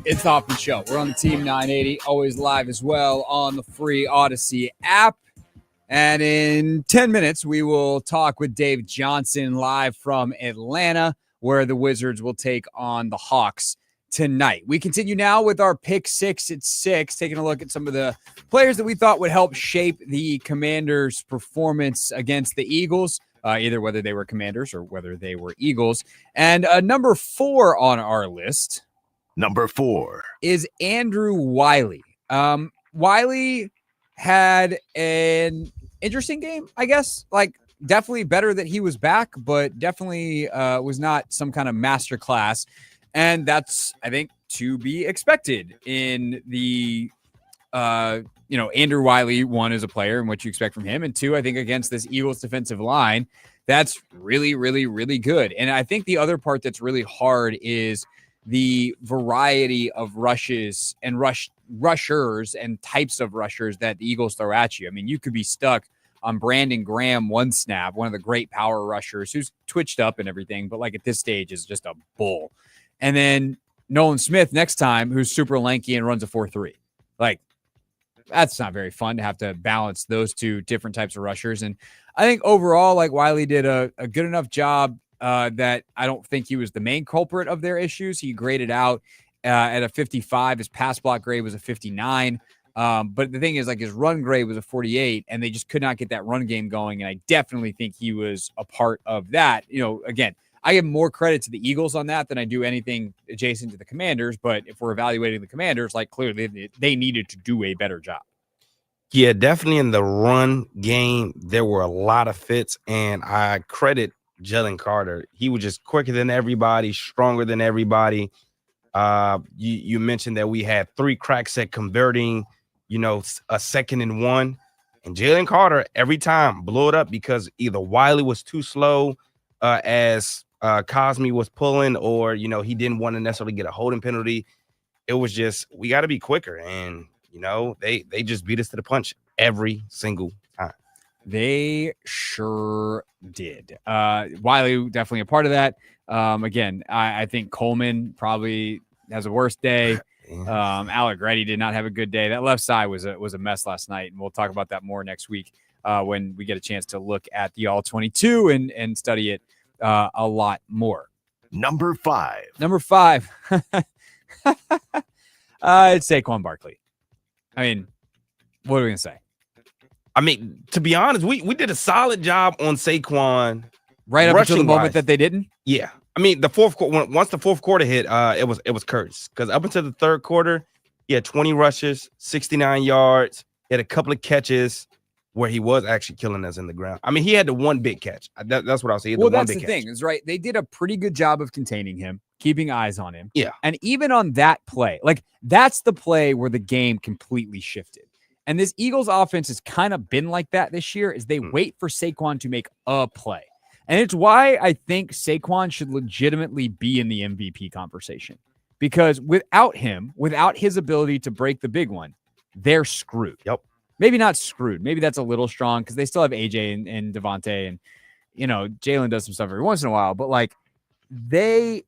It's the Hoffman Show. We're on the Team 980, always live as well on the free Odyssey app. And in 10 minutes, we will talk with Dave Johnson live from Atlanta, where the Wizards will take on the Hawks tonight. We continue now with our Pick 6 at 6, taking a look at some of the players that we thought would help shape the Commanders' performance against the Eagles, either whether they were Commanders or whether they were Eagles. And number 4 on our list. Number 4 is Andrew Wiley. Wiley had an interesting game, I guess. Like, definitely better that he was back, but definitely was not some kind of masterclass. And that's, I think, to be expected in the, Andrew Wiley, one, as a player and what you expect from him. And two, I think against this Eagles defensive line, that's really, really, really good. And I think the other part that's really hard is the variety of rushes and rushers and types of rushers that the Eagles throw at you. I mean, you could be stuck on Brandon Graham one snap, one of the great power rushers who's twitched up and everything, but like at this stage is just a bull. And then Nolan Smith next time, who's super lanky and runs a 4.3. Like, that's not very fun to have to balance those two different types of rushers. And I think overall, like, Wiley did a good enough job that I don't think he was the main culprit of their issues. He graded out at a 55. His pass block grade was a 59. But the thing is, like, his run grade was a 48, and they just could not get that run game going. And I definitely think he was a part of that. You know, again, I give more credit to the Eagles on that than I do anything adjacent to the Commanders. But if we're evaluating the Commanders, like, clearly they needed to do a better job. Yeah, definitely in the run game, there were a lot of fits, and I credit Jalen Carter. He was just quicker than everybody, stronger than everybody. You mentioned that we had 3 cracks at converting, a 2nd and 1. And Jalen Carter every time blew it up because either Wiley was too slow as Cosme was pulling, or, he didn't want to necessarily get a holding penalty. It was just, we got to be quicker. And, they just beat us to the punch every single time. They sure did. Wiley definitely a part of that. Again, I think Coleman probably has a worse day. Allegretti did not have a good day. That left side was a mess last night, and we'll talk about that more next week when we get a chance to look at the All-22 and study it a lot more. Number 5. It's Saquon Barkley. I mean, what are we gonna say? I mean, to be honest, we did a solid job on Saquon right up until the moment that they didn't. Yeah, I mean, the fourth quarter. Once the fourth quarter hit, it was cursed because up until the third quarter, he had 20 rushes, 69 yards. He had a couple of catches where he was actually killing us in the ground. I mean, he had the one big catch. That's what I'll say. Well, that's the thing, is right. They did a pretty good job of containing him, keeping eyes on him. Yeah, and even on that play, like, that's the play where the game completely shifted. And this Eagles offense has kind of been like that this year, is they wait for Saquon to make a play. And it's why I think Saquon should legitimately be in the MVP conversation, because without him, without his ability to break the big one, they're screwed. Yep. Maybe not screwed. Maybe that's a little strong because they still have AJ and Devontae, and, Jalen does some stuff every once in a while, but like they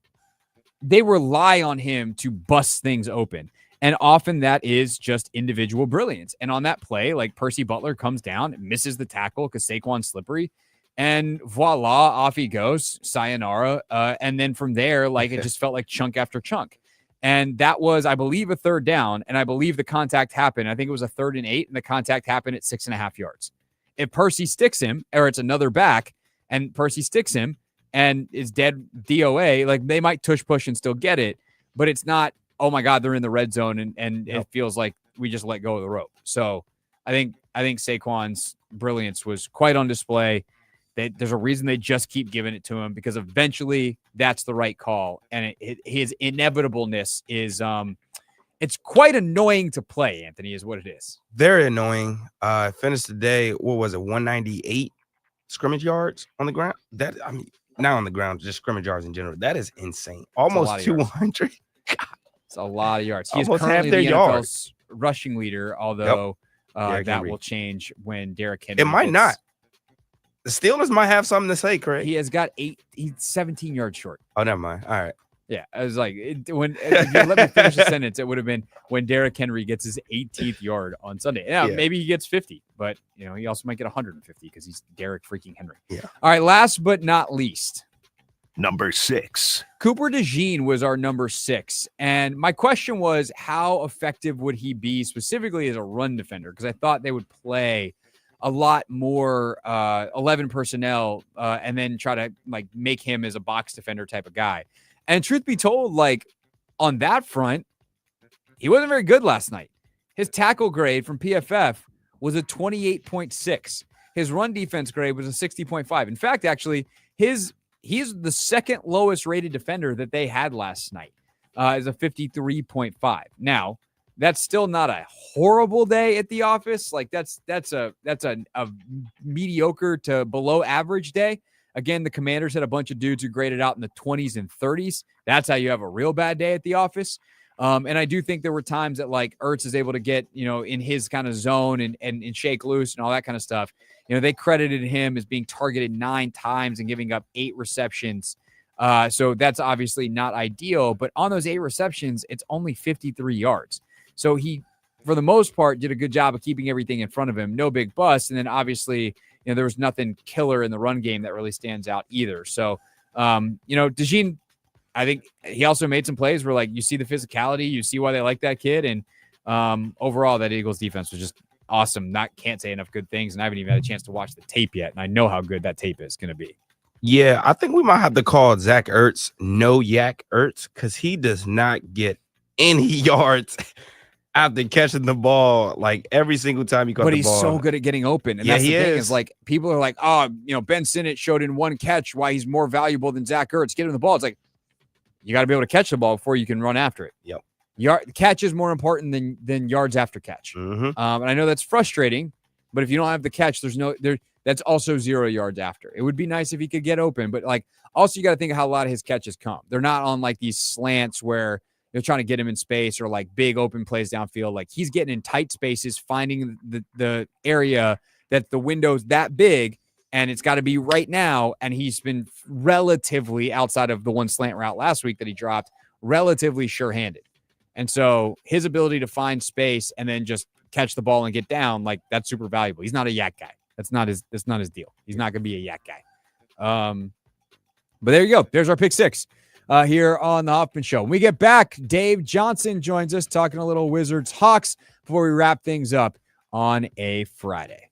rely on him to bust things open. And often that is just individual brilliance. And on that play, like, Percy Butler comes down and misses the tackle because Saquon's slippery, and voila, off he goes, sayonara. And then from there, like, it just felt like chunk after chunk. And that was, I believe, a third down. And I believe the contact happened. I think it was a 3rd and 8, and the contact happened at 6.5 yards. If Percy sticks him, or it's another back, and Percy sticks him and is dead DOA, like, they might tush push and still get it, but it's not, oh my God, they're in the red zone and it feels like we just let go of the rope. So I think Saquon's brilliance was quite on display. There's a reason they just keep giving it to him, because eventually that's the right call. And his inevitableness is it's quite annoying to play, Anthony, is what it is. Very annoying. Finished the day, what was it, 198 scrimmage yards on the ground? Not on the ground, just scrimmage yards in general. That is insane. Almost 200. It's a lot of yards. He's almost currently half their the yards. NFL's rushing leader, although that will change when Derrick Henry. It might not. The Steelers might have something to say, Craig. He has got he's 17 yards short. Oh, never mind. All right. Yeah, I was like, if you let me finish the sentence, it would have been when Derrick Henry gets his 18th yard on Sunday. Yeah, maybe he gets 50, but he also might get 150 because he's Derrick freaking Henry. Yeah. All right, last but not least, Number 6. Cooper DeJean was our number 6. And my question was, how effective would he be specifically as a run defender? Because I thought they would play a lot more 11 personnel and then try to make him as a box defender type of guy. And truth be told, on that front, he wasn't very good last night. His tackle grade from PFF was a 28.6. His run defense grade was a 60.5. In fact, actually, he's the second lowest rated defender that they had last night, is a 53.5. Now, that's still not a horrible day at the office. That's a mediocre to below average day. Again, the Commanders had a bunch of dudes who graded out in the 20s and 30s. That's how you have a real bad day at the office. And I do think there were times that Ertz is able to get, in his kind of zone and shake loose and all that kind of stuff. They credited him as being targeted 9 times and giving up 8 receptions. So that's obviously not ideal, but on those 8 receptions, it's only 53 yards. So he, for the most part, did a good job of keeping everything in front of him. No big bust. And then obviously, there was nothing killer in the run game that really stands out either. So, DeJean, I think he also made some plays where you see the physicality, you see why they like that kid. And overall, that Eagles defense was just awesome. Can't say enough good things. And I haven't even had a chance to watch the tape yet. And I know how good that tape is going to be. Yeah, I think we might have to call Zach Ertz no yak Ertz because he does not get any yards after catching the ball every single time he caught the ball. But he's so good at getting open. And that's the thing is people are like, oh, Ben Sinnott showed in one catch why he's more valuable than Zach Ertz. Get him the ball. It's you got to be able to catch the ball before you can run after it. Yep. Catch is more important than yards after catch. Mm-hmm. And I know that's frustrating, but if you don't have the catch, that's also 0 yards after. It would be nice if he could get open, but also you got to think of how a lot of his catches come. They're not on these slants where they're trying to get him in space or big open plays downfield. He's getting in tight spaces, finding the area that the window's that big, and it's got to be right now. And he's been relatively, outside of the one slant route last week that he dropped, relatively sure-handed. And so his ability to find space and then just catch the ball and get down, that's super valuable. He's not a yak guy. That's not his deal. He's not going to be a yak guy. But there you go. There's our pick 6 here on the Hoffman Show. When we get back, Dave Johnson joins us talking a little Wizards Hawks before we wrap things up on a Friday.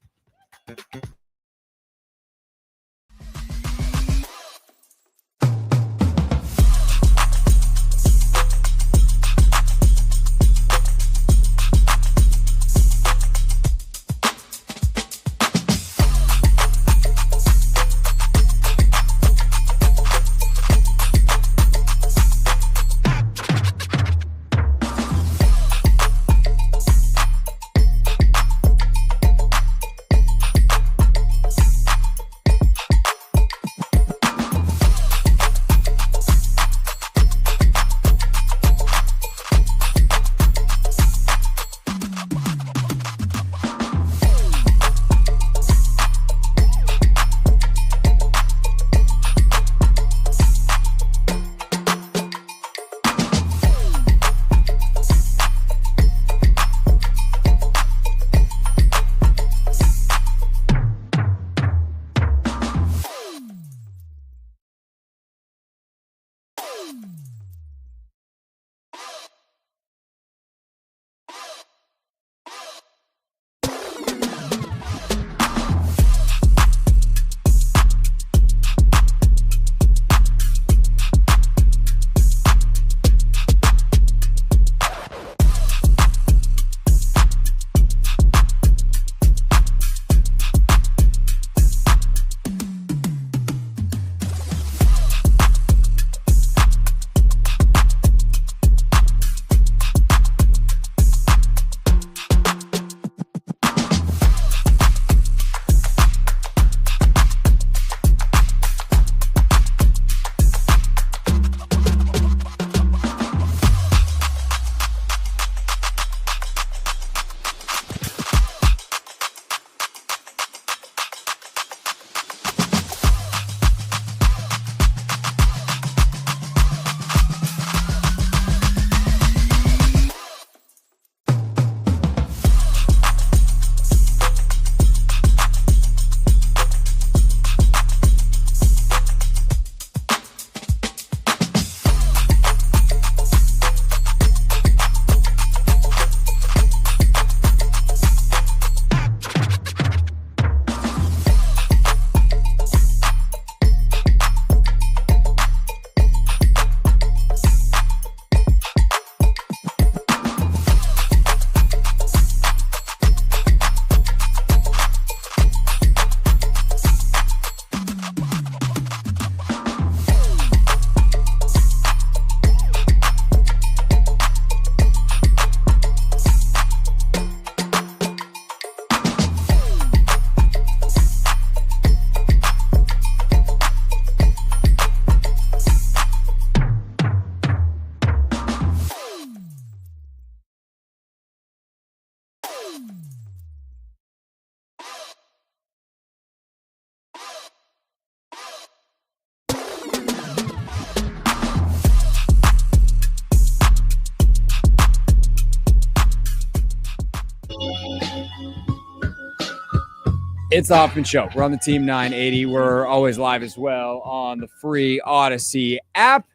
It's the Hoffman Show. We're on the Team 980. We're always live as well on the free Odyssey app.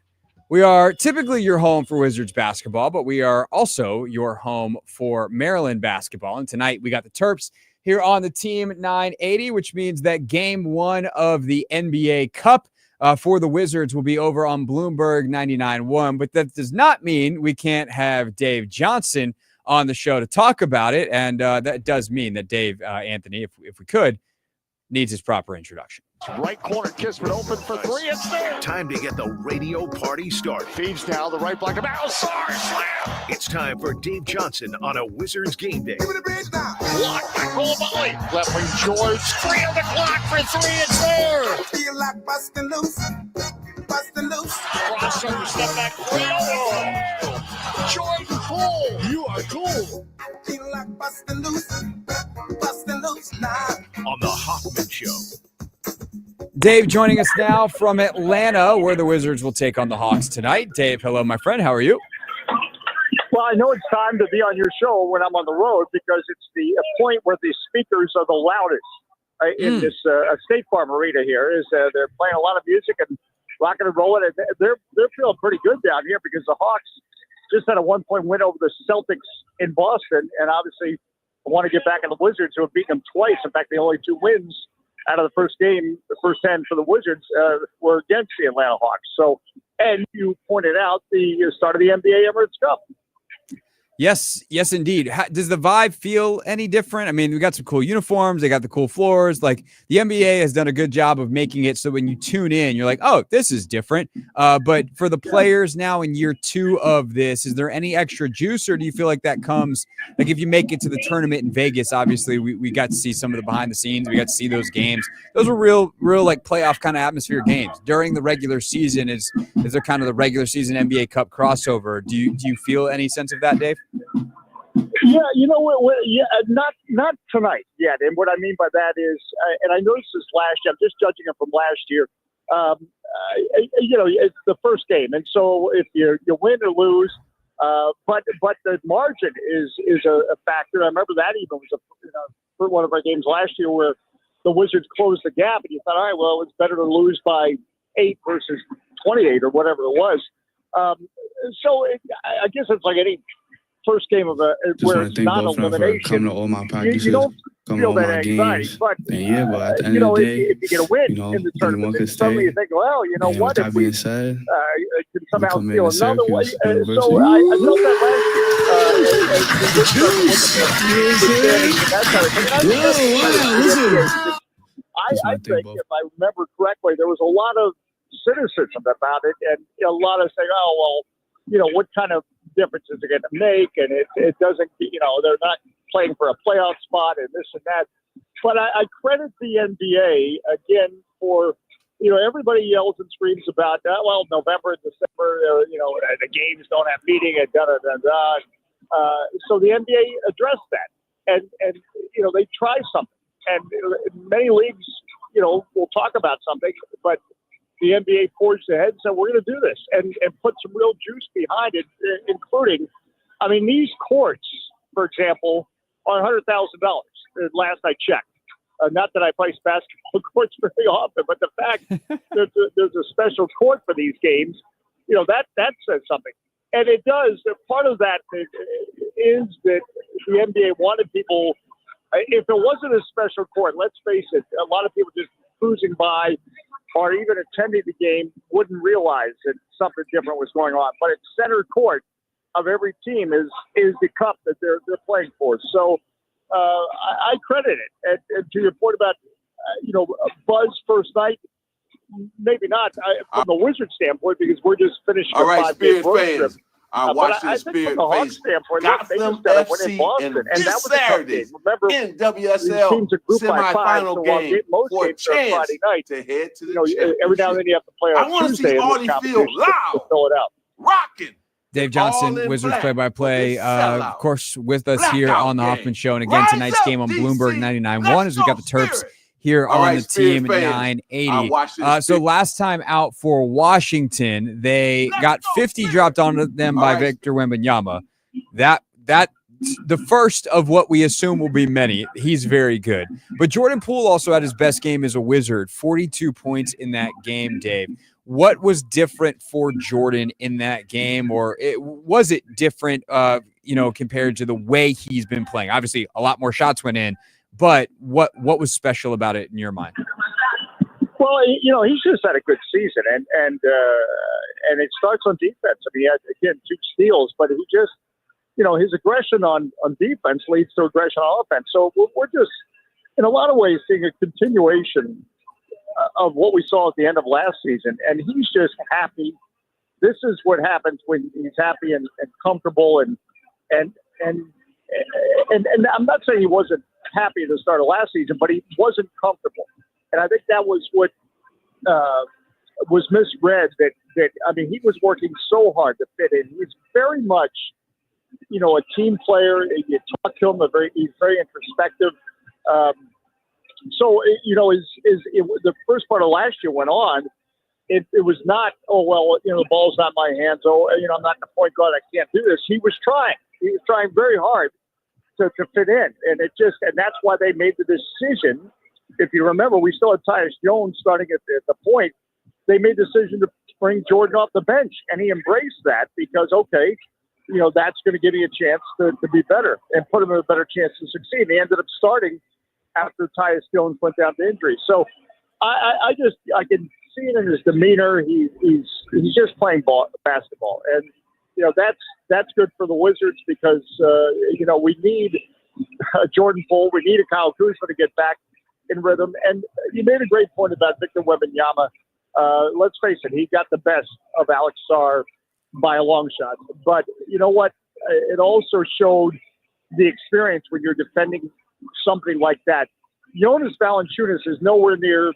We are typically your home for Wizards basketball, but we are also your home for Maryland basketball. And tonight we got the Terps here on the Team 980, which means that game one of the NBA Cup for the Wizards will be over on Bloomberg 99.1. But that does not mean we can't have Dave Johnson on the show to talk about it. And that does mean that Dave, Anthony, if we could, needs his proper introduction. Right corner, Kismet open for three. It's there. Time to get the radio party started. Feeds down the right block of Alsar. Slam. It's time for Dave Johnson on a Wizards game day. Blocked by Coulibaly. Left wing George. 3 on the clock for three. It's there. Feel like busting loose. Busting loose. Crossover, step back three. Oh, Jordan Poole. You are cool. Feel like busting loose. Busting loose now. On the Hoffman Show. Dave joining us now from Atlanta, where the Wizards will take on the Hawks tonight. Dave, hello, my friend. How are you? Well, I know it's time to be on your show when I'm on the road because it's the point where the speakers are the loudest in this State Farm arena here. They're playing a lot of music and rocking and rolling. And they're feeling pretty good down here because the Hawks just had a 1-point win over the Celtics in Boston, and obviously want to get back at the Wizards, who have beaten them twice. In fact, the only 2 wins out of the first game, the first 10 for the Wizards, were against the Atlanta Hawks. So, and you pointed out the start of the NBA Emirates Cup. Yes, indeed. Does the vibe feel any different? I mean, we got some cool uniforms. They got the cool floors. Like, the NBA has done a good job of making it so when you tune in, you're like, oh, this is different. But for the players now in year 2 of this, is there any extra juice, or do you feel like that comes, like if you make it to the tournament in Vegas, obviously we got to see some of the behind the scenes. We got to see those games. Those were real like playoff kind of atmosphere games. During the regular season, is there kind of the regular season NBA Cup crossover? Do you feel any sense of that, Dave? Yeah, you know what? Not tonight yet. And what I mean by that is, and I noticed this last year. I'm just judging it from last year. It's the first game, and so if you win or lose, but the margin is a factor. I remember that even was for one of our games last year where the Wizards closed the gap, and you thought, all right, well, it's better to lose by 8 versus 28 or whatever it was. So I guess it's like any first game of where it's not elimination. To all my practices, you don't feel that anxiety, games. but at the end of the day, if you get a win in the tournament, then suddenly you think, well, you know what? If we can somehow steal another way. So I felt that last year. I think, if I remember correctly, there was a lot of cynicism about it, and a lot of saying, oh, well, what kind of difference is it going to make? And it doesn't, they're not playing for a playoff spot and this and that. But I credit the NBA again for, everybody yells and screams about, November and December, the games don't have meaning and da-da-da-da. So the NBA addressed that. And they try something. And many leagues, will talk about something, but the NBA forged ahead and said, we're going to do this and put some real juice behind it, including, these courts, for example, are $100,000. Last I checked. Not that I price basketball courts very often, but the fact there's a special court for these games, that says something. And it does. Part of that is that the NBA wanted people, if it wasn't a special court, let's face it, a lot of people just cruising by or even attending the game wouldn't realize that something different was going on. But it's center court of every team is the cup that they're playing for. So I credit it. And to your point about, a buzz first night, maybe not from the Wizards standpoint because we're just finishing a 5-game road trip. I watched the Spirit face Gotham FC and this Saturday in WSL semifinal game for a chance to head to the championship. Every now and then you have to play on I want to Tuesday see Audie Field loud, fill it out. rocking. Dave Johnson, Wizards play-by-play, of course, with us here on the Hoffman Show. And again, tonight's game on Bloomberg 99.1 as we got the Terps here on the Team 980. So last time out for Washington, they got 50 dropped on them by Victor Wembanyama. That the first of what we assume will be many. He's very good. But Jordan Poole also had his best game as a Wizard, 42 points in that game, Dave. What was different for Jordan in that game, or was it different, compared to the way he's been playing? Obviously, a lot more shots went in, but what was special about it in your mind? Well, he's just had a good season, and it starts on defense. I mean, he had, again, 2 steals, but he just, his aggression on defense leads to aggression on offense. So we're just, in a lot of ways, seeing a continuation of what we saw at the end of last season, and he's just happy. This is what happens when he's happy and comfortable, and I'm not saying he wasn't happy at the start of last season, but he wasn't comfortable, and I think that was what was misread. That I mean, he was working so hard to fit in. He's very much, a team player. You talk to him, he's very introspective. So, the first part of last year went on. It was not, the ball's not in my hands. I'm not the point guard. I can't do this. He was trying. He was trying very hard to fit in. And that's why they made the decision. If you remember, we still had Tyus Jones starting at the point. They made the decision to bring Jordan off the bench. And he embraced that because, that's going to give me a chance to be better and put him in a better chance to succeed. And he ended up starting after Tyus Jones went down to injury. So I can see it in his demeanor. He's just playing basketball. And, that's good for the Wizards because, we need Jordan Poole. We need a Kyle Kuzma to get back in rhythm. And you made a great point about Victor Wembanyama. Let's face it, he got the best of Alex Sarr by a long shot. But you know what? It also showed the experience when you're defending something like that. Jonas Valanciunas is nowhere near,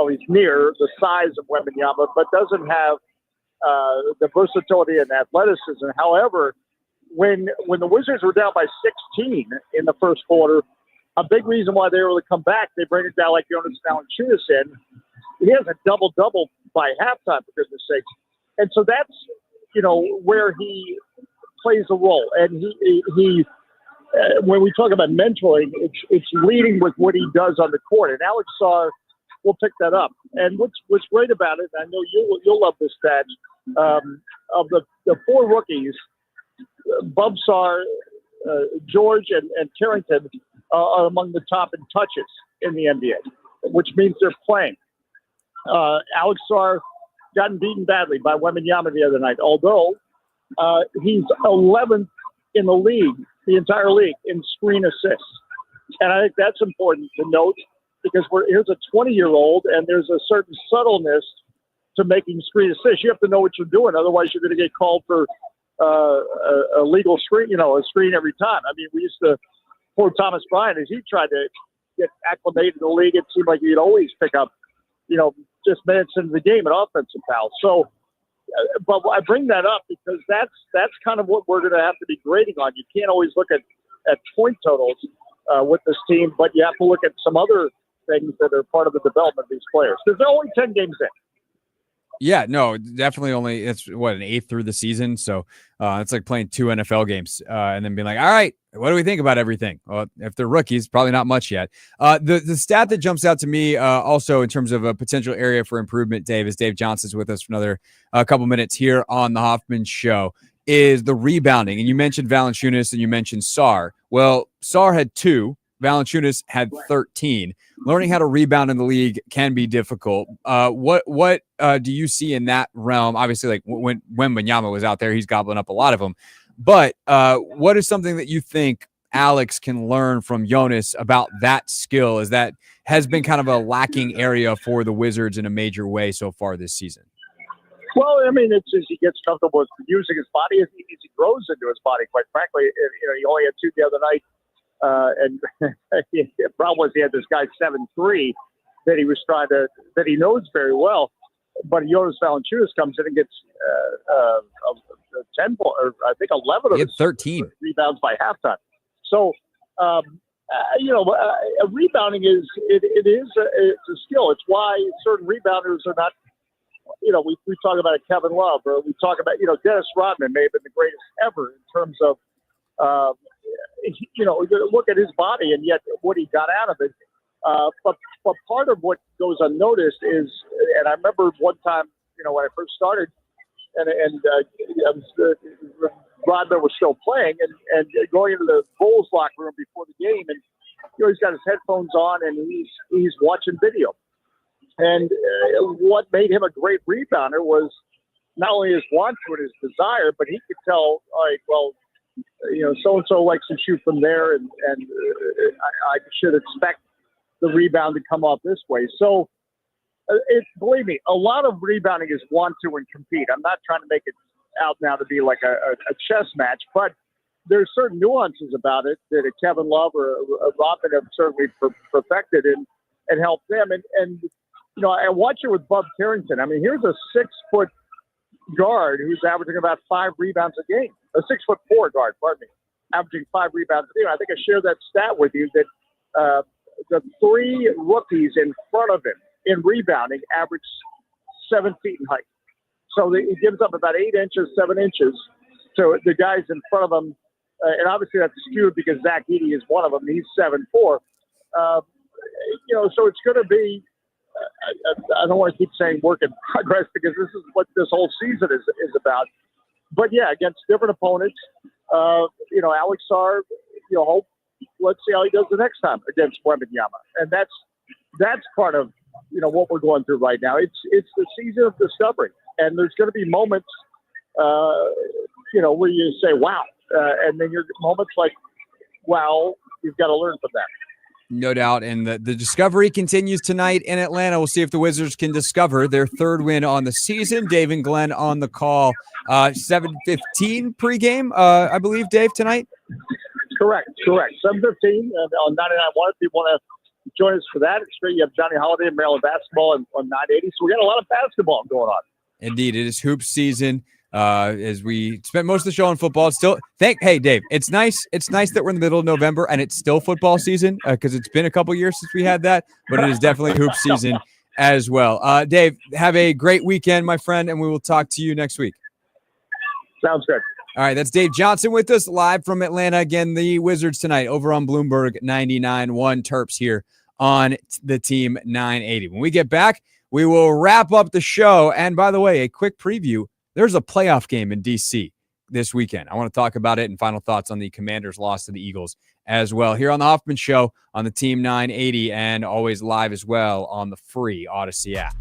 he's near the size of Wembanyama, but doesn't have the versatility and athleticism. However, when the Wizards were down by 16 in the first quarter, a big reason why they were able to come back, they bring a guy like Jonas Valanciunas in. He has a double-double by halftime, for goodness sakes. And so that's, where he plays a role. And he when we talk about mentoring, it's leading with what he does on the court. And Alex Sarr will pick that up. And what's great about it, I know you'll love this stat, of the 4 rookies, Bub Sarr, George, and Carrington are among the top in touches in the NBA, which means they're playing. Alex Sarr gotten beaten badly by Wembanyama the other night, although he's 11th in the league, the entire league, in screen assists. And I think that's important to note because here's a 20-year-old, and there's a certain subtleness to making screen assists. You have to know what you're doing, otherwise you're going to get called for a legal screen, a screen every time. I mean, we used to, poor Thomas Bryant, as he tried to get acclimated to the league, it seemed like he'd always pick up, just minutes into the game, an offensive foul. So, but I bring that up because that's kind of what we're going to have to be grading on. You can't always look at point totals with this team, but you have to look at some other things that are part of the development of these players because they're only 10 games in. Yeah, no, definitely it's an 8th through the season. So it's like playing 2 NFL games and then being like, all right, what do we think about everything? Well, if they're rookies, probably not much yet. The stat that jumps out to me also in terms of a potential area for improvement, Dave, is Dave Johnson's with us for another couple minutes here on the Hoffman Show, is the rebounding. And you mentioned Valanciunas and you mentioned Sarr. Well, Sarr had 2. Valanciunas had 13. Learning how to rebound in the league can be difficult. What do you see in that realm? Obviously, like when Wembanyama was out there, he's gobbling up a lot of them. But what is something that you think Alex can learn from Jonas about that skill? As that has been kind of a lacking area for the Wizards in a major way so far this season. Well, I mean, it's as he gets comfortable with using his body, as he grows into his body. Quite frankly, he only had 2 the other night. And the problem was he had this guy 7'3" that he was that he knows very well. But Jonas Valanciunas comes in and gets 10 or I think 11 of his 13 rebounds by halftime. So, rebounding is a skill. It's why certain rebounders are not. We talk about Kevin Love, or we talk about Dennis Rodman may have been the greatest ever in terms of look at his body and yet what he got out of it. But part of what goes unnoticed is, and I remember one time, when I first started, Rodman was still playing, and going into the Bulls locker room before the game, and he's got his headphones on and he's watching video. And what made him a great rebounder was not only his want to and his desire, but he could tell, all right, well, so-and-so likes to shoot from there, and I should expect the rebound to come off this way. So, believe me, a lot of rebounding is want to and compete. I'm not trying to make it out now to be like a chess match, but there's certain nuances about it that a Kevin Love or a Robin have certainly perfected and helped them. And I watch it with Bub Carrington. I mean, here's a 6-foot guard who's averaging about 5 rebounds a game. A 6'4" guard, pardon me, averaging 5 rebounds a game. I think I shared that stat with you that the 3 rookies in front of him in rebounding average 7 feet in height. So he gives up about 8 inches, 7 inches to the guys in front of him. And obviously that's skewed because Zach Edey is one of them. He's 7'4". So it's going to be, I don't want to keep saying work in progress because this is what this whole season is about. But yeah, against different opponents, Alex Sarr, hope, let's see how he does the next time against Wembanyama. And that's part of, what we're going through right now. It's the season of discovery. And there's going to be moments, where you say, wow. And then your moments like, wow, you've got to learn from that. No doubt. And the discovery continues tonight in Atlanta. We'll see if the Wizards can discover their 3rd win on the season. Dave and Glenn on the call. 7:15 pregame, I believe, Dave, tonight? Correct. 7:15 on 99.1 if you want to join us for that. It's great. You have Johnny Holiday and Maryland basketball on 980. So we got a lot of basketball going on. Indeed. It is hoop season. As we spent most of the show on football, hey Dave, it's nice that we're in the middle of November and it's still football season because it's been a couple years since we had that, but it is definitely hoop season as well. Dave, have a great weekend, my friend, and we will talk to you next week. Sounds good. All right, that's Dave Johnson with us live from Atlanta. Again, the Wizards tonight over on Bloomberg 99.1 Terps here on the Team 980. When we get back, we will wrap up the show. And by the way, a quick preview. There's a playoff game in D.C. this weekend. I want to talk about it and final thoughts on the Commanders' loss to the Eagles as well. Here on the Hoffman Show on the Team 980 and always live as well on the free Odyssey app.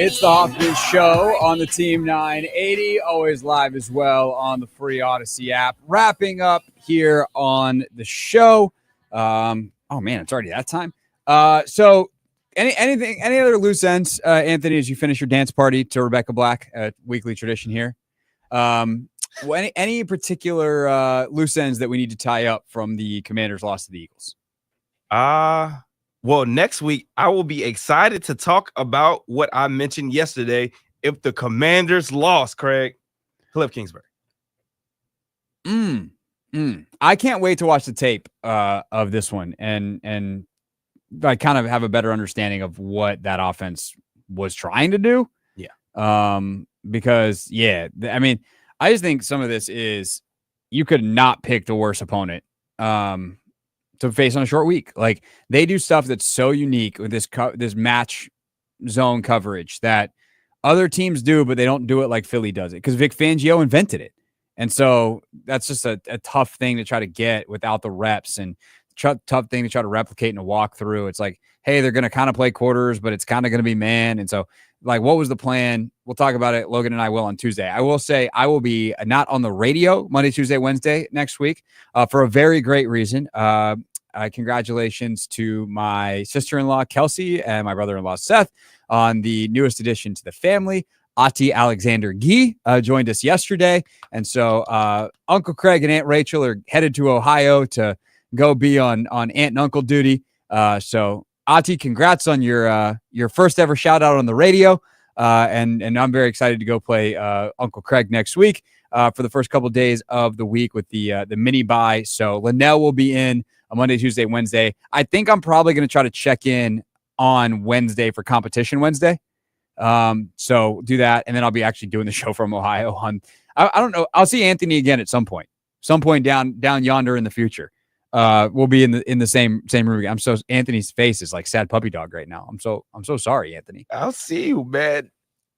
It's the Hoffman Show on the Team 980, always live as well on the free Odyssey app. Wrapping up here on the show. Oh man, it's already that time. So any other loose ends, Anthony, as you finish your dance party to Rebecca Black, a weekly tradition here? Any particular loose ends that we need to tie up from the Commanders' loss to the Eagles? Well, next week I will be excited to talk about what I mentioned yesterday. If the Commanders lost, Craig, Cliff Kingsbury. I can't wait to watch the tape of this one and I kind of have a better understanding of what that offense was trying to do. Yeah. Because I mean, I just think some of this is you could not pick the worst opponent to face on a short week. Like, they do stuff that's so unique with this match zone coverage that other teams do, but they don't do it like Philly does it because Vic Fangio invented it. And so that's just a tough thing to try to get without the reps, and tough thing to try to replicate in a walkthrough. It's like, hey, they're going to kind of play quarters, but it's kind of going to be man. And so, like, what was the plan? We'll talk about it. Logan and I will on Tuesday. I will say I will be not on the radio Monday, Tuesday, Wednesday next week for a very great reason. Congratulations to my sister-in-law, Kelsey, and my brother-in-law, Seth, on the newest addition to the family. Ati Alexander Gee joined us yesterday. And so Uncle Craig and Aunt Rachel are headed to Ohio to go be on aunt and uncle duty. So Ati, congrats on your first ever shout out on the radio. And I'm very excited to go play Uncle Craig next week for the first couple of days of the week with the mini bye. So Linnell will be in on Monday, Tuesday, Wednesday. I think I'm probably going to try to check in on Wednesday for Competition Wednesday. So do that, and then I'll be actually doing the show from Ohio on. I don't know. I'll see Anthony again at some point down yonder in the future. We'll be in the same room. Anthony's face is like sad puppy dog right now. I'm so sorry, Anthony. I'll see you, man.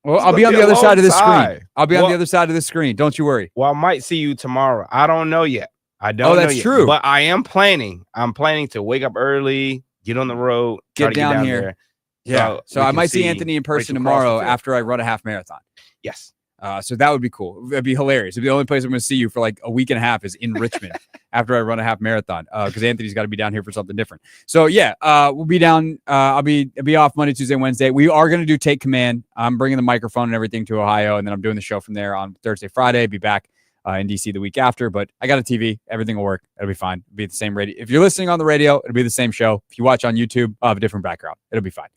Well, I'll be on the other side of the screen. I'll be on the other side of the screen. Don't you worry. Well, I might see you tomorrow. I don't know yet. I don't know. Oh, that's true. But I am planning. I'm planning to wake up early, get on the road, get down here. there. Yeah. So I might see Anthony in person tomorrow after I run a half marathon. Yes. So that would be cool. It'd be hilarious. The only place I'm going to see you for like a week and a half is in Richmond after I run a half marathon. Because Anthony's got to be down here for something different. So yeah, we'll be down. I'll be off Monday, Tuesday, Wednesday. We are going to do Take Command. I'm bringing the microphone and everything to Ohio, and then I'm doing the show from there on Thursday, Friday. Be back in DC the week after. But I got a TV. Everything will work. It'll be fine. It'll be the same radio. If you're listening on the radio, it'll be the same show. If you watch on YouTube, I'll have a different background. It'll be fine.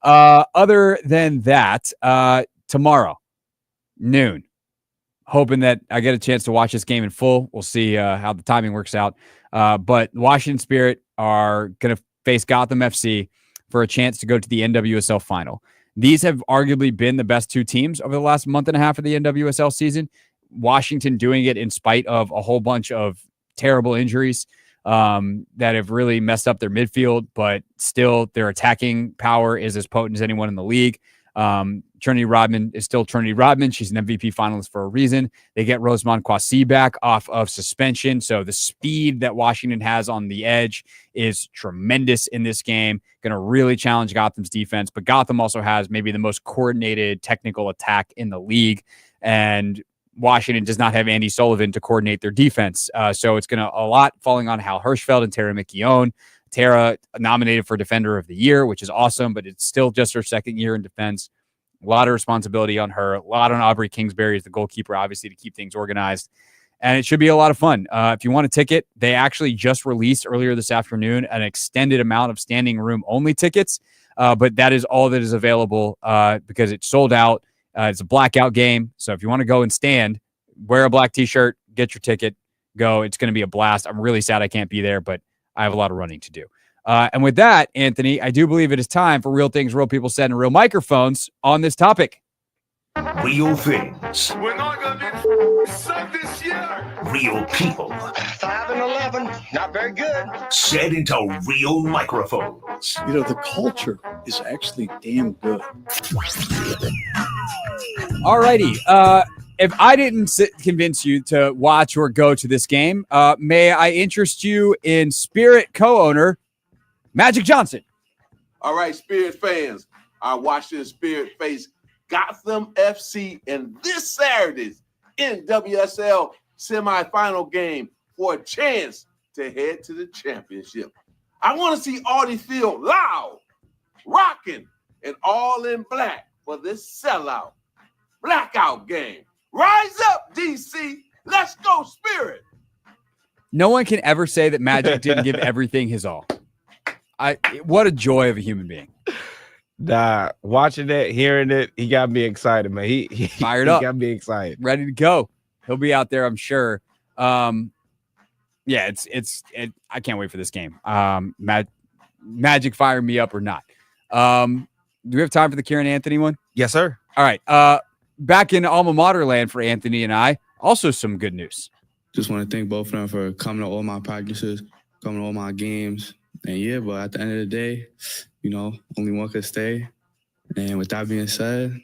Other than that, tomorrow, noon. Hoping that I get a chance to watch this game in full. We'll see how the timing works out. But Washington Spirit are going to face Gotham FC for a chance to go to the NWSL final. These have arguably been the best two teams over the last month and a half of the NWSL season. Washington doing it in spite of a whole bunch of terrible injuries that have really messed up their midfield, but still their attacking power is as potent as anyone in the league. Trinity Rodman is still Trinity Rodman. She's an MVP finalist for a reason. They get Rosamond Kwasi back off of suspension. So the speed that Washington has on the edge is tremendous in this game. Going to really challenge Gotham's defense. But Gotham also has maybe the most coordinated technical attack in the league. And Washington does not have Andy Sullivan to coordinate their defense. So it's going to a lot falling on Hal Hirschfeld and Tara McKeown. Tara nominated for Defender of the Year, which is awesome, but it's still just her second year in defense. A lot of responsibility on her, a lot on Aubrey Kingsbury as the goalkeeper, obviously, to keep things organized. And it should be a lot of fun. If you want a ticket, they actually just released earlier this afternoon an extended amount of standing room only tickets. But that is all that is available because it's sold out. It's a blackout game. So if you want to go and stand, wear a black t-shirt, get your ticket, go. It's going to be a blast. I'm really sad I can't be there, but I have a lot of running to do. And with that, Anthony, I do believe it is time for Real Things Real People Said and Real Microphones on this topic. Real things. We're not going to be sucked this year. Real people. 5-11, not very good. Said into real microphones. You know, the culture is actually damn good. All righty. If I didn't convince you to watch or go to this game, may I interest you in Spirit co-owner Magic Johnson? All right, Spirit fans. Our Washington Spirit face Gotham FC in this Saturday's NWSL semifinal game for a chance to head to the championship. I want to see Audi Field loud, rocking, and all in black for this sellout blackout game. Rise up, DC. Let's go, Spirit. No one can ever say that Magic didn't give everything his all. What a joy of a human being. Nah, watching it, hearing it, he got me excited, man. He fired up. He got me excited. Ready to go. He'll be out there, I'm sure. Yeah, I can't wait for this game. Magic firing me up or not. Do we have time for the Kieran Anthony one? Yes, sir. All right. Back in alma mater land for Anthony and I, also some good news. Just want to thank both of them for coming to all my practices, coming to all my games. And yeah, but at the end of the day, only one could stay. And with that being said,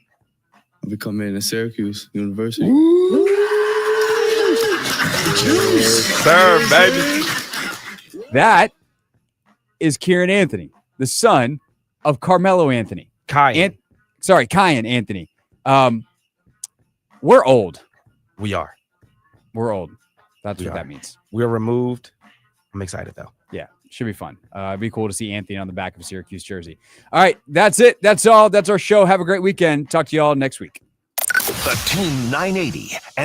I'll be coming to Syracuse University. Sir, baby. That is Kieran Anthony, the son of Carmelo Anthony. Kyan Anthony. We're old. We are. We're old. That's what that means. We're removed. I'm excited, though. Yeah, should be fun. It'd be cool to see Anthony on the back of a Syracuse jersey. All right, that's it. That's all. That's our show. Have a great weekend. Talk to you all next week. The Team 980 and